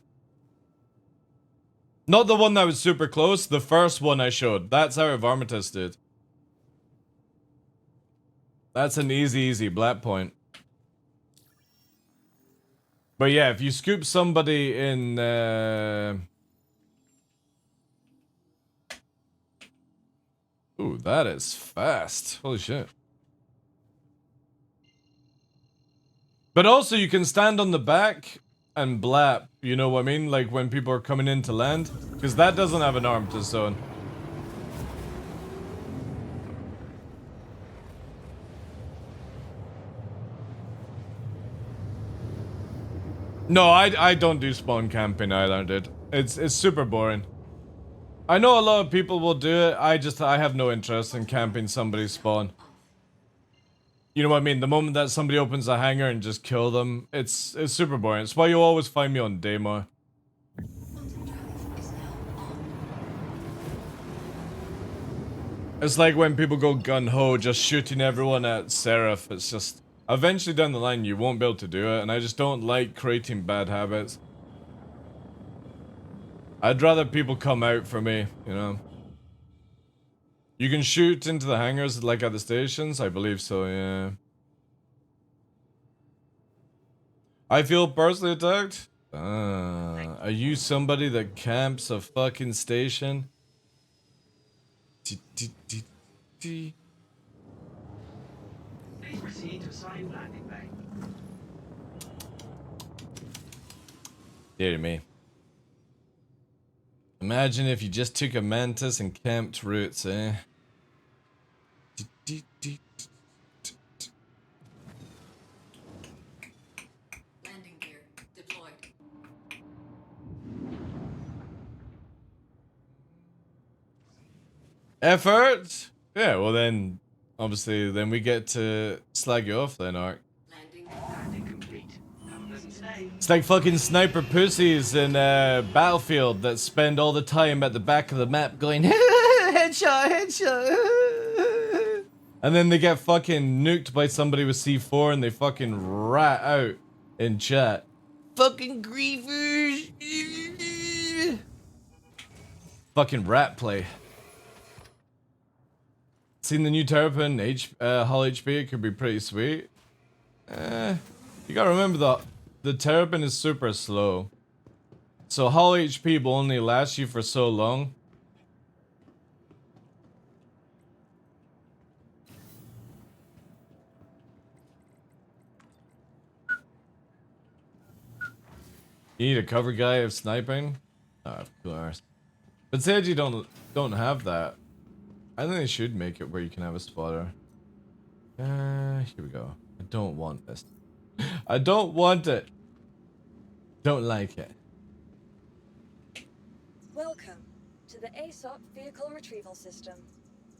Not the one that was super close, the first one I showed. That's out of Armistice, dude. That's an easy blap point. But yeah, if you scoop somebody in... Ooh, that is fast. Holy shit. But also, you can stand on the back and blap, you know what I mean? Like when people are coming in to land. Because that doesn't have an Armistice zone. No, I don't do spawn camping either, dude. It's super boring. I know a lot of people will do it. I have no interest in camping somebody's spawn. You know what I mean? The moment that somebody opens a hangar and just kill them, it's super boring. It's why you always find me on demo. It's like when people go gun-ho just shooting everyone at Seraph. It's just... Eventually down the line you won't be able to do it, and I just don't like creating bad habits. I'd rather people come out for me, you know. You can shoot into the hangars like at the stations? I believe so, yeah. I feel personally attacked? Are you somebody that camps a fucking station? Please proceed to assigned landing bay. Dear me. Imagine if you just took a mantis and camped roots, eh? Landing gear deployed. Effort? Yeah, well then, obviously, then we get to slag you off then, Ark. Landing complete. Have a pleasant stay. It's like fucking sniper pussies in Battlefield that spend all the time at the back of the map going headshot, headshot. And then they get fucking nuked by somebody with C4 and they fucking rat out in chat. Fucking griefers. Fucking rat play. Seen the new Terrapin Hull HP? It could be pretty sweet. You gotta remember the Terrapin is super slow. So Hull HP will only last you for so long. You need a cover guy of sniping? Oh, of course. But said you don't have that. I think they should make it where you can have a spotter. Here we go. I don't want this. I don't want it. Don't like it. Welcome to the ASOP Vehicle Retrieval System.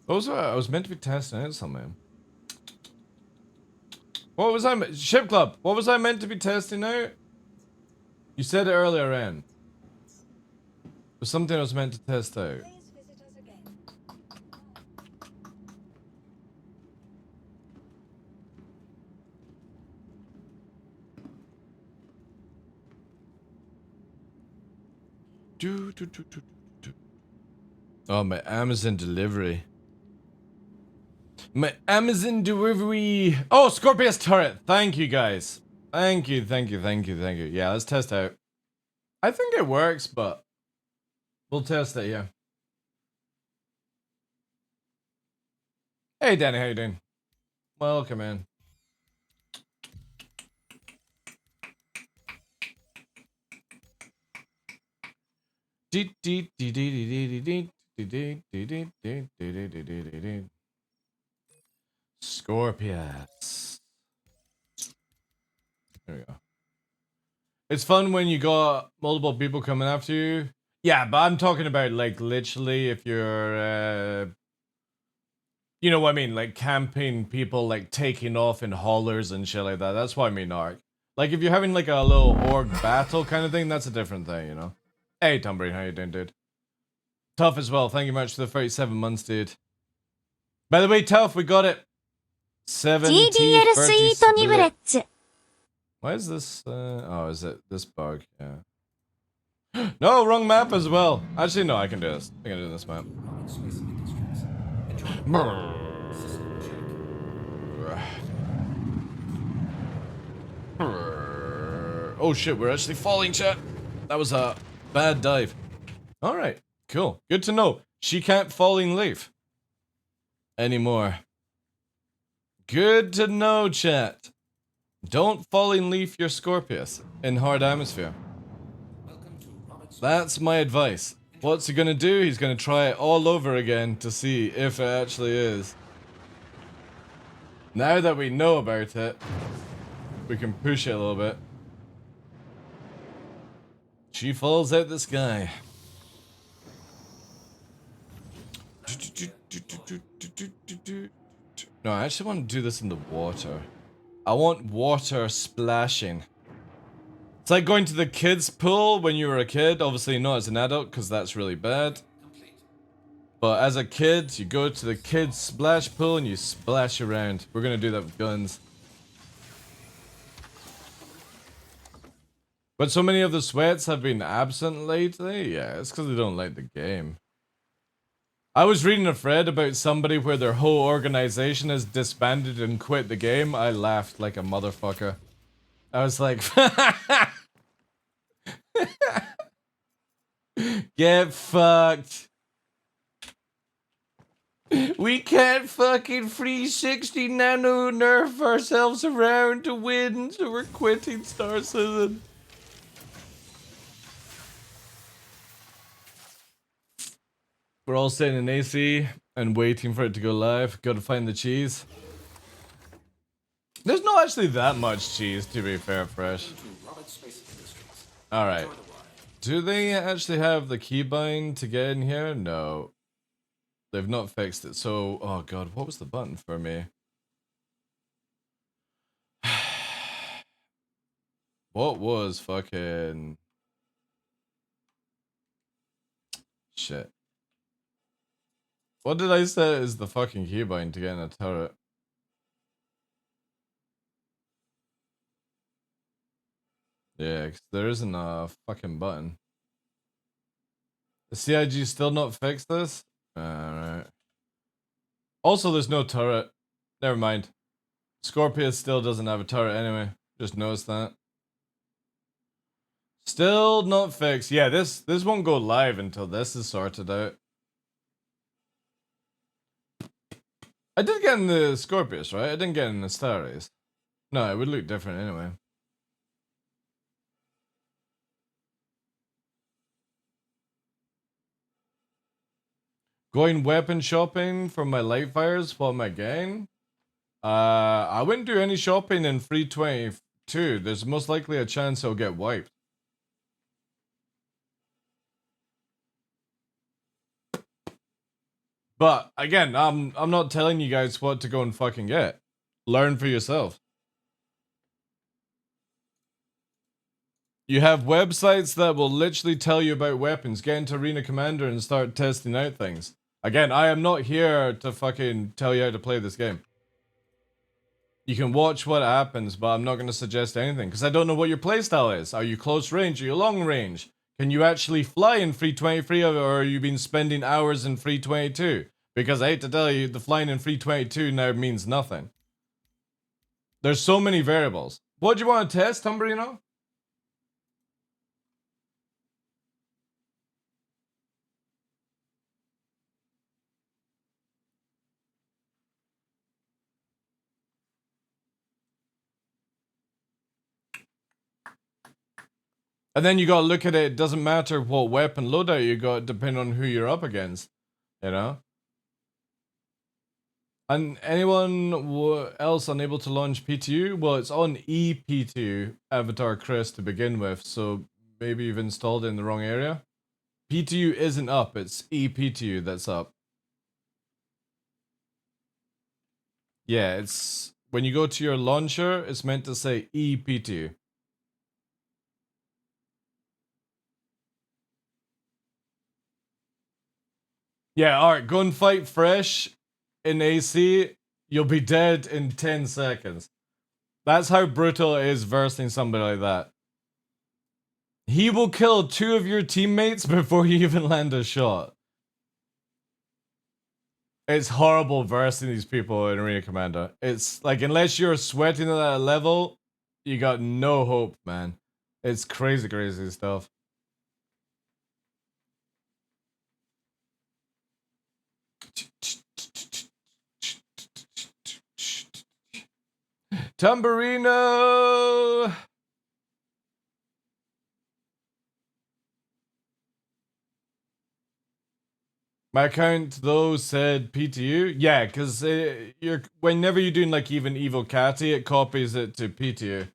Also, I was meant to be testing out something. What was I? Ship Club. What was I meant to be testing out? You said it earlier, Ren. It was something I was meant to test out. Please visit us again. Oh, my Amazon delivery. My Amazon delivery. Oh, Scorpius turret. Thank you, guys. Thank you, thank you, thank you, thank you. Yeah, let's test out. I think it works, but we'll test it, yeah. Hey, Danny, how you doing? Welcome in. Scorpius. There we go. It's fun when you got multiple people coming after you. Yeah, but I'm talking about like literally if you're you know what I mean, like camping people like taking off in haulers and shit like that. That's what I mean, Ark. Like if you're having like a little org battle kind of thing, that's a different thing, you know. Hey Tumbry, how you doing, dude? Tough as well. Thank you much for the 37 months, dude. By the way, Tough, we got it. 70 GDL スイート2ブレッツ Why is this, oh, is it this bug? Yeah. No, wrong map as well. Actually, no, I can do this. I can do this map. Rocket Space Industries. Enjoy the ride. System check. Oh shit, we're actually falling, chat. That was a bad dive. Alright, cool. Good to know. She can't falling leaf anymore. Good to know, chat. Don't falling leaf your Scorpius in hard atmosphere. Welcome to Rocket Space. That's my advice. What's he gonna do? He's gonna try it all over again to see if it actually is. Now that we know about it, we can push it a little bit. She falls out the sky. No, I actually want to do this in the water. I want water splashing. It's like going to the kids' pool when you were a kid. Obviously not as an adult, because that's really bad. Complete. But as a kid, you go to the kids' splash pool and you splash around. We're gonna do that with guns. But so many of the sweats have been absent lately? Yeah, it's because they don't like the game. I was reading a thread about somebody where their whole organization has disbanded and quit the game. I laughed like a motherfucker. I was like, get fucked. We can't fucking 360 nano nerf ourselves around to win, so we're quitting Star Citizen. We're all sitting in AC and waiting for it to go live. Gotta find the cheese. There's not actually that much cheese, to be fair, Fresh. Welcome to Rocket Space Industries. Alright. Enjoy the ride. Do they actually have the keybind to get in here? No. They've not fixed it. So, oh god, what was the button for me? What was fucking... Shit. What did I say is the fucking keybind to get in a turret? Yeah, 'cause there isn't a fucking button. The CIG still not fixed this? Alright. Also, there's no turret. Never mind. Scorpius still doesn't have a turret anyway. Just noticed that. Still not fixed. Yeah, this won't go live until this is sorted out. I did get in the Scorpius, right? I didn't get in the Staris. No, it would look different anyway. Going weapon shopping for my light fires. What am I getting? I wouldn't do any shopping in 322. There's most likely a chance I'll get wiped. But again, I'm not telling you guys what to go and fucking get. Learn for yourself. You have websites that will literally tell you about weapons. Get into Arena Commander and start testing out things. Again, I am not here to fucking tell you how to play this game. You can watch what happens, but I'm not going to suggest anything because I don't know what your playstyle is. Are you close range? Are you long range? Can you actually fly in 323 or are you been spending hours in 322? Because I hate to tell you, the flying in 322 now means nothing. There's so many variables. What do you want to test, Humberino? And then you gotta look at it, it doesn't matter what weapon loadout you got, depending on who you're up against, you know? And anyone else unable to launch PTU? Well, it's on ePTU, Avatar Chris, to begin with, so maybe you've installed it in the wrong area. PTU isn't up, it's ePTU that's up. Yeah, it's... When you go to your launcher, it's meant to say ePTU. Yeah, alright, go and fight fresh in AC, you'll be dead in 10 seconds. That's how brutal it is versing somebody like that. He will kill 2 of your teammates before you even land a shot. It's horrible versing these people in Arena Commander. It's like, unless you're sweating at that level, you got no hope, man. It's crazy, crazy stuff. Tamburino! My account though said PTU. Yeah, because you're whenever you're doing like even Evocati, it copies it to PTU.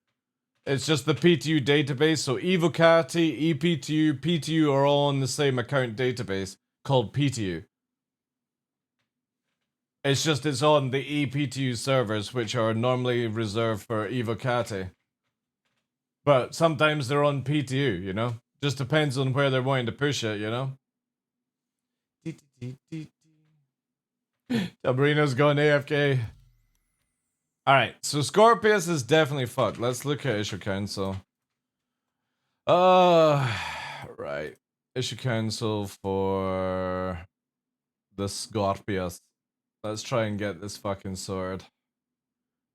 It's just the PTU database. So Evocati, ePTU, PTU are all on the same account database called PTU. It's just it's on the ePTU servers, which are normally reserved for Evocati. But sometimes they're on PTU, you know? Just depends on where they're wanting to push it, you know? Sabrina's gone AFK. Alright, so Scorpius is definitely fucked. Let's look at Issue Council. Right. Issue Council for the Scorpius. Let's try and get this fucking sword.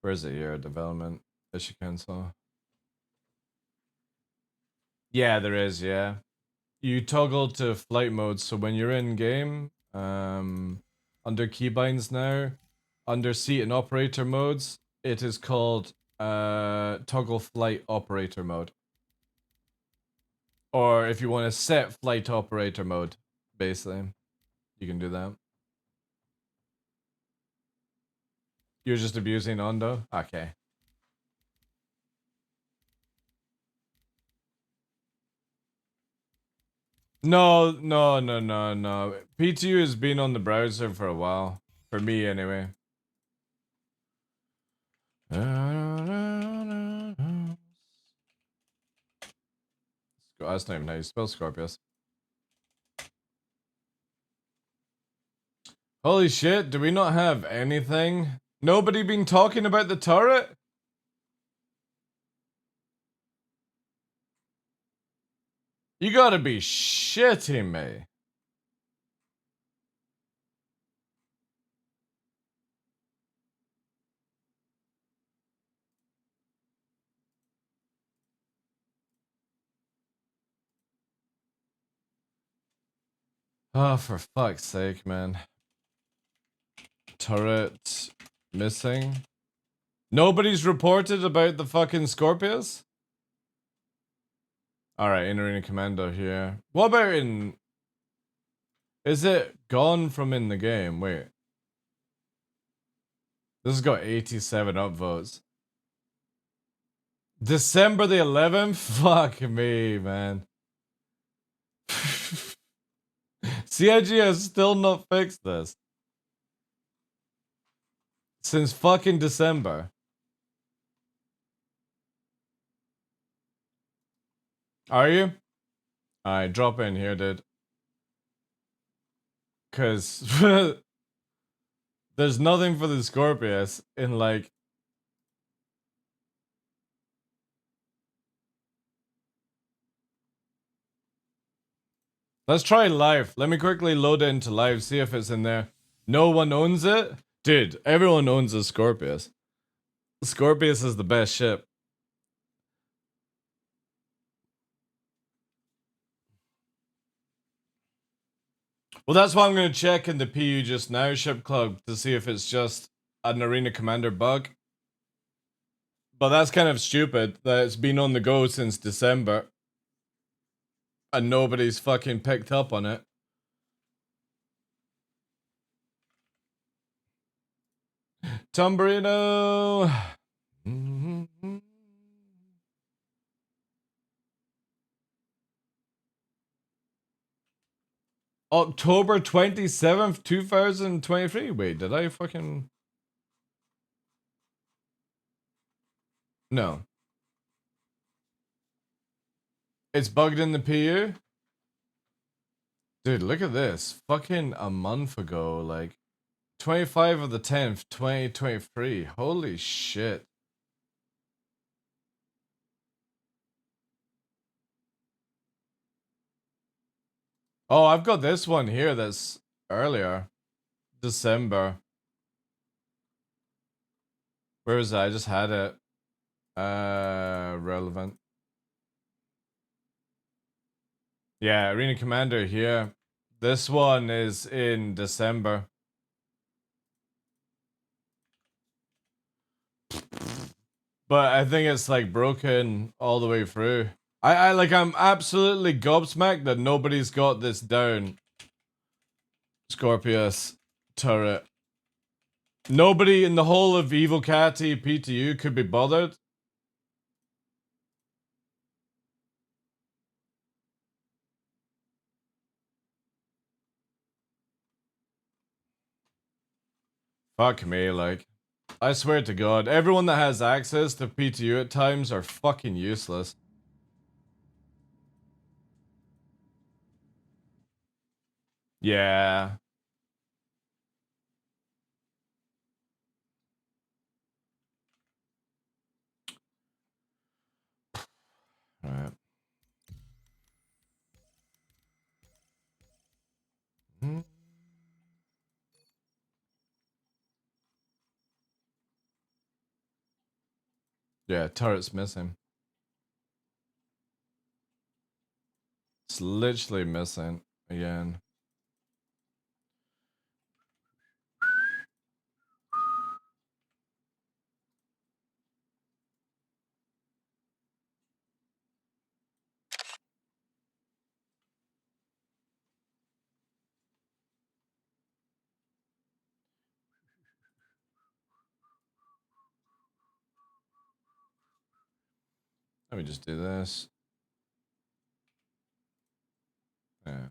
Where is it here? Development. Issue Council. Yeah, there is, yeah. You toggle to flight mode, so when you're in game, under keybinds now, under seat and operator modes, it is called toggle flight operator mode. Or if you want to set flight operator mode, basically, you can do that. You're just abusing Ondo? Okay. No, no, no, no, no. PTU has been on the browser for a while. For me, anyway. That's not even how you spell Scorpius. Holy shit, do we not have anything? Nobody been talking about the turret? You gotta be shitting me. Oh, for fuck's sake, man. Turret missing. Nobody's reported about the fucking Scorpius? Alright, in-arena commando here. What about in... Is it gone from in the game? Wait. This has got 87 upvotes. December the 11th? Fuck me, man. CIG has still not fixed this. Since fucking December. Are you? Alright, drop in here, dude. Cause there's nothing for the Scorpius in like... Let's try live. Let me quickly load it into live, see if it's in there. No one owns it? Dude, everyone owns a Scorpius. Scorpius is the best ship. Well, that's why I'm going to check in the PU just now ship club to see if it's just an arena commander bug. But that's kind of stupid that it's been on the go since December. And nobody's fucking picked up on it. Tombrino! October 27th, 2023. Wait, did I fucking... No. It's bugged in the PU? Dude, look at this. Fucking a month ago, like... 25 of the 10th, 2023. Holy shit. Oh, I've got this one here that's earlier. December. Where is that? I just had it. Relevant. Yeah, Arena Commander here. This one is in December. But I think it's like broken all the way through. I'm absolutely gobsmacked that nobody's got this down. Scorpius turret. Nobody in the whole of Evil Catty PTU could be bothered. Fuck me, like. I swear to God, everyone that has access to PTU at times are fucking useless. Yeah. Alright. Yeah, turret's missing. It's literally missing again. Let me just do this. Yeah.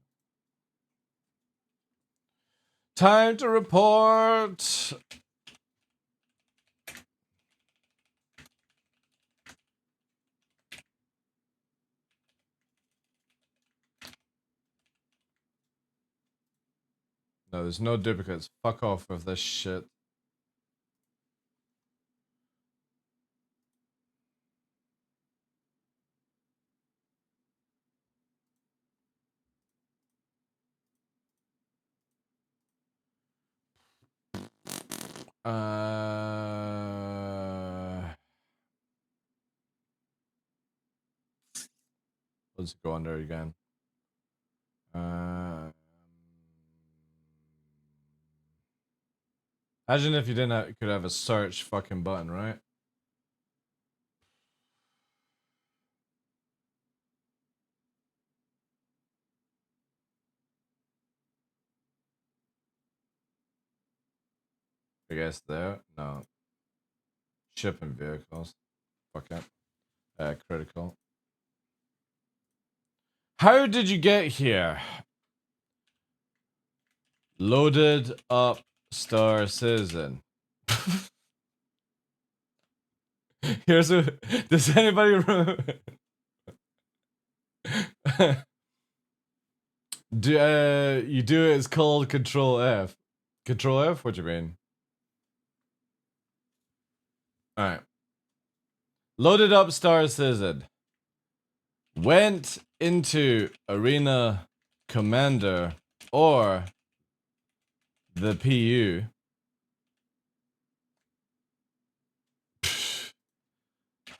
Time to report. No, there's no duplicates. Fuck off with this shit. Let's go under again. Imagine if you didn't have, could have a search fucking button, right? I guess there. No. Shipping vehicles. Fuck it. Critical. How did you get here? Loaded up Star Citizen. Here's a. Does anybody remember? You do it, it's called Control F. Control F? What do you mean? Alright. Loaded up Star Citizen. Went into Arena Commander or the PU.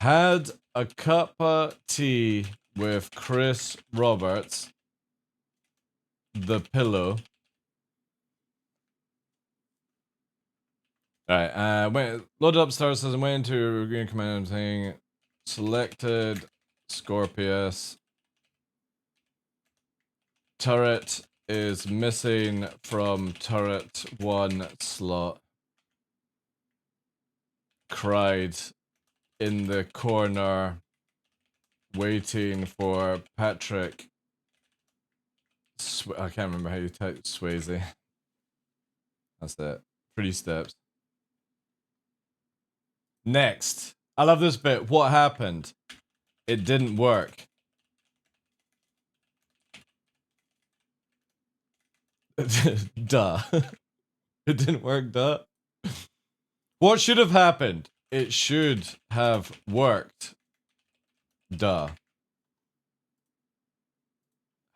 Had a cup of tea with Chris Roberts. The pillow. Alright, went loaded up Star Citizen, went into Green Command thing, selected Scorpius. Turret is missing from turret 1 slot. Cried in the corner, waiting for Patrick. I can't remember how you type Swayze. That's it. 3 steps. Next. I love this bit. What happened? It didn't work. Duh. It didn't work, duh. What should have happened? It should have worked. Duh.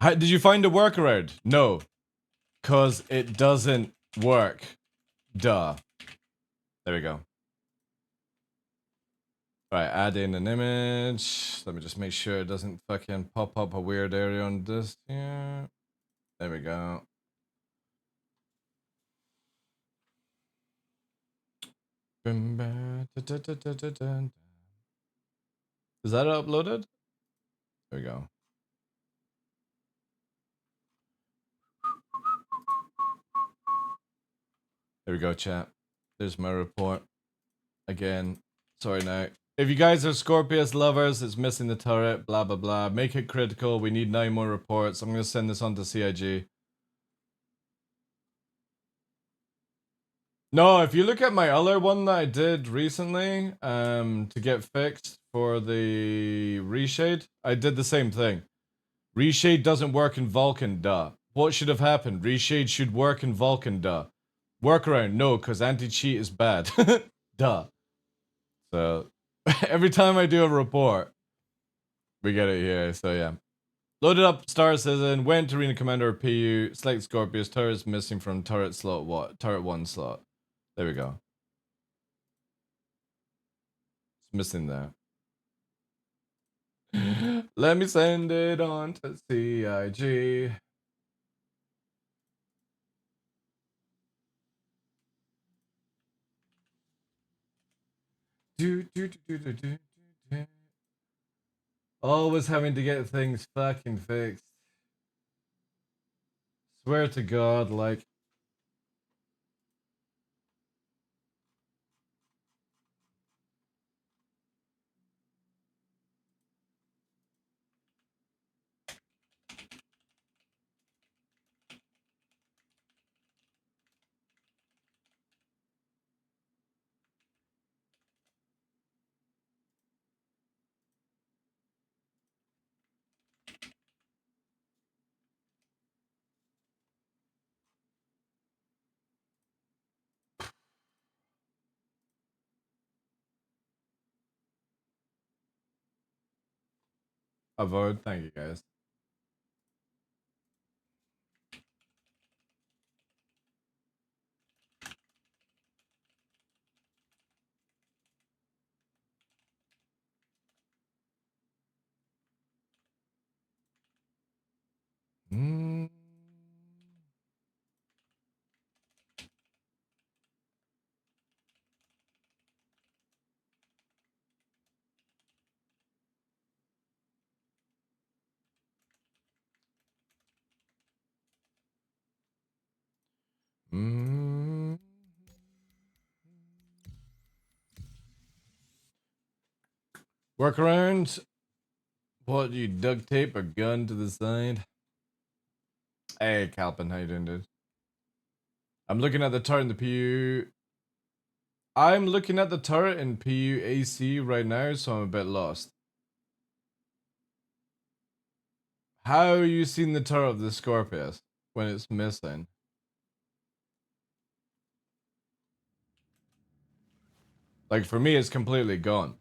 Did you find a workaround? No. Cause it doesn't work. Duh. There we go. Right, add in an image. Let me just make sure it doesn't fucking pop up a weird area on this here. There we go. Is that uploaded? There we go. There we go, chat. There's my report. Again, sorry now. If you guys are Scorpius lovers, it's missing the turret, blah blah blah. Make it critical. We need 9 more reports. I'm gonna send this on to CIG. No, if you look at my other one that I did recently, to get fixed for the reshade, I did the same thing. Reshade doesn't work in Vulcan, duh. What should have happened? Reshade should work in Vulcan, duh. Workaround, no, because anti-cheat is bad. Duh. So, every time I do a report, we get it here, so yeah. Loaded up Star Citizen, went to Arena Commander or PU, select Scorpius, turret's missing from turret slot, what? Turret 1 slot. There we go. It's missing there. Let me send it on to CIG. Always having to get things fucking fixed. Swear to God, like. a vote. Thank you, guys. Mm. Mm. Workaround. What, you duct tape a gun to the side? Hey, Calpin, how you doing, dude? I'm looking at the turret in the PU. I'm looking at the turret in PU AC right now, so I'm a bit lost. How are you seeing the turret of the Scorpius when it's missing? Like, for me, it's completely gone.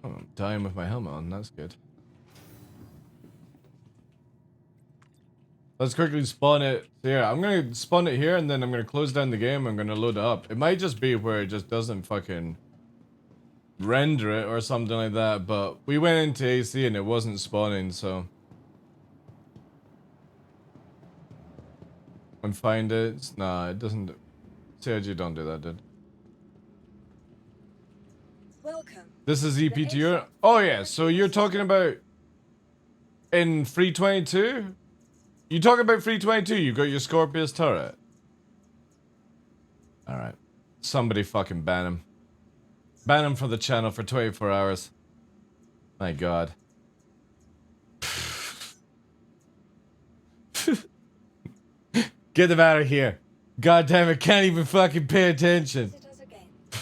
Oh, I'm dying with my helmet on, that's good. Let's quickly spawn it. So yeah, I'm gonna spawn it here and then I'm gonna close down the game. I'm gonna load it up. It might just be where it just doesn't fucking render it or something like that, but we went into AC and it wasn't spawning, so. And find it. Nah, it doesn't. CIG, don't do that, dude. Welcome. This is EPTU. Oh yeah, so you're talking about in 322? You talking about 322? You got your Scorpius turret. Alright. Somebody fucking ban him. Ban him for the channel for 24 hours. My god. Get them out of here. God damn it, can't even fucking pay attention.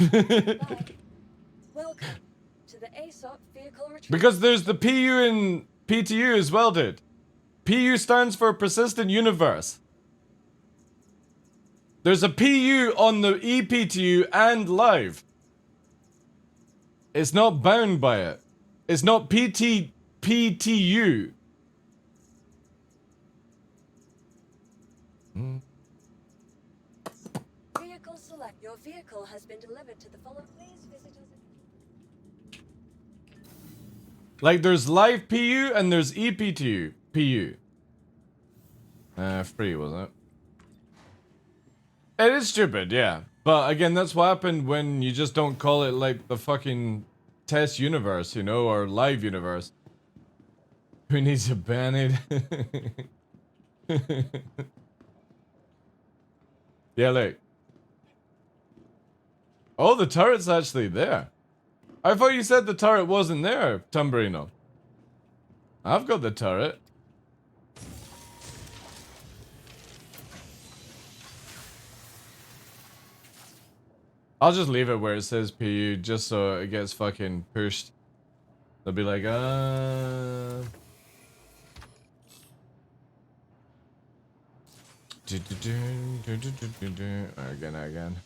Welcome to the ASOP vehicle retrieval. Because there's the PU in PTU as well, dude. PU stands for Persistent Universe. There's a PU on the EPTU and live. It's not bound by it. It's not PTU. Vehicle select. Your vehicle has been delivered to the following. Please visit us. Like there's live PU and there's EPTU. PU. Free, wasn't it? It is stupid, yeah. But again, that's what happened when you just don't call it like the fucking test universe, you know, or live universe. Who needs a band-aid? Yeah, look. Oh, the turret's actually there. I thought you said the turret wasn't there, Tumberino. I've got the turret. I'll just leave it where it says PU, just so it gets fucking pushed. They'll be like, Again.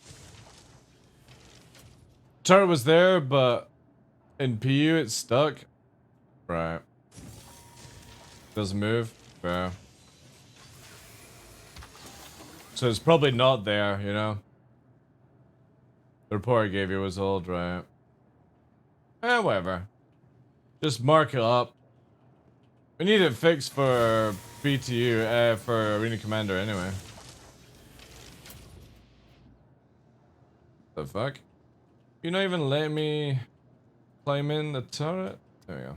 Turret was there, but in PU it's stuck. Right. Doesn't move. Fair. So it's probably not there, you know? The report I gave you was old, right? Whatever. Just mark it up. We need it fixed for BTU, for Arena Commander anyway. The fuck? You not even let me climb in the turret? There we go.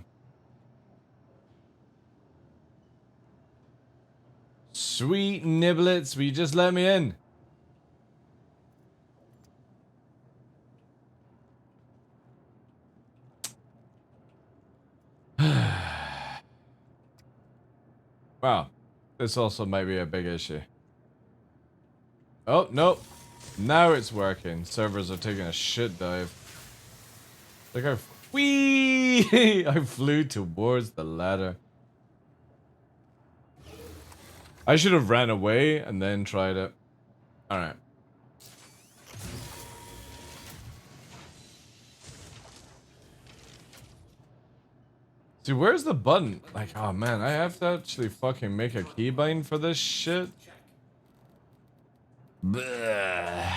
Sweet niblets, will you just let me in? Wow, this also might be a big issue. Oh, nope. Now it's working. Servers are taking a shit dive. Look how... Whee! I flew towards the ladder. I should have ran away and then tried it. Alright. See, where's the button? Like, oh man, I have to actually fucking make a keybind for this shit. Bleh.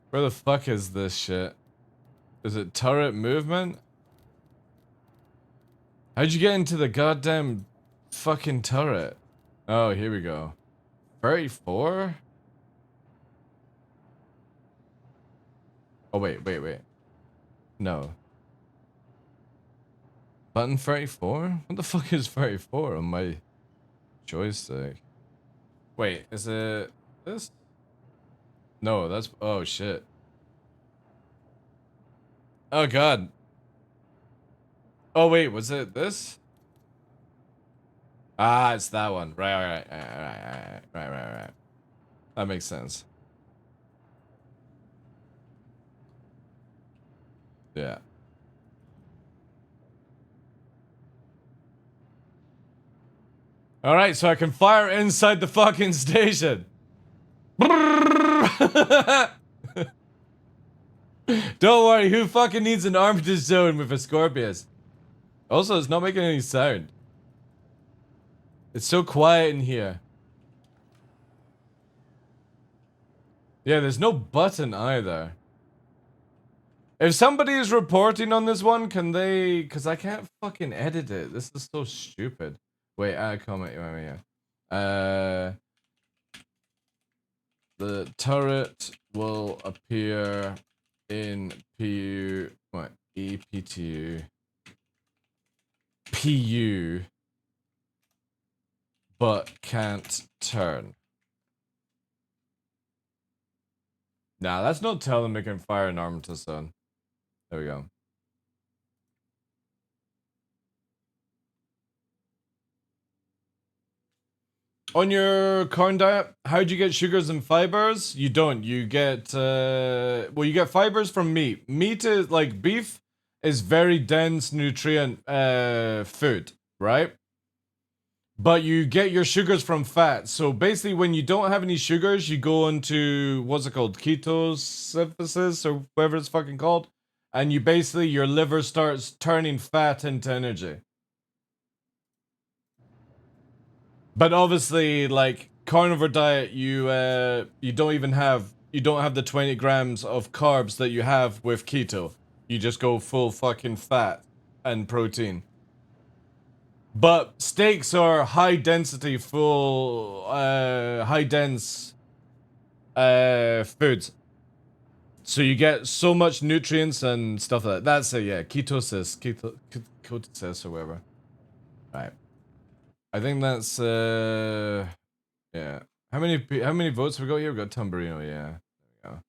Where the fuck is this shit? Is it turret movement? How'd you get into the goddamn fucking turret? Oh, here we go. 34? Oh, wait. No. Button 34? What the fuck is 34 on my joystick? Wait, is it this? No, that's... Oh, shit. Oh, God. Oh, wait, was it this? Ah, it's that one. Right. That makes sense. Yeah. Alright, so I can fire inside the fucking station. Don't worry, who fucking needs an armed zone with a Scorpius? Also, it's not making any sound. It's so quiet in here. Yeah, there's no button either. If somebody is reporting on this one, can they... Because I can't fucking edit it. This is so stupid. Wait, add comment. Yeah. The turret will appear in PU... What? EPTU. PU. But can't turn. Nah, that's not telling me can fire an armature zone. There we go. On your corn diet, how'd you get sugars and fibers? You don't. You get, well, you get fibers from meat. Meat is, like, beef is very dense nutrient, food, right? But you get your sugars from fat. So basically, when you don't have any sugars, you go into, what's it called? Ketosynthesis or whatever it's fucking called. And you basically, your liver starts turning fat into energy. But obviously, like, carnivore diet, you don't have the 20 grams of carbs that you have with keto. You just go full fucking fat and protein. But steaks are high density, high dense foods. So you get so much nutrients and stuff like that. That's it, yeah. Ketosis or whatever. Right. I think that's yeah. How many votes we got here? We got Tumberino, yeah. There we go.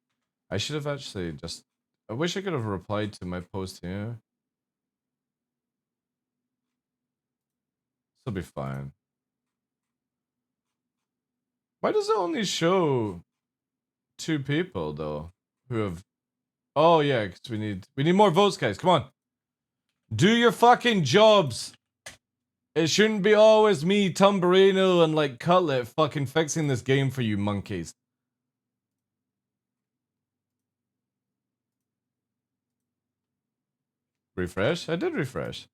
I should have actually just... I wish I could have replied to my post here. This'll be fine. Why does it only show 2 people though who have... Oh yeah, because we need more votes, guys. Come on. Do your fucking jobs. It shouldn't be always me, Tumberino, and like Cutlet fucking fixing this game for you monkeys. Refresh? I did refresh.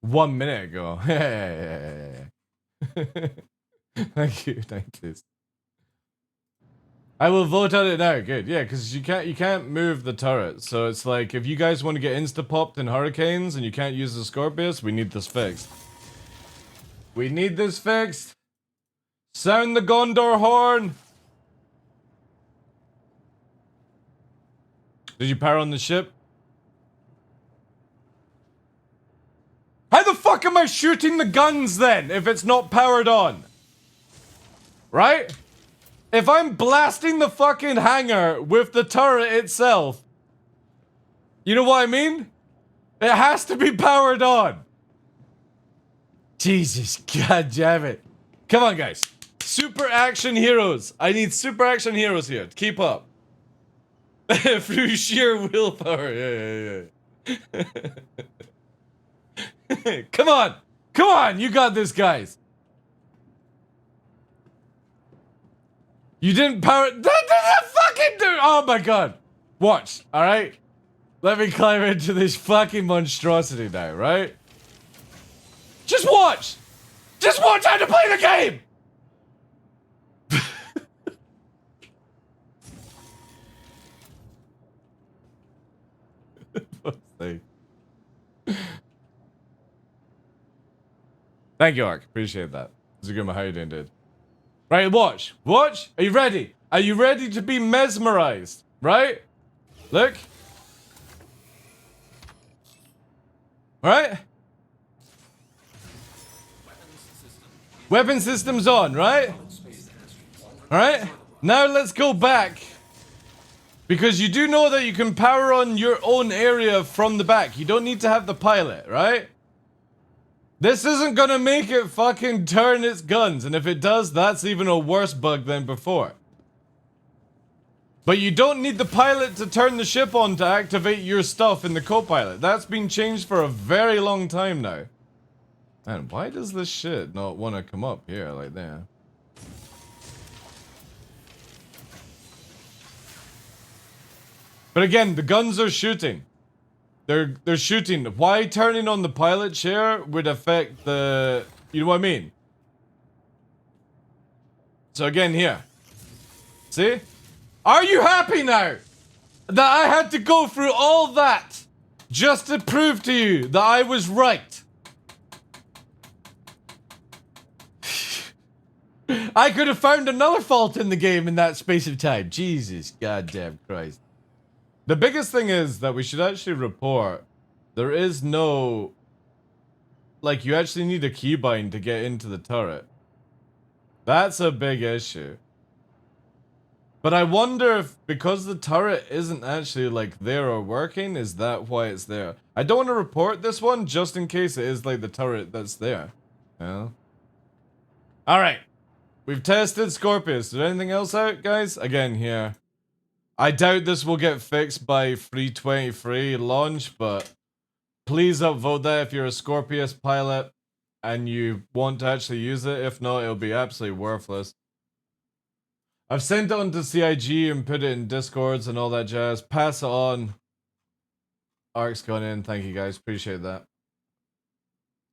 One minute ago. Yeah. Thank you. I will vote on it now. Good, yeah, because you can't move the turret. So it's like if you guys want to get insta-popped in hurricanes and you can't use the Scorpius, we need this fixed. We need this fixed. Sound the Gondor horn. Did you power on the ship? How the fuck am I shooting the guns then if it's not powered on? Right? If I'm blasting the fucking hangar with the turret itself, you know what I mean? It has to be powered on. Jesus, god damn it. Come on, guys. Super action heroes. I need super action heroes here. Keep up. Through sheer willpower. Yeah. Come on! Come on! You got this, guys! You didn't power- That doesn't fucking do- Oh my god! Watch, alright? Let me climb into this fucking monstrosity now, right? Just watch! Just watch how to play the game! Thank you, Ark. Appreciate that. Zuguma, how you doing, dude? Right, watch. Watch. Are you ready? Are you ready to be mesmerized? Right? Look. Right? Weapon system's on, right? Alright? Now let's go back. Because you do know that you can power on your own area from the back. You don't need to have the pilot, right? This isn't gonna make it fucking turn its guns, and if it does, that's even a worse bug than before. But you don't need the pilot to turn the ship on to activate your stuff in the co-pilot. That's been changed for a very long time now. Man, why does this shit not want to come up here like that? But again, the guns are shooting. They're shooting. Why turning on the pilot chair would affect the... You know what I mean? So again, here. See? Are you happy now? That I had to go through all that just to prove to you that I was right. I could have found another fault in the game in that space of time. Jesus goddamn Christ. The biggest thing is that we should actually report there is no... Like, you actually need a keybind to get into the turret. That's a big issue. But I wonder if, because the turret isn't actually, like, there or working, is that why it's there? I don't want to report this one, just in case it is, like, the turret that's there. Yeah. Alright. We've tested Scorpius. Is there anything else out, guys? Again, here. I doubt this will get fixed by 323 launch, but please upvote that if you're a Scorpius pilot and you want to actually use it. If not, it'll be absolutely worthless. I've sent it on to CIG and put it in Discords and all that jazz. Pass it on. Ark's gone in. Thank you guys. Appreciate that.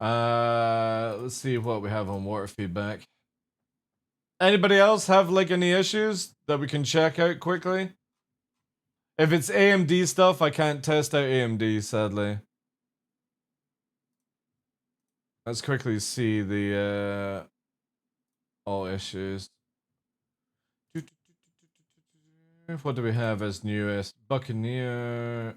Let's see what we have on water feedback. Anybody else have like any issues that we can check out quickly? If it's AMD stuff, I can't test out AMD, sadly. Let's quickly see the all issues. What do we have as newest? Buccaneer.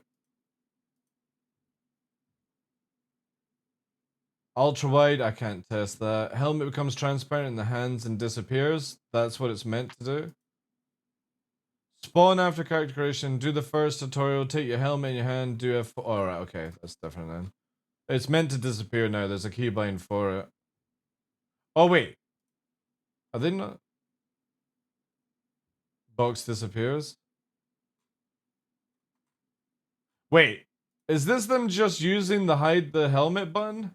Ultra wide, I can't test that. Helmet becomes transparent in the hands and disappears. That's what it's meant to do. Spawn after character creation. Do the first tutorial. Take your helmet in your hand. Do F4. Alright, okay. That's different then. It's meant to disappear now. There's a keybind for it. Oh, wait. Are they not? Box disappears. Wait. Is this them just using the hide the helmet button?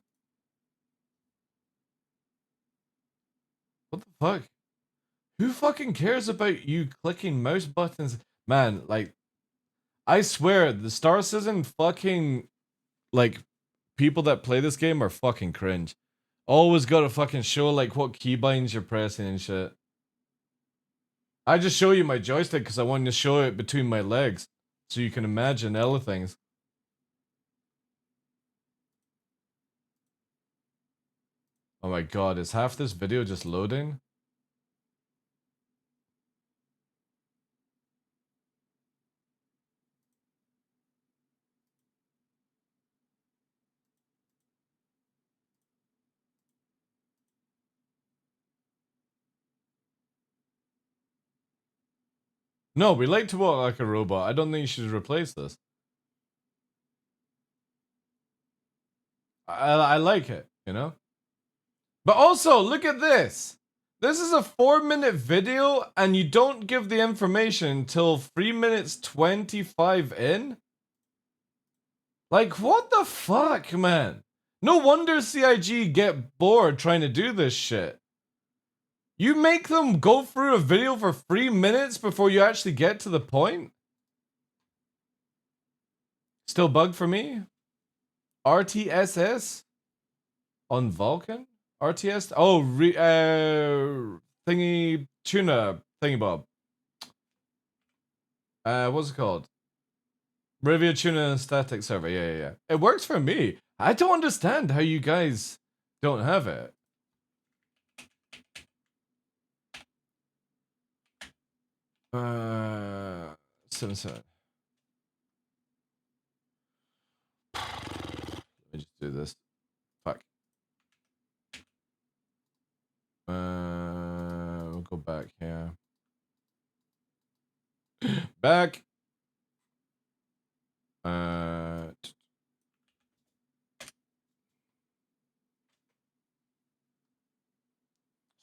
What the fuck? Who fucking cares about you clicking mouse buttons? Man, like, I swear, the Star Citizen fucking, like, people that play this game are fucking cringe. Always gotta fucking show, like, what keybinds you're pressing and shit. I just show you my joystick because I wanted to show it between my legs. So you can imagine other things. Oh my god, is half this video just loading? No, we like to walk like a robot. I don't think you should replace this. I like it, you know? But also, look at this. This is a 4-minute video and you don't give the information until 3 minutes 25 in? Like, what the fuck, man? No wonder CIG get bored trying to do this shit. You make them go through a video for 3 minutes before you actually get to the point? Still bug for me? RTSS? On Vulcan? RTS? Oh, thingy tuna thingy bob. What's it called? Review tuna static server. Yeah. It works for me. I don't understand how you guys don't have it. Uh, 7. Let me just do this. Fuck. We'll go back here. Back.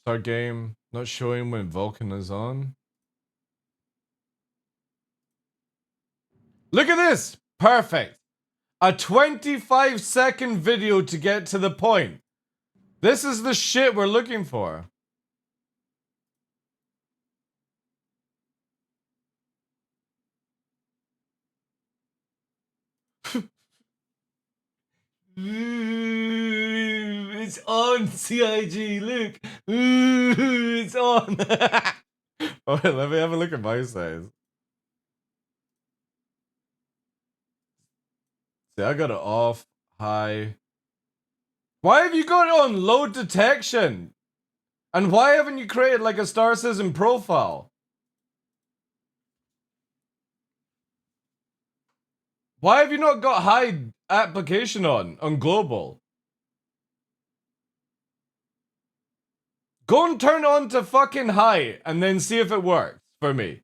Start game. Not showing when Vulcan is on. Look at this! Perfect! A 25-second video to get to the point. This is the shit we're looking for. It's on, CIG, look. It's on. Oh, let me have a look at my size. See, I got it off, high. Why have you got it on low detection? And why haven't you created like a Star Citizen profile? Why have you not got high application on global? Go and turn on to fucking high and then see if it works for me.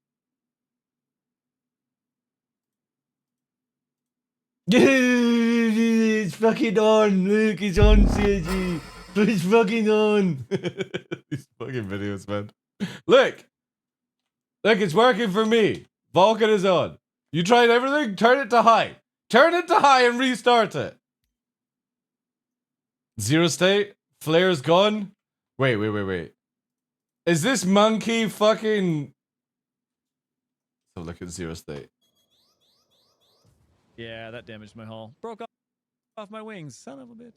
It's fucking on. Look, it's on, CIG. It's fucking on. These fucking videos, man. Look, it's working for me. Vulcan is on. You tried everything? Turn it to high. Turn it to high and restart it. Zero state? Flare's gone? Wait. Is this monkey fucking... So look at zero state. Yeah, that damaged my hull. Broke off my wings, son of a bitch.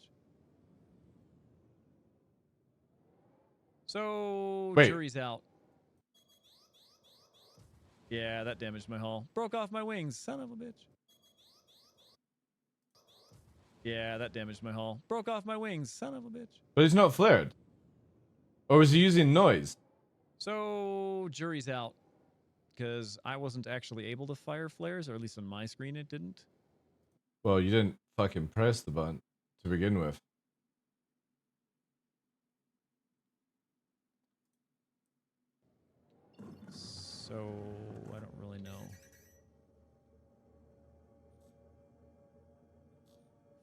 So, Wait. jury's out. Yeah, that damaged my hull. Broke off my wings, son of a bitch. Yeah, that damaged my hull. Broke off my wings, son of a bitch. But he's not flared. Or was he using noise? So, jury's out. Because I wasn't actually able to fire flares, or at least on my screen it didn't. Well, you didn't fucking press the button to begin with. So, I don't really know.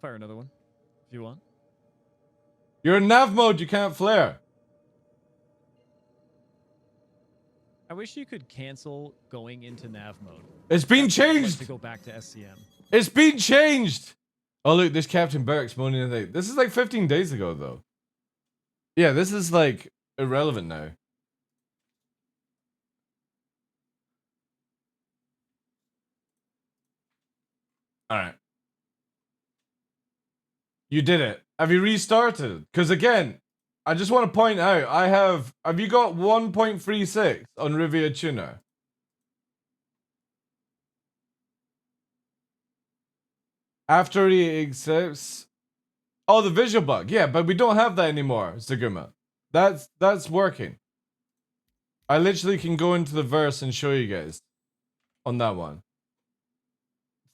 Fire another one, if you want. You're in nav mode, you can't flare. I wish you could cancel going into nav mode. It's been changed. To go back to SCM. It's been changed. Oh look, this Captain Burke's moaning and thing. This is like 15 days ago though. Yeah, this is like irrelevant now. All right. You did it. Have you restarted? Because again, I just want to point out, have you got 1.36 on Rivia Tuner? After he accepts... Oh, the visual bug. Yeah, but we don't have that anymore, Saguma. That's working. I literally can go into the verse and show you guys on that one.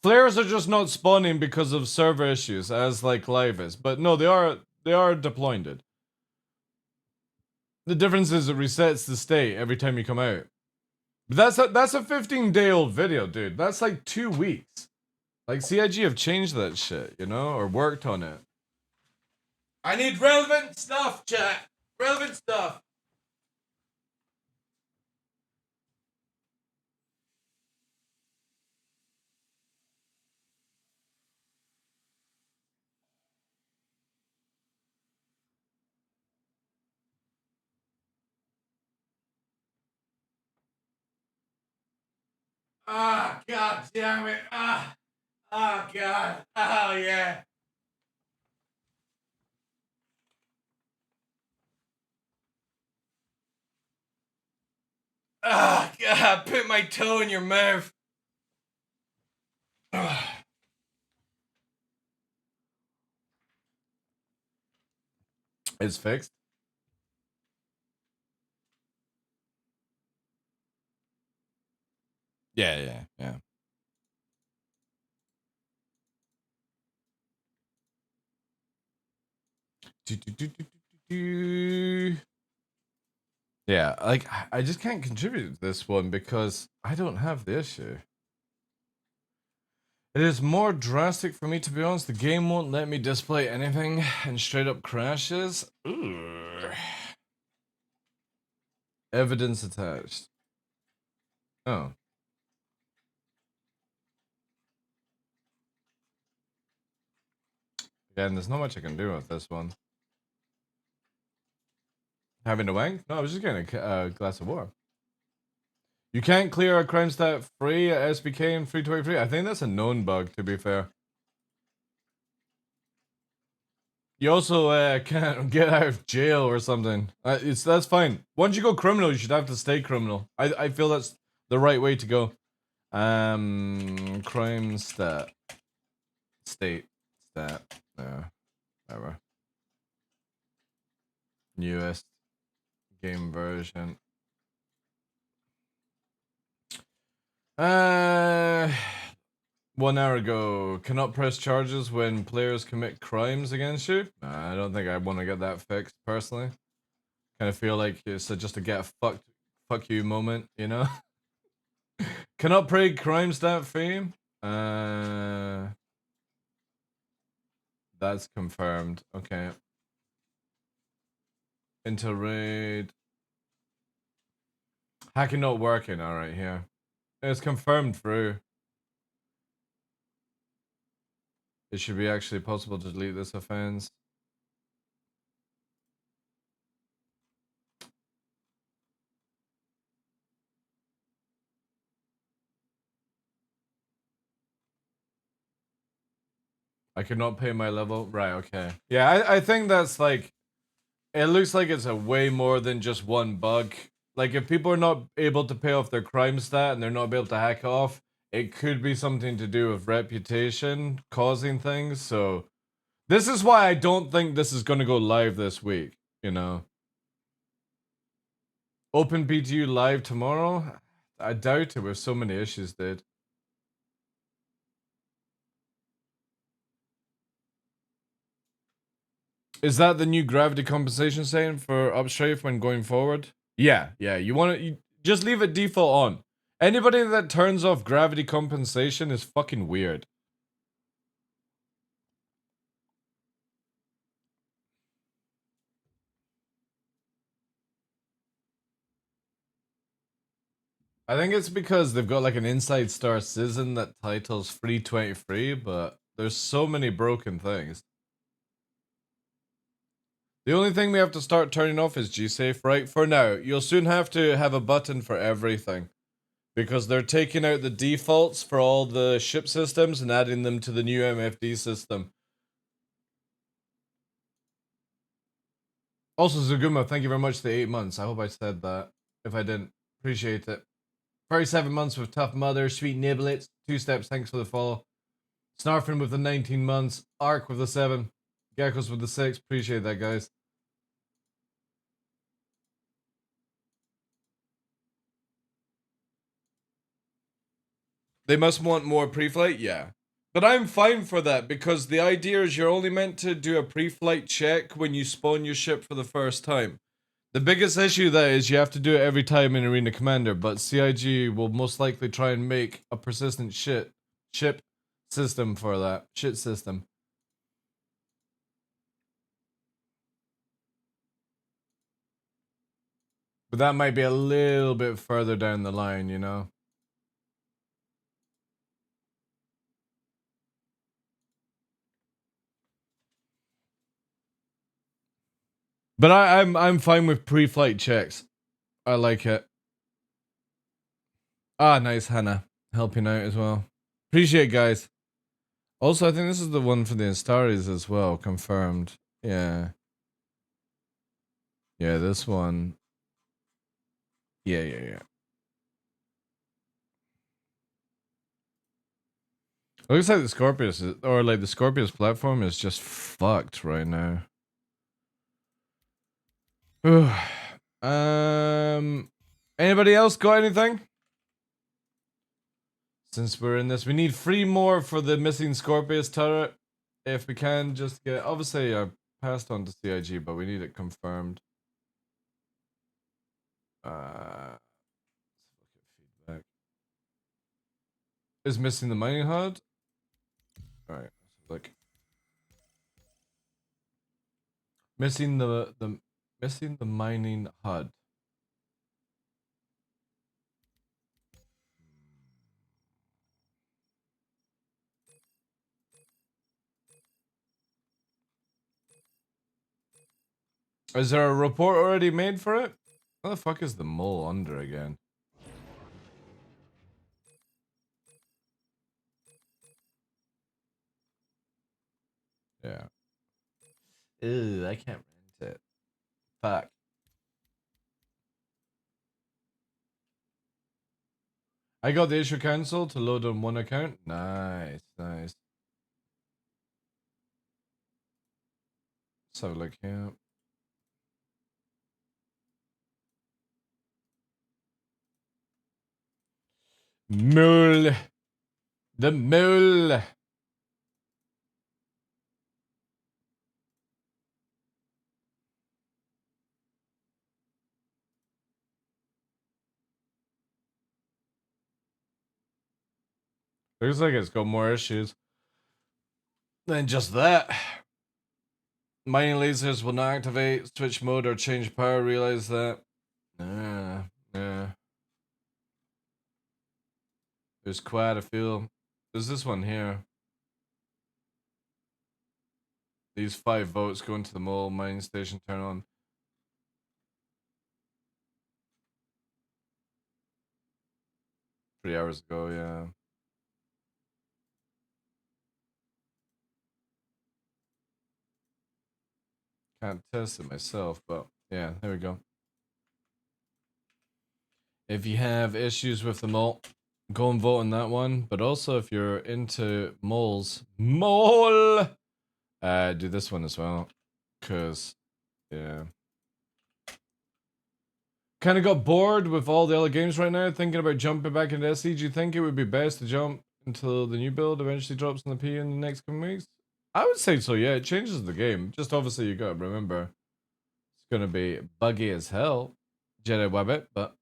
Flares are just not spawning because of server issues, as like live is. But no, they are deploying it. The difference is it resets the state every time you come out. But that's a 15-day-old video, dude. That's like 2 weeks. Like CIG have changed that shit, you know, or worked on it. I need relevant stuff, chat. Relevant stuff. Ah, god damn it. Ah, oh god. Oh yeah. Ah, god, put my toe in your mouth. It's fixed. Yeah. Yeah, like, I just can't contribute to this one because I don't have the issue. It is more drastic for me, to be honest. The game won't let me display anything and straight up crashes. Ooh. Evidence attached. Oh. Again, there's not much I can do with this one. Having a wank? No, I was just getting a glass of water. You can't clear a crime stat free at SBK in 323. I think that's a known bug, to be fair. You also can't get out of jail or something. That's fine. Once you go criminal, you should have to stay criminal. I feel that's the right way to go. Crime stat. State. Stat. Whatever. Newest game version. 1 hour ago. Cannot press charges when players commit crimes against you. I don't think I want to get that fixed personally. Kind of feel like it's just a get a fuck you moment, you know? Cannot play crime stat free. That's confirmed. Okay. Into raid. Hacking not working. Alright, here. It's confirmed through. It should be actually possible to delete this offense. I could not pay my level. Right, okay. Yeah, I think that's like, it looks like it's a way more than just one bug. Like, if people are not able to pay off their crime stat and they're not able to hack it off, it could be something to do with reputation causing things. So this is why I don't think this is going to go live this week, you know. Open PTU live tomorrow? I doubt it with so many issues, dude. Is that the new gravity compensation setting for upstrafe when going forward? Yeah. You want to just leave it default on. Anybody that turns off gravity compensation is fucking weird. I think it's because they've got like an inside star season that titles 323, but there's so many broken things. The only thing we have to start turning off is G-Safe, right? For now. You'll soon have to have a button for everything. Because they're taking out the defaults for all the ship systems and adding them to the new MFD system. Also, Zuguma, thank you very much for the 8 months. I hope I said that. If I didn't, appreciate it. 37 months with Tough Mother, Sweet Niblets, 2 steps, thanks for the follow. Snarfin with the 19 months, Ark with the 7, Geckos with the 6, appreciate that, guys. They must want more pre-flight? Yeah. But I'm fine for that, because the idea is you're only meant to do a pre-flight check when you spawn your ship for the first time. The biggest issue there is you have to do it every time in Arena Commander, but CIG will most likely try and make a persistent ship system for that. Shit system. But that might be a little bit further down the line, you know? But I'm fine with pre-flight checks. I like it. Ah, nice, Hannah. helping out as well. Appreciate it, guys. Also, I think this is the one for the Instaris as well, confirmed. Yeah. Yeah, this one. Yeah. It looks like the Scorpius is, or like the Scorpius platform is just fucked right now. Anybody else got anything? Since we're in this, we need 3 more for the missing Scorpius turret. If we can just get, obviously I passed on to CIG, but we need it confirmed. Let's look at feedback. Is missing the mining HUD? Alright, look. Missing the mining HUD. Is there a report already made for it? How the fuck is the mole under again? Yeah. Ew, I can't rent it. Fuck. I got the issue cancelled to load on one account. Nice. Let's have a look here. Mole. The mole. Looks like it's got more issues than just that. Mining lasers will not activate, switch mode, or change power. Realize that. Yeah. There's quite a few. There's this one here. These 5 votes go into the mole mining station turn on. Three hours ago, yeah. Can't test it myself, but yeah, there we go. If you have issues with the mole, go and vote on that one. But also, if you're into moles, do this one as well. Cause, yeah. Kind of got bored with all the other games right now, thinking about jumping back into SE. Do you think it would be best to jump until the new build eventually drops in the P in the next coming weeks? I would say so, yeah. It changes the game. Just obviously you gotta remember, it's gonna be buggy as hell. Jedi Wabbit, but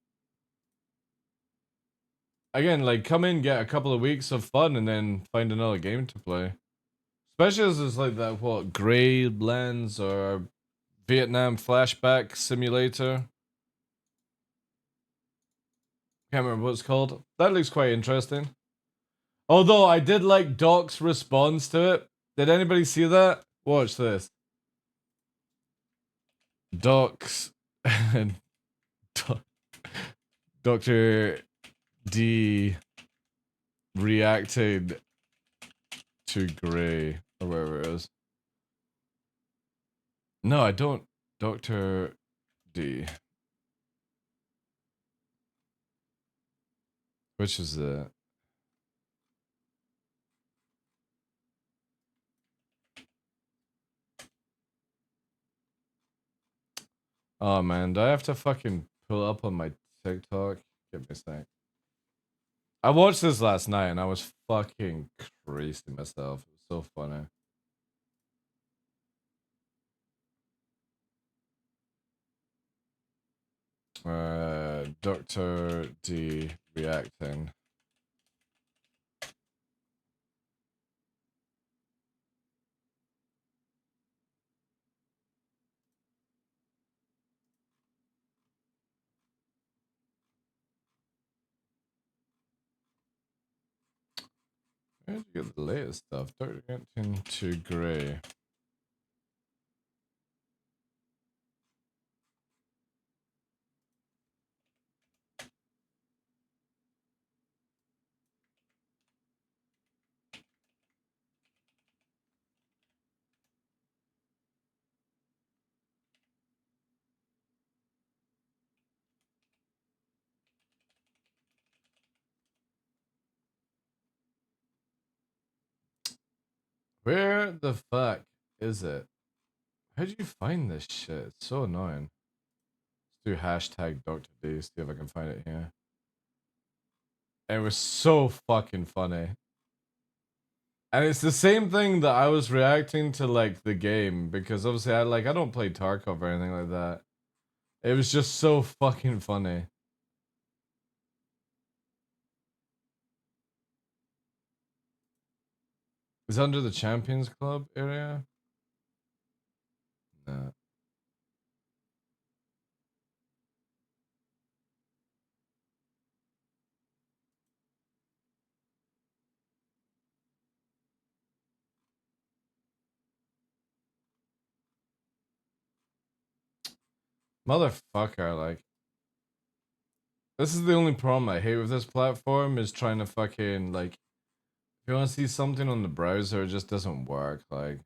again, like, come in, get a couple of weeks of fun, and then find another game to play. Especially as it's like that, what, Grey Lands or Vietnam Flashback Simulator. Can't remember what it's called. That looks quite interesting. Although I did like Doc's response to it. Did anybody see that? Watch this. Doc's Dr. D reacted to Grey or whatever it is. No, I don't. Dr. D. Which is the... Oh man, do I have to fucking pull up on my TikTok? Give me a sec. I watched this last night and I was fucking crazy myself. It was so funny. Dr. D reacting. Where did you get the latest stuff? Dr. Reacting to Grey. Where the fuck is it? How do you find this shit? It's so annoying. Let's do hashtag Dr. D, see if I can find it here. It was so fucking funny. And it's the same thing that I was reacting to, like, the game, because obviously I don't play Tarkov or anything like that. It was just so fucking funny. Is it under the Champions Club area? No. Motherfucker, like. This is the only problem I hate with this platform, is trying to fucking, like, if you want to see something on the browser, it just doesn't work, like.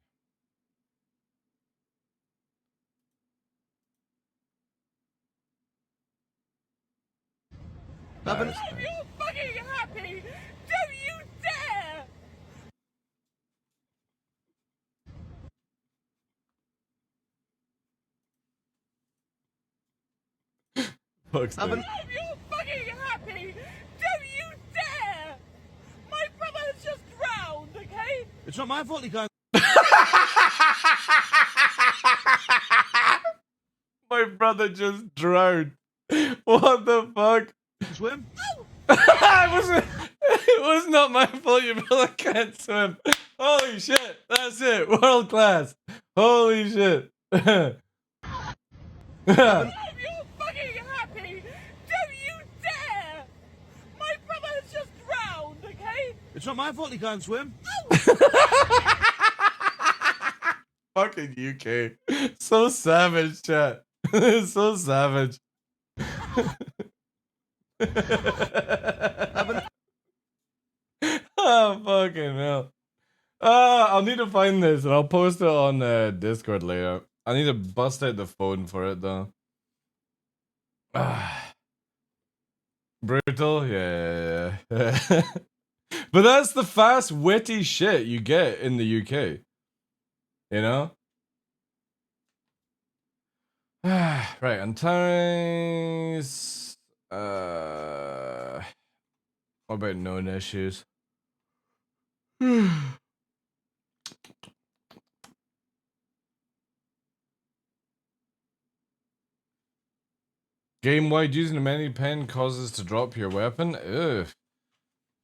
Evan, if you're fucking happy, don't you dare! Evan, if you're fucking happy, don't you dare! My brother has just drowned, okay? It's not my fault he can't. My brother just drowned. What the fuck? Swim? It was not my fault your brother can't swim. Holy shit, that's it. World class. Holy shit. Evan, if you're fucking happy, don't you dare! My brother has just drowned, okay? It's not my fault he can't swim. Fucking UK. So savage, chat. So savage. Oh, fucking hell. I'll need to find this and I'll post it on Discord later. I need to bust out the phone for it though. Brutal? Yeah. But that's the fast, witty shit you get in the UK. You know? Right, Antares. What about known issues? Game-wide, using a many pen causes to drop your weapon? Ugh.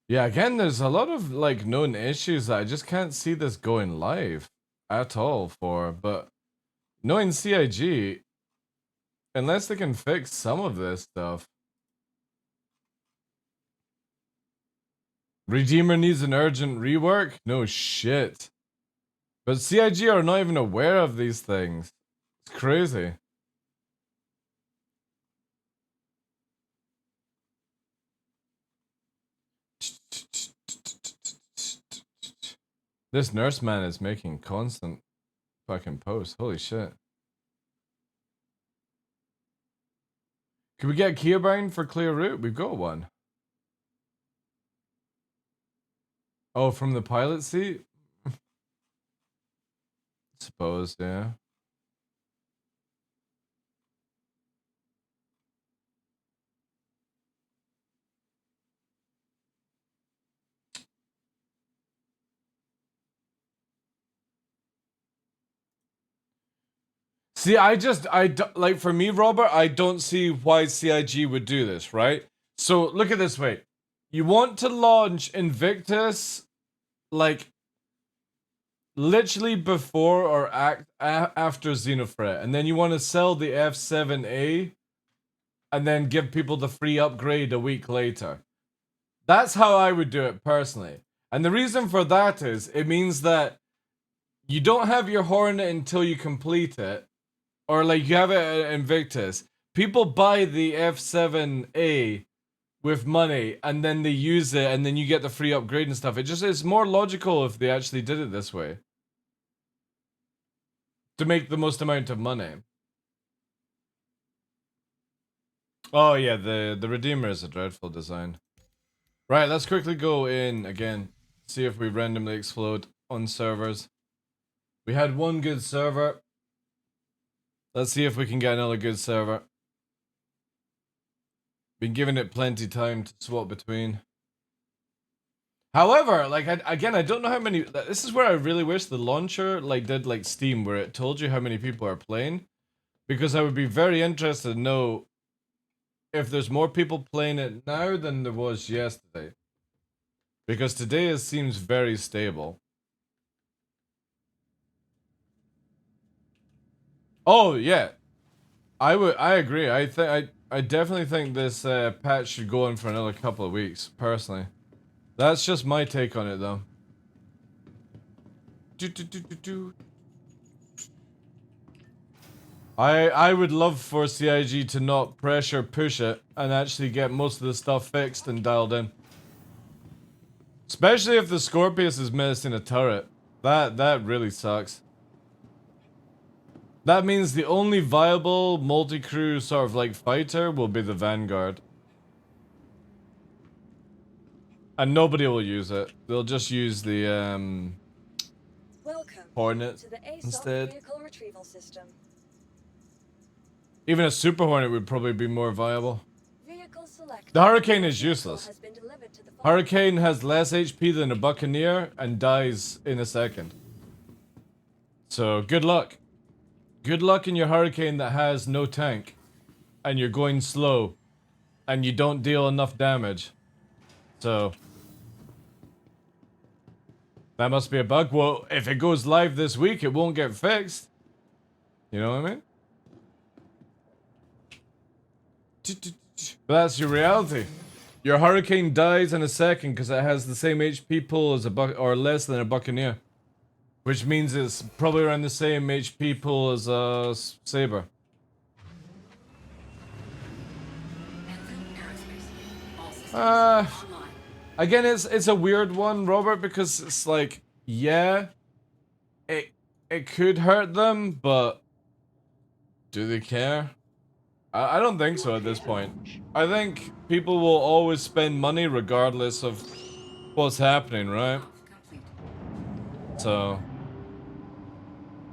Yeah, again, there's a lot of, like, known issues that I just can't see this going live at all for, but knowing CIG, unless they can fix some of this stuff. Redeemer needs an urgent rework? No shit. But CIG are not even aware of these things. It's crazy. This nurse man is making constant fucking posts. Holy shit. Can we get Keybound for clear route? We've got one. Oh, from the pilot seat? Suppose, yeah. See, like, for me, Robert, I don't see why CIG would do this, right? So, look at this way. You want to launch Invictus, like, literally before or after Xenothreat, and then you want to sell the F7A, and then give people the free upgrade a week later. That's how I would do it, personally. And the reason for that is, it means that you don't have your Hornet until you complete it, or like you have it at Invictus. People buy the F7A with money, and then they use it, and then you get the free upgrade and stuff. It's more logical if they actually did it this way. To make the most amount of money. Oh yeah, the Redeemer is a dreadful design. Right, let's quickly go in again. See if we randomly explode on servers. We had one good server. Let's see if we can get another good server. Been giving it plenty time to swap between. However, like, again, I don't know how many... This is where I really wish the launcher, like, did like Steam, where it told you how many people are playing. Because I would be very interested to know if there's more people playing it now than there was yesterday. Because today it seems very stable. Oh, yeah. I agree. I definitely think this patch should go on for another couple of weeks, personally. That's just my take on it, though. I would love for CIG to not pressure push it and actually get most of the stuff fixed and dialed in. Especially if the Scorpius is missing a turret. That really sucks. That means the only viable multi-crew sort of like fighter will be the Vanguard. And nobody will use it. They'll just use the Hornet to the ASOP instead. vehicle retrieval system. Even a Super Hornet would probably be more viable. Vehicle selected. The Hurricane is useless. Has been delivered to the Hurricane has less HP than a Buccaneer and dies in a second. So good luck. Good luck in your Hurricane that has no tank. And you're going slow. And you don't deal enough damage. So... that must be a bug. Well, if it goes live this week, it won't get fixed. You know what I mean? But that's your reality. Your Hurricane dies in a second because it has the same HP pool as a or less than a Buccaneer. Which means it's probably around the same HP pool as a Saber. Again, it's a weird one, Robert, because it's like, yeah, it could hurt them, but do they care? I don't think so at this point. I think people will always spend money regardless of what's happening, right? So...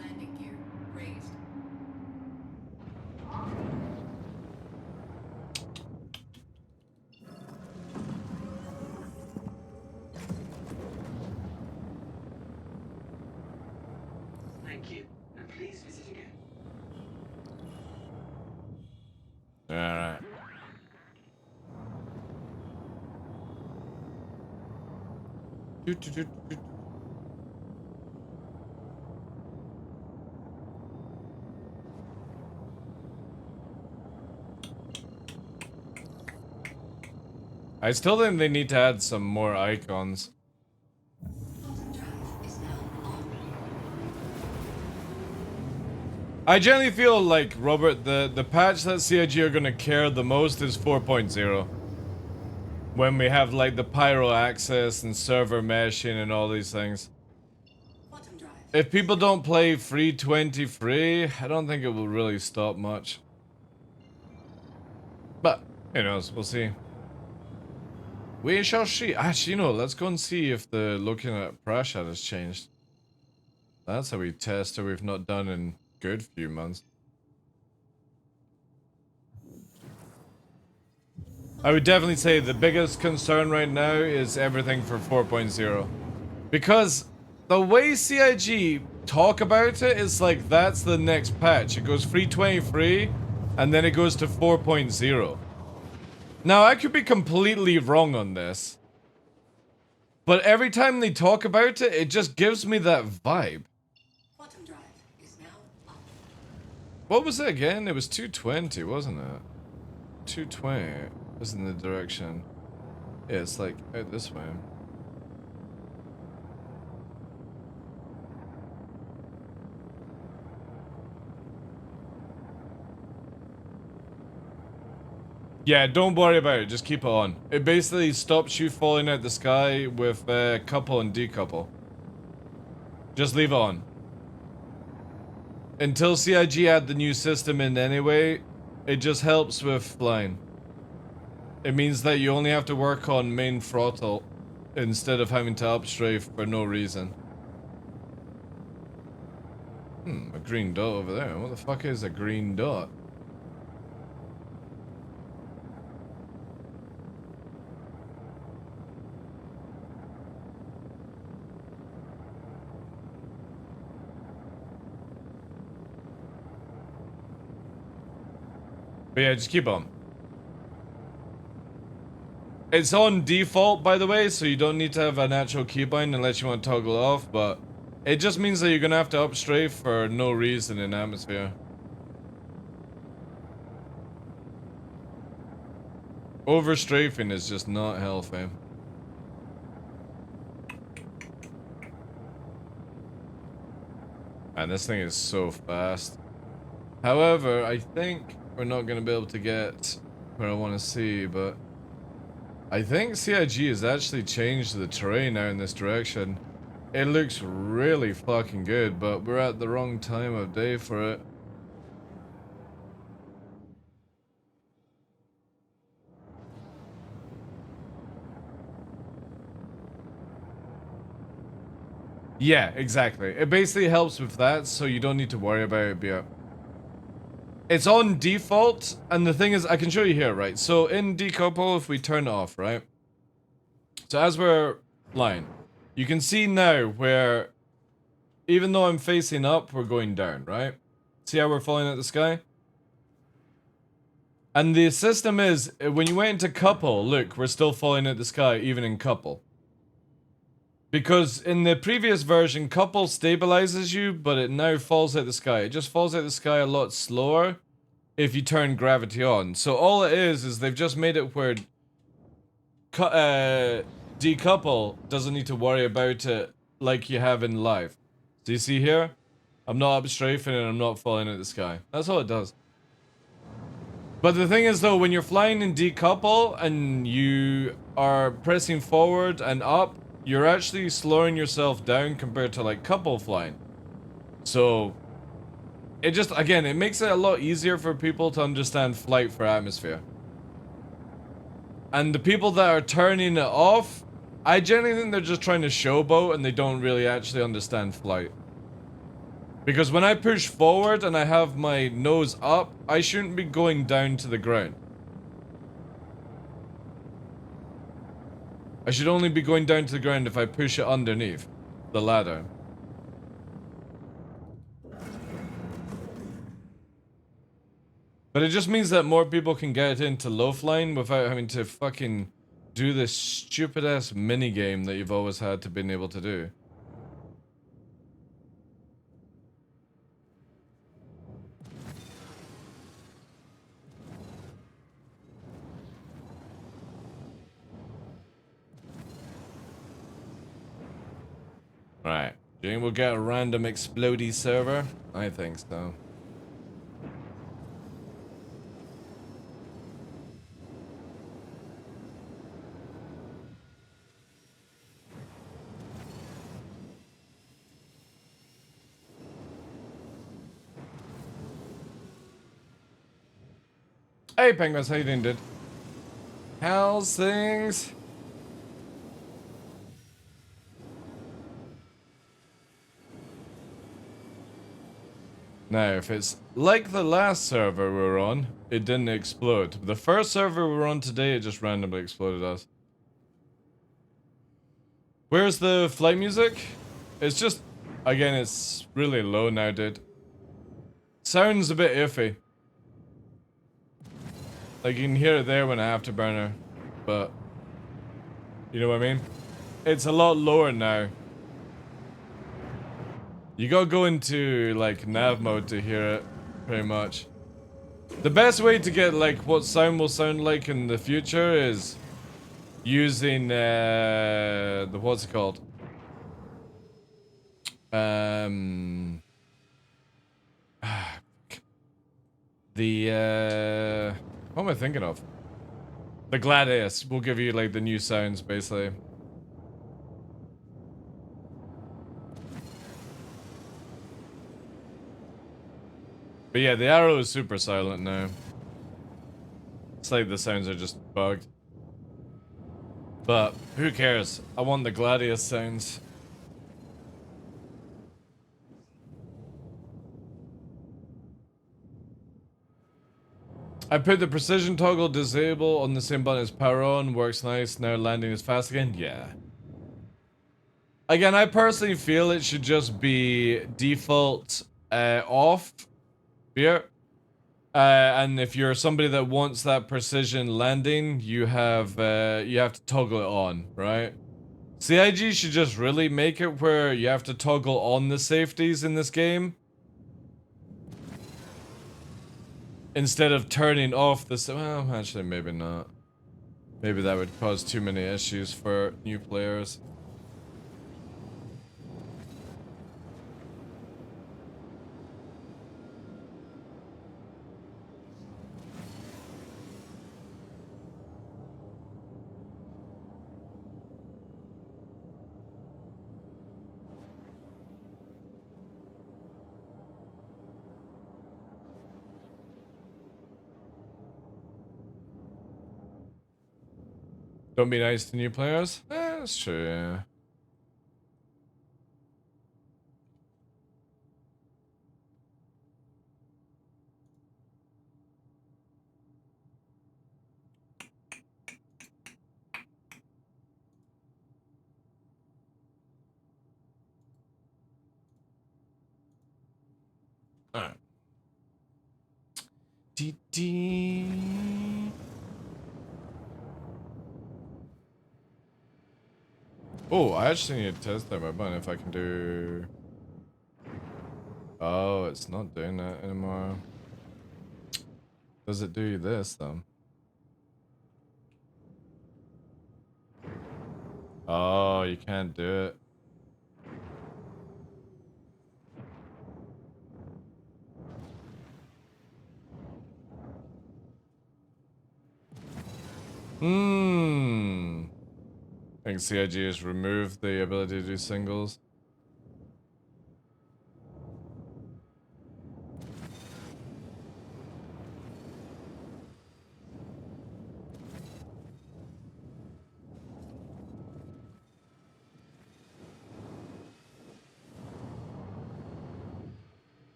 Landing gear raised. Thank you, and please visit again. Alright. I still think they need to add some more icons. I generally feel like, Robert, the patch that CIG are gonna care the most is 4.0. When we have like the pyro access and server meshing and all these things. If people don't play free 20 free, I don't think it will really stop much. But, who knows, we'll see. We shall see. Actually, you know, let's go and see if the looking at Prashad has changed. That's how we test her we've not done in good few months. I would definitely say the biggest concern right now is everything for 4.0. Because the way CIG talk about it is like that's the next patch. It goes free 20 free, and then it goes to 4.0. Now, I could be completely wrong on this. But every time they talk about it, it just gives me that vibe. What was it again? It was 220, wasn't it? 220 was in the direction. Yeah, it's like out this way. Yeah, don't worry about it. Just keep it on. It basically stops you falling out the sky with couple and decouple. Just leave it on. Until CIG add the new system in anyway, it just helps with flying. It means that you only have to work on main throttle instead of having to upstrafe for no reason. green dot over there. What the fuck is a green dot? But yeah, just keep on. It's on default, by the way, so you don't need to have an actual keybind unless you want to toggle it off, but it just means that you're gonna have to up strafe for no reason in atmosphere. Over strafing is just not healthy. And this thing is so fast. However, I think we're not gonna be able to get where I want to see, but I think CIG has actually changed the terrain now in this direction. It looks really fucking good, but we're at the wrong time of day for it. Yeah, exactly. It basically helps with that, so you don't need to worry about it. Yeah. It's on default, and the thing is, I can show you here, right? So in decouple, if we turn it off, right? So as we're flying, you can see now where, even though I'm facing up, we're going down, right? See how we're falling at the sky? And the system is, when you went into couple, look, we're still falling at the sky, even in couple. Because in the previous version, couple stabilizes you, but it now falls at the sky. It just falls at the sky a lot slower if you turn gravity on. So all it is they've just made it where decouple doesn't need to worry about it like you have in live. So you see here? I'm not up strafing and I'm not falling at the sky. That's all it does. But the thing is though, when you're flying in decouple and you are pressing forward and up, you're actually slowing yourself down compared to like couple flying. So it just, again, it makes it a lot easier for people to understand flight for atmosphere. And the people that are turning it off, I genuinely think they're just trying to showboat and they don't really actually understand flight. Because when I push forward and I have my nose up, I shouldn't be going down to the ground. I should only be going down to the ground if I push it underneath the ladder. But it just means that more people can get into low flying without having to fucking do this stupid ass mini game that you've always had to been able to do. Right. Do you think we'll get a random explodey server? I think so. Hey Penguins, how you doing, dude? How's things? Now, if it's like the last server we were on, it didn't explode. The first server we were on today, it just randomly exploded us. Where's the flight music? It's just, again, it's really low now, dude. Sounds a bit iffy. Like, you can hear it there when I afterburner, but you know what I mean? It's a lot lower now. You gotta go into, like, nav mode to hear it, pretty much. The best way to get, like, what sound will sound like in the future is using, what's it called? What am I thinking of? The Gladius will give you, like, the new sounds, basically. But yeah, the arrow is super silent now. It's like the sounds are just bugged. But who cares? I want the Gladius sounds. I put the precision toggle disable on the same button as power on. Works nice. Now landing is fast again. Yeah. Again, I personally feel it should just be default off here. And if you're somebody that wants that precision landing, you have to toggle it on, right? CIG should just really make it where you have to toggle on the safeties in this game instead of turning off the. Well, actually, maybe not. Maybe that would cause too many issues for new players. Don't be nice to new players? That's true, yeah. Alright. Oh, I actually need to test that my button if I can do... Oh, it's not doing that anymore. Does it do this, though? Oh, you can't do it. I think CIG has removed the ability to do singles.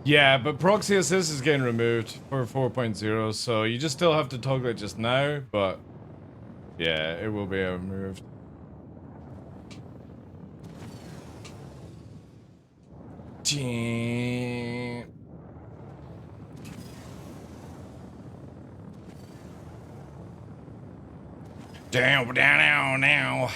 Yeah, but proxy assist is getting removed for 4.0, so you just still have to toggle it just now, but yeah, it will be removed. Down, now.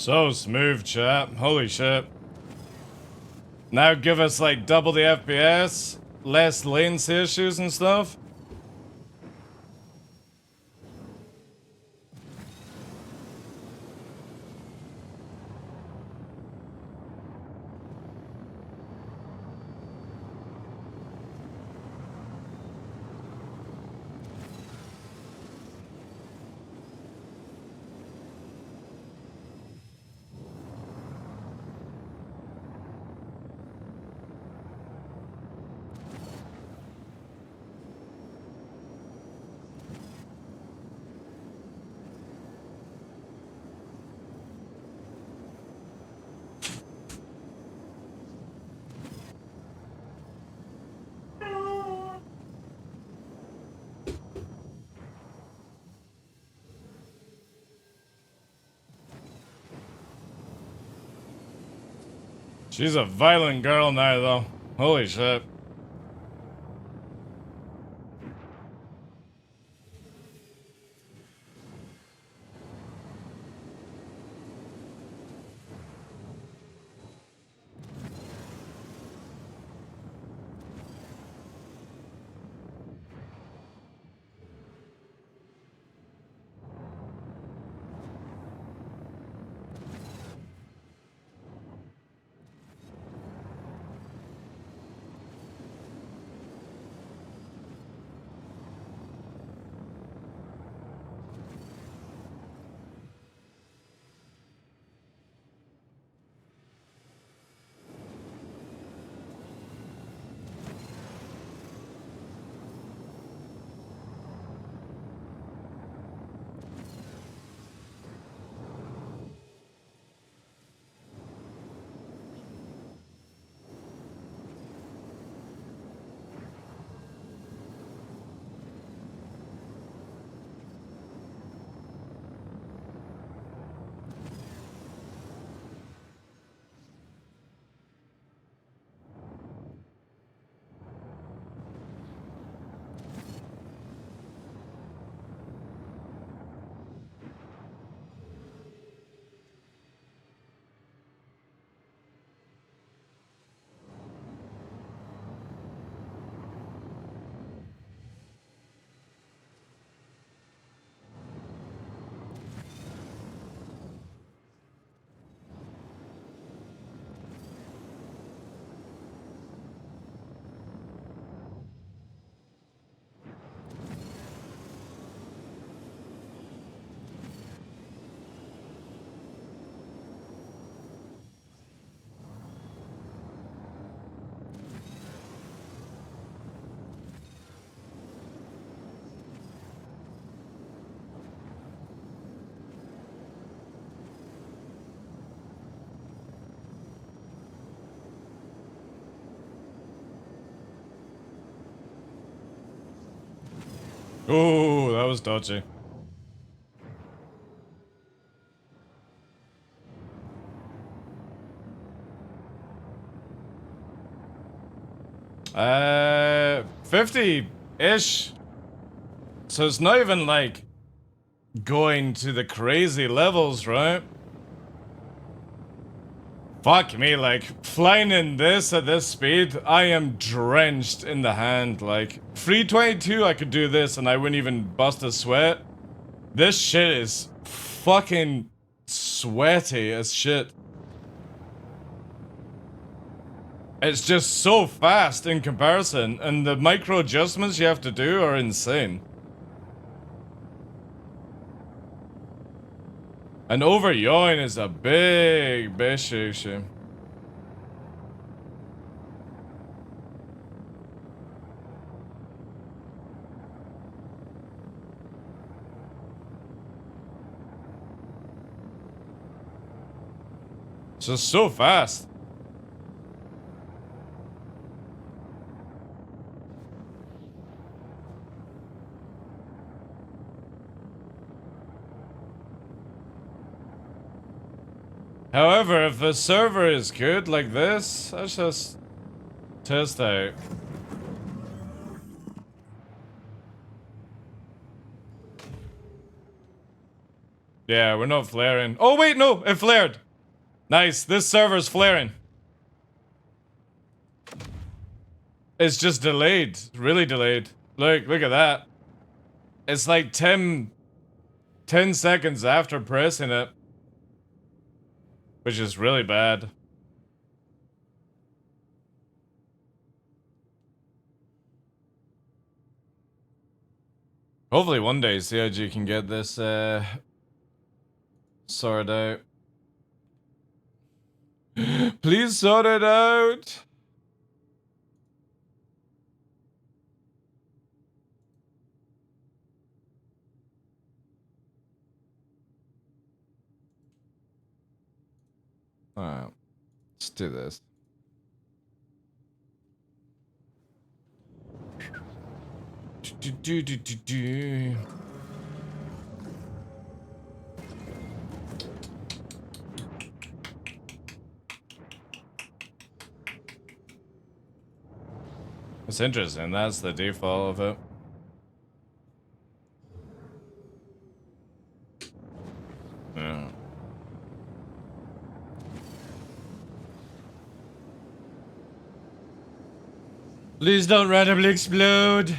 So smooth, chat. Holy shit. Now give us like double the FPS, less latency issues and stuff. She's a violent girl now, though. Holy shit. Ooh, that was dodgy. Uh, 50-ish. So it's not even like going to the crazy levels, right? Fuck me, like, flying in this at this speed, I am drenched in the hand, like, 322 I could do this and I wouldn't even bust a sweat. This shit is fucking sweaty as shit. It's just so fast in comparison, and the micro adjustments you have to do are insane. And over yawing is a big issue. It's just so fast. However, if the server is good like this, let's just test out. Yeah, we're not flaring. Oh wait, no, it flared. Nice, this server's flaring. It's just delayed, really delayed. Look at that. It's like 10 seconds after pressing it. Which is really bad. Hopefully one day CIG can get this sorted out. Please sort it out. Alright, let's do this. It's interesting, that's the default of it. Yeah. Please don't randomly explode.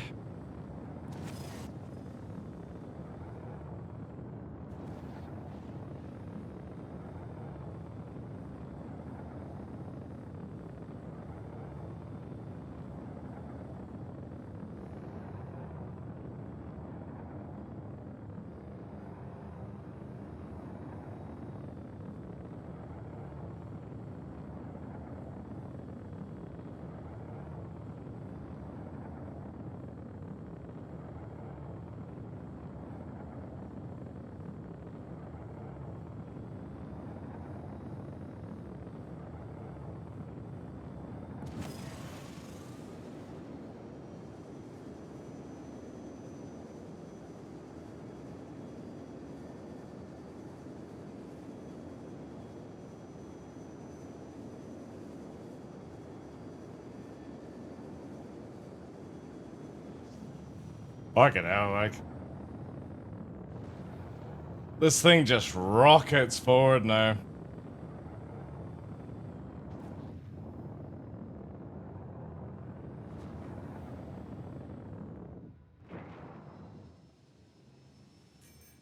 Fucking hell, like. This thing just rockets forward now.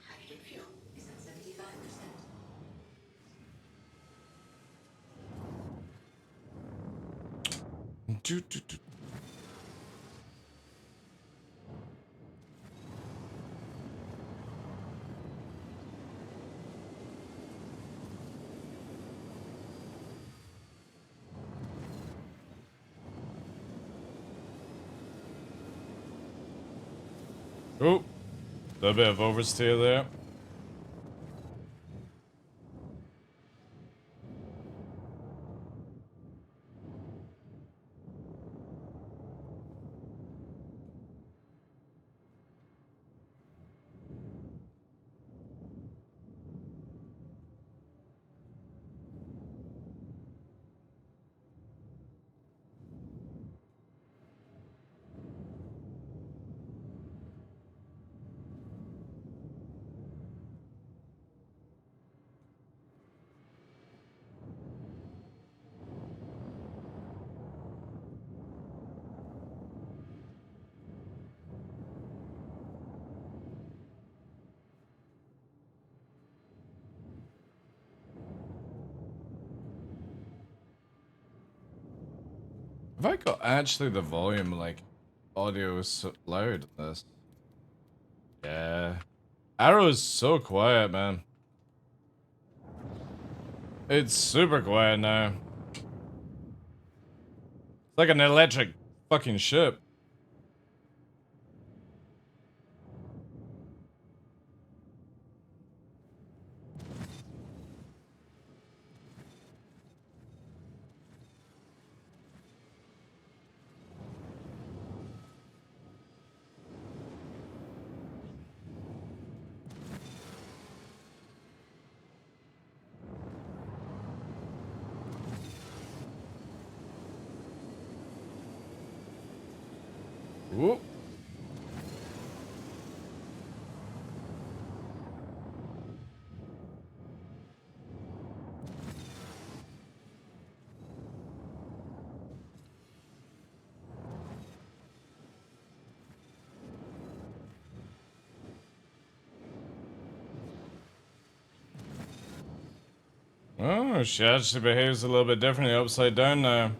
Hydrogen fuel is at 75%. Oh, a bit of oversteer there. Have I got actually the volume, like, audio is so loud in this? Yeah. Arrow is so quiet, man. It's super quiet now. It's like an electric fucking ship. Whoop. Oh, she actually behaves a little bit differently upside down now.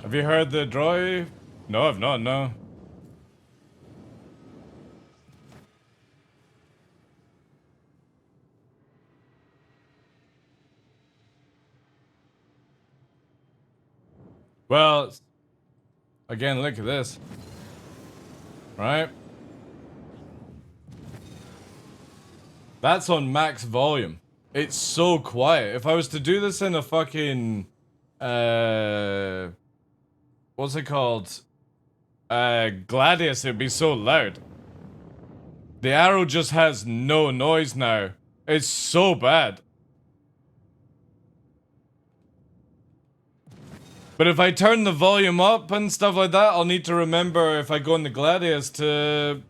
Have you heard the droid? No, I've not, no. Well, again, look at this. Right? That's on max volume. It's so quiet. If I was to do this in a fucking... what's it called? Gladius, it'd be so loud. The arrow just has no noise now. It's so bad. But if I turn the volume up and stuff like that, I'll need to remember if I go in the Gladius to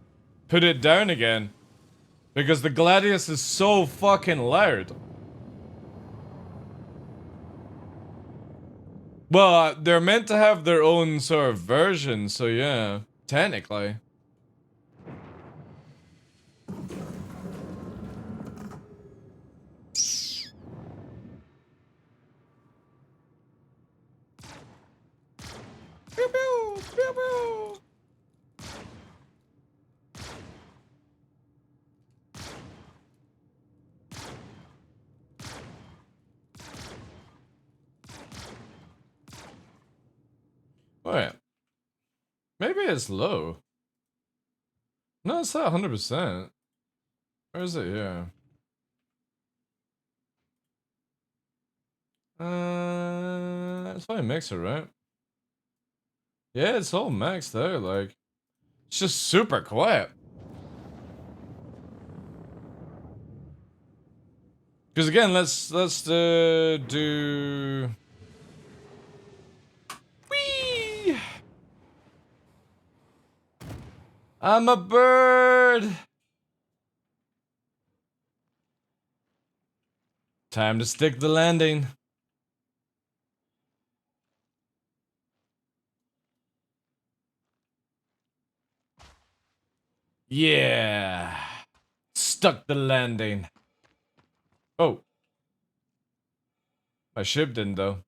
put it down again. Because the Gladius is so fucking loud. Well, they're meant to have their own sort of version, so yeah, technically. Pew pew, pew pew. Wait. Maybe it's low. No, it's not 100%. Where is it? Yeah. It's probably mixer, right? Yeah, it's all maxed out, like... It's just super quiet. Because again, let's do... Whee! I'm a bird! Time to stick the landing. Yeah! Stuck the landing. Oh. My ship didn't, though.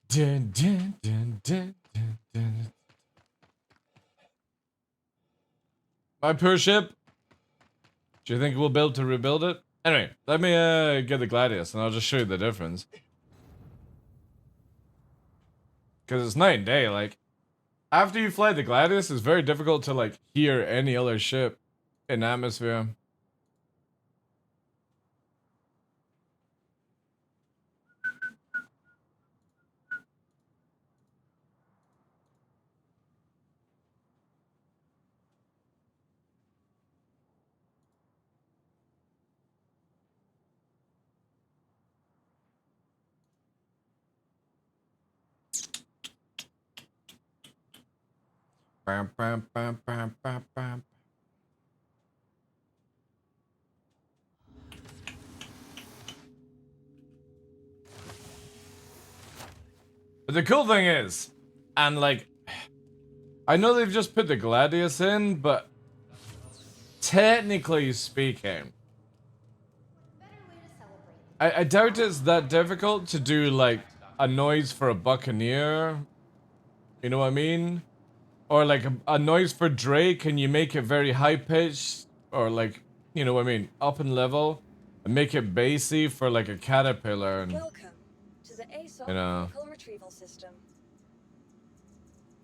Dun, dun, dun, dun, dun, dun. My poor ship. Do you think we'll be able to rebuild it? Anyway, let me get the Gladius and I'll just show you the difference. Because it's night and day, like... After you fly the Gladius, it's very difficult to, like, hear any other ship in atmosphere. Bam, bam, bam, bam, bam, bam. But the cool thing is, and like, I know they've just put the Gladius in, but technically speaking, I doubt it's that difficult to do like a noise for a Buccaneer. You know what I mean? Or like a noise for Drake, can you make it very high pitched? Or like, you know what I mean, up in level? And make it bassy for like a Caterpillar and, Welcome to the ASOP you know. vehicle retrieval system.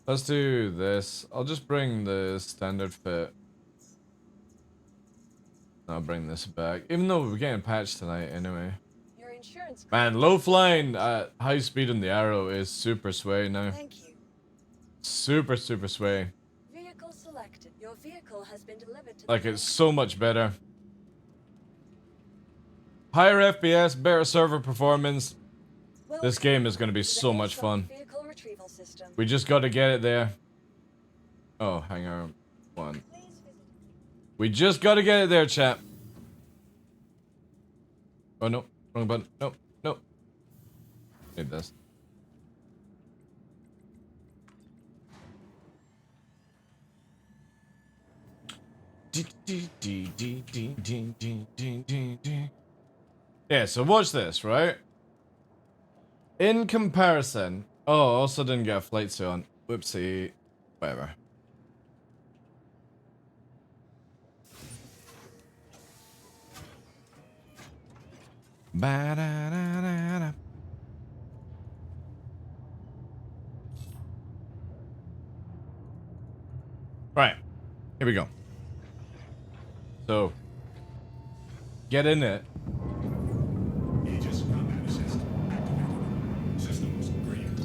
Let's do this. I'll just bring the standard fit. I'll bring this back. Even though we're getting patched tonight anyway. Your insurance. Man, low flying at high speed on the arrow is super sway now. Thank you. Super sway. Vehicle selected. Your vehicle has been delivered to Like, it's so much better. Higher FPS, better server performance. This game is going to be so much fun. Vehicle retrieval system. We just got to get it there. Oh, hang on. One. We just got to get it there, chat. Oh, no. Wrong button. No. No. Need this. Yeah, so watch this, right? In comparison... Oh, also didn't get a flight suit on. Whoopsie. Whatever. Ba-da-da-da-da. Right. Here we go. So, get in it. Aegis combat assist. Systems green.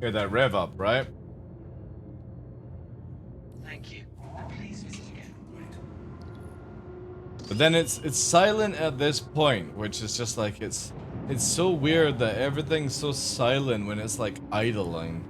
Hear that rev up, right? Thank you. Please visit again. But then it's silent at this point, which is just like it's so weird that everything's so silent when it's like idling.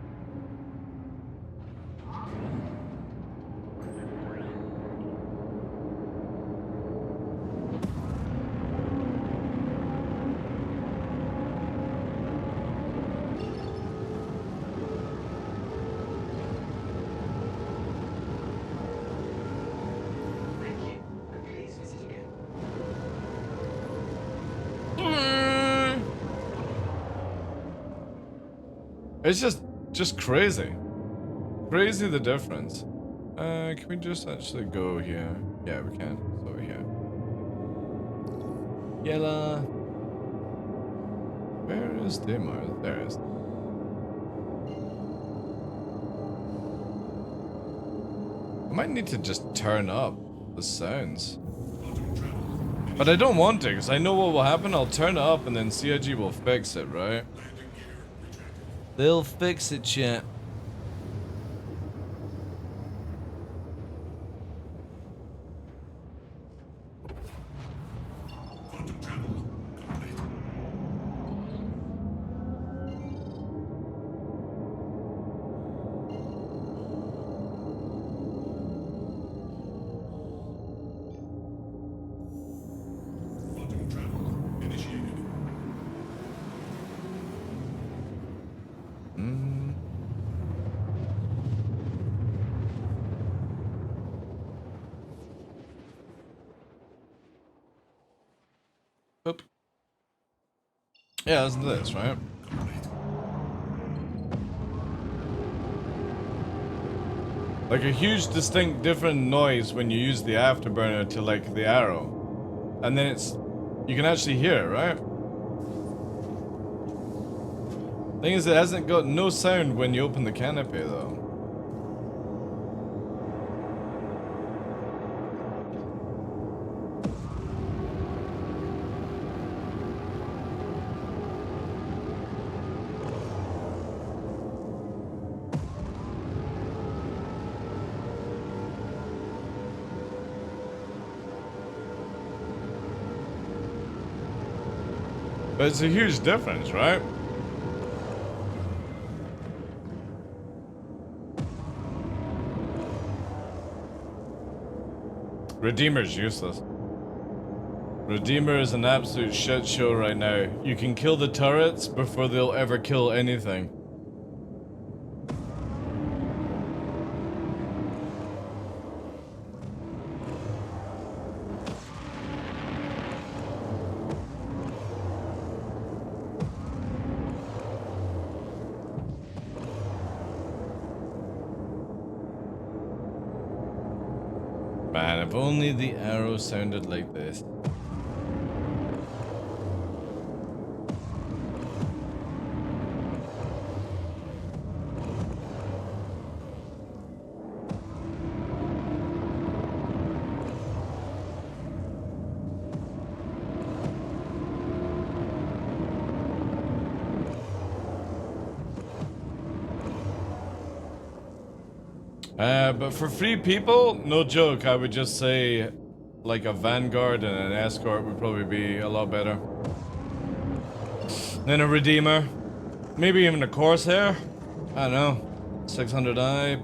It's just crazy. Crazy the difference. Can we just actually go here? Yeah, we can. It's over here. Yella. Where is Demar? There it is. I might need to just turn up the sounds. But I don't want to, because I know what will happen. I'll turn it up and then CIG will fix it, right? They'll fix it, chat. Oop. Yeah, isn't this, right? Like a huge distinct different noise when you use the afterburner to like the arrow. And then you can actually hear it, right? Thing is, it hasn't got no sound when you open the canopy though. But it's a huge difference, right? Redeemer's useless. Redeemer is an absolute shit show right now. You can kill the turrets before they'll ever kill anything. Man, if only the arrow sounded like this. But for free people, no joke, I would just say like a vanguard and an escort would probably be a lot better. Then a redeemer. Maybe even a corsair. I don't know. 600i.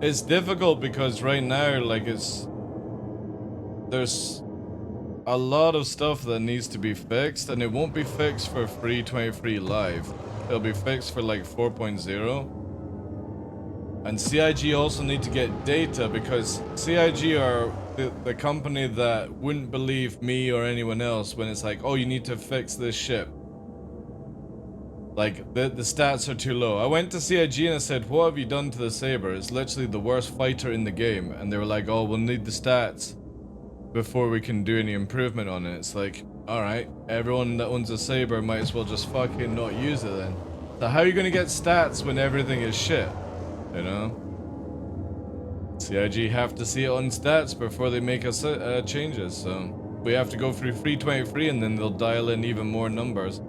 It's difficult because right now, like there's a lot of stuff that needs to be fixed, and it won't be fixed for free 23 live. It'll be fixed for like 4.0. And CIG also need to get data because CIG are the company that wouldn't believe me or anyone else when it's like, oh, you need to fix this ship. Like, the stats are too low. I went to CIG and I said, what have you done to the Saber? It's literally the worst fighter in the game. And they were like, oh, we'll need the stats before we can do any improvement on it. It's like, alright, everyone that owns a Saber might as well just fucking not use it then. So how are you gonna get stats when everything is shit? You know? CIG have to see it on stats before they make us changes, so we have to go through free 23 and then they'll dial in even more numbers.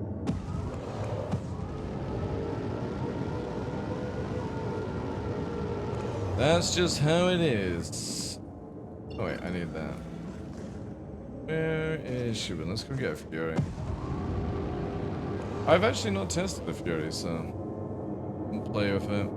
That's just how it is. Oh wait, I need that. Where is she? Let's go get a Fury. I've actually not tested the Fury, so I'll play with it.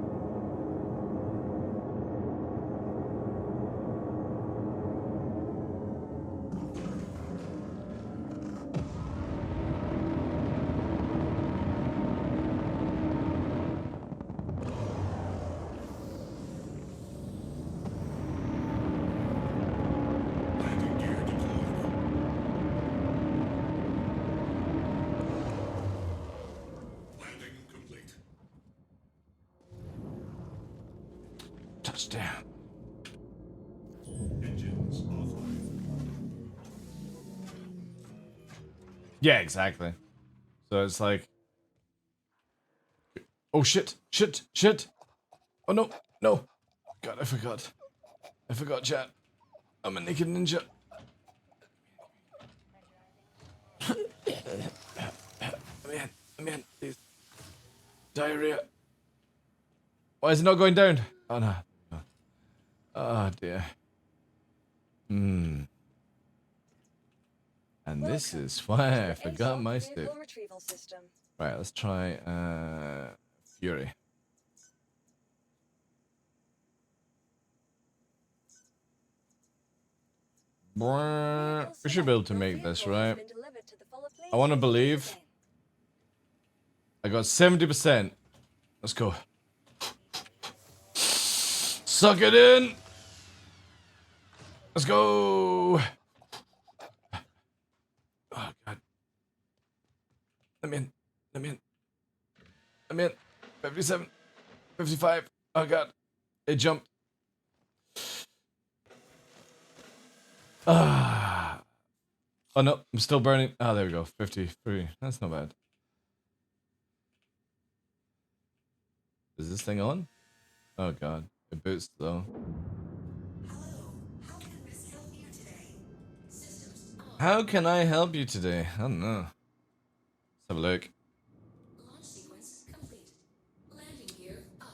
Touchdown. Yeah, exactly. So it's like, oh shit, shit, shit. Oh no, no. God, I forgot. I forgot, chat. I'm a naked ninja. I'm in, please. Diarrhea. Why is it not going down? Oh no. Oh dear. And this is why I forgot my stick. Right, let's try Fury. We should be able to make this, right? I want to believe. I got 70%. Let's go. Suck it in. Let's go. Oh, God. Let me in. Let me in. I'm in. 57. 55. Oh, God. It jumped. Ah. Oh, no. I'm still burning. Oh, there we go. 53. That's not bad. Is this thing on? Oh, God. It boots, though. How can I help you today? I don't know. Let's have a look. Launch sequence complete. Landing gear up.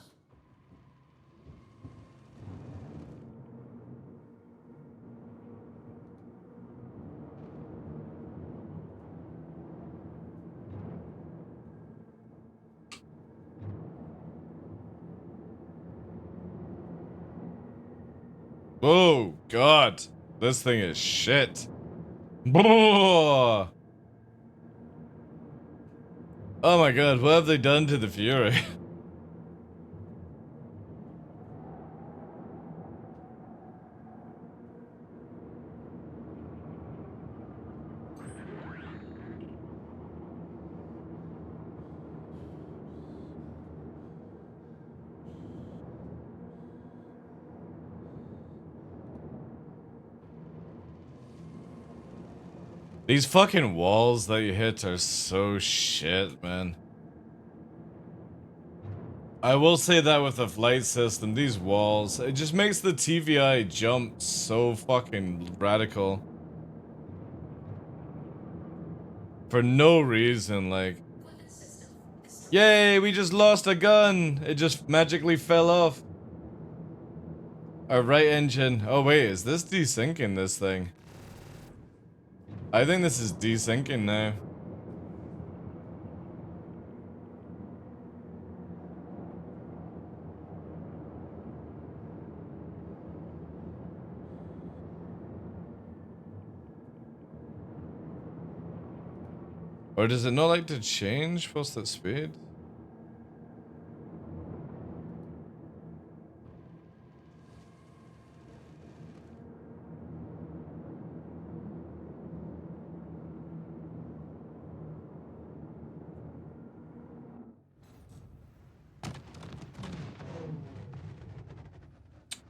Oh, God. This thing is shit. Oh my god, what have they done to the Fury? These fucking walls that you hit are so shit, man. I will say that with the flight system, these walls, it just makes the TVI jump so fucking radical. For no reason, like... Yay, we just lost a gun! It just magically fell off. Our right engine. Oh wait, is this desyncing this thing? I think this is desyncing now. Or does it not like to change post that speed?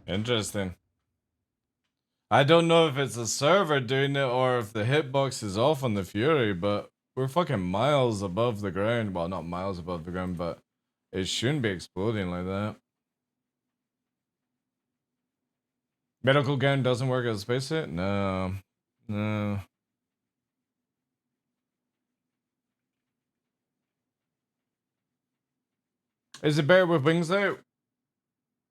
Interesting. I don't know if it's a server doing it or if the hitbox is off on the Fury, but we're fucking miles above the ground. Well, not miles above the ground, but it shouldn't be exploding like that. Medical gown doesn't work as a spacesuit? No. No. Is it better with wings out?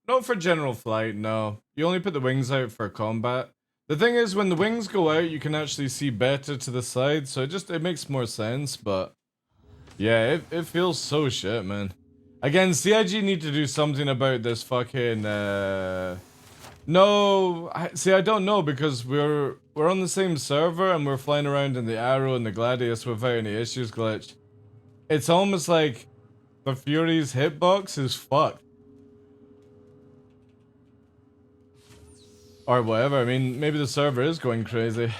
Not for general flight, no. You only put the wings out for combat. The thing is, when the wings go out, you can actually see better to the side, so it makes more sense, but... Yeah, it feels so shit, man. Again, CIG need to do something about this fucking, No, I don't know, because we're on the same server, and we're flying around in the Arrow and the Gladius without any issues glitch. It's almost like the Fury's hitbox is fucked. Or whatever, I mean, maybe the server is going crazy.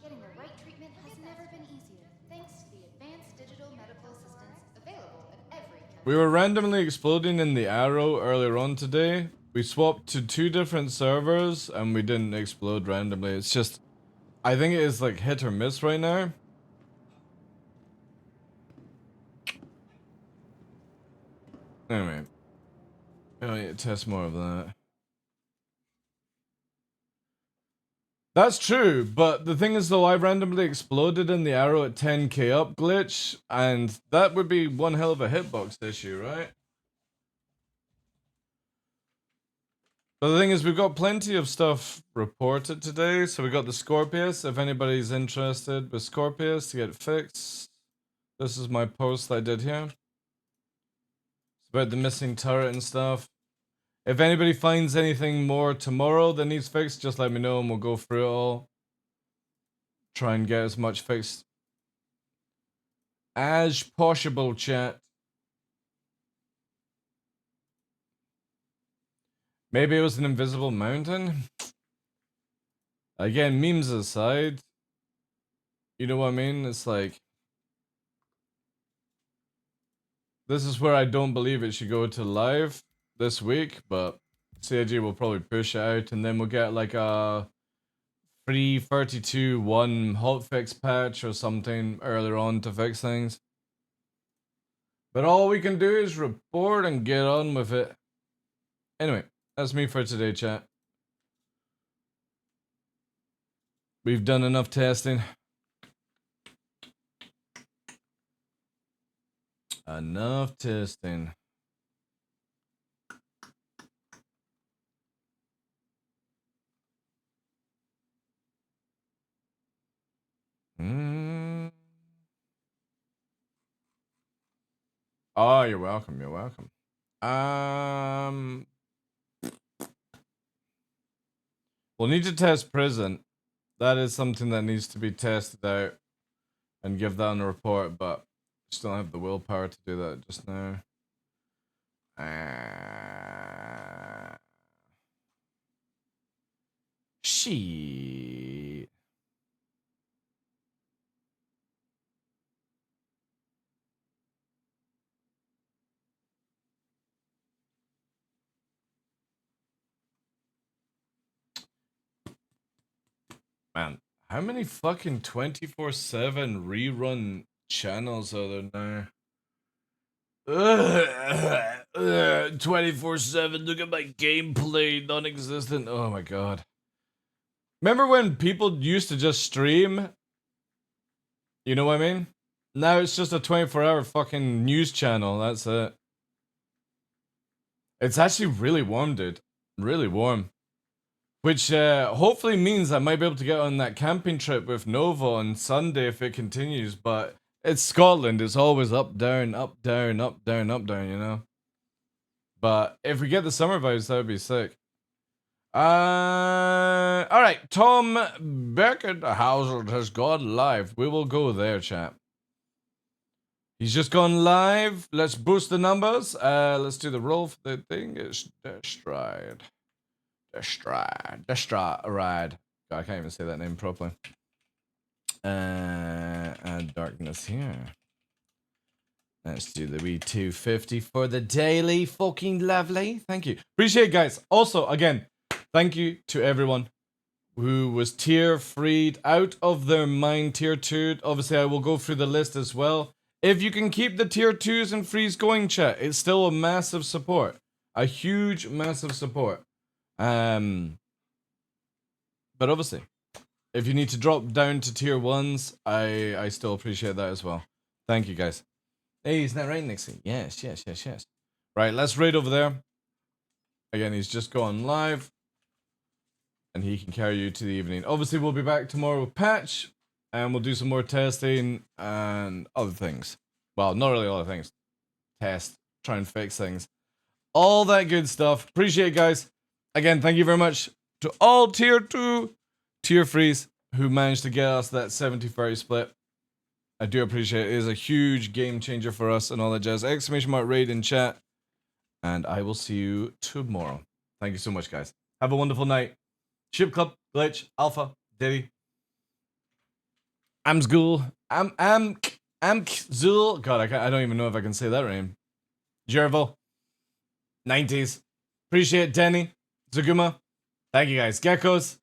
Getting the right treatment has never been easier, thanks to the advanced digital medical assistance available at every country. We were randomly exploding in the Arrow earlier on today. We swapped to 2 different servers and we didn't explode randomly. It's just, I think it is like hit or miss right now. Anyway, I need to test more of that. That's true, but the thing is though, I randomly exploded in the Arrow at 10k up glitch, and that would be one hell of a hitbox issue, right? But the thing is, we've got plenty of stuff reported today, so we got the Scorpius, if anybody's interested with Scorpius to get it fixed. This is my post that I did here. It's about the missing turret and stuff. If anybody finds anything more tomorrow that needs fixed, just let me know and we'll go through it all. Try and get as much fixed as possible, chat. Maybe it was an invisible mountain? Again, memes aside, you know what I mean? It's like, this is where I don't believe it should go to live this week, but CIG will probably push it out, and then we'll get like a free 32.1 hotfix patch or something earlier on to fix things. But all we can do is report and get on with it. Anyway, that's me for today, chat. We've done enough testing. Enough testing. Oh, you're welcome. You're welcome. We'll need to test prison. That is something that needs to be tested out and give that on a report, but just don't have the willpower to do that just now. Shit. Man, how many fucking 24/7 rerun channels are there now? 24/7, look at my gameplay, non-existent. Oh my god. Remember when people used to just stream? You know what I mean? Now it's just a 24-hour fucking news channel, that's it. It's actually really warm, dude. Really warm. Which hopefully means I might be able to get on that camping trip with Nova on Sunday if it continues, but it's Scotland, it's always up, down, up, down, up, down, up, down, you know? But if we get the summer vibes, that would be sick. Alright, Tom Beckett Houser has gone live. We will go there, chat. He's just gone live. Let's boost the numbers. Let's do the roll for the thing. It's Destride. Ride. God, I can't even say that name properly. And darkness here. Let's do the wee 250 for the daily. Fucking lovely. Thank you. Appreciate it, guys. Also, again, thank you to everyone who was tier freed out of their mind tier 2. Obviously, I will go through the list as well. If you can keep the tier 2s and frees going, chat, it's still a massive support. A huge, massive support. But obviously, if you need to drop down to tier 1s, I still appreciate that as well. Thank you, guys. Hey, isn't that right, Nixie? Yes. Right, let's raid over there. Again, he's just gone live. And he can carry you to the evening. Obviously, we'll be back tomorrow with Patch. And we'll do some more testing and other things. Well, not really other things. Test, try and fix things. All that good stuff. Appreciate it, guys. Again, thank you very much to all tier 2, tier 3s who managed to get us that 70-30 split. I do appreciate it. It is a huge game changer for us and all that jazz. Exclamation mark raid in chat. And I will see you tomorrow. Thank you so much, guys. Have a wonderful night. Ship Club, Glitch, Alpha, Diddy. Amzgul, Amkzul. God, I don't even know if I can say that name. Jervo. 90s. Appreciate it, Denny. Zaguma. Thank you, guys. Geckos.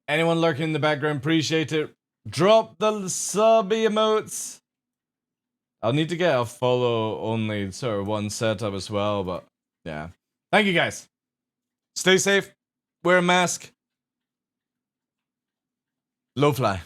Anyone lurking in the background, appreciate it. Drop the subby emotes. I'll need to get a follow only sort of one setup as well, but yeah. Thank you, guys. Stay safe. Wear a mask. Low fly.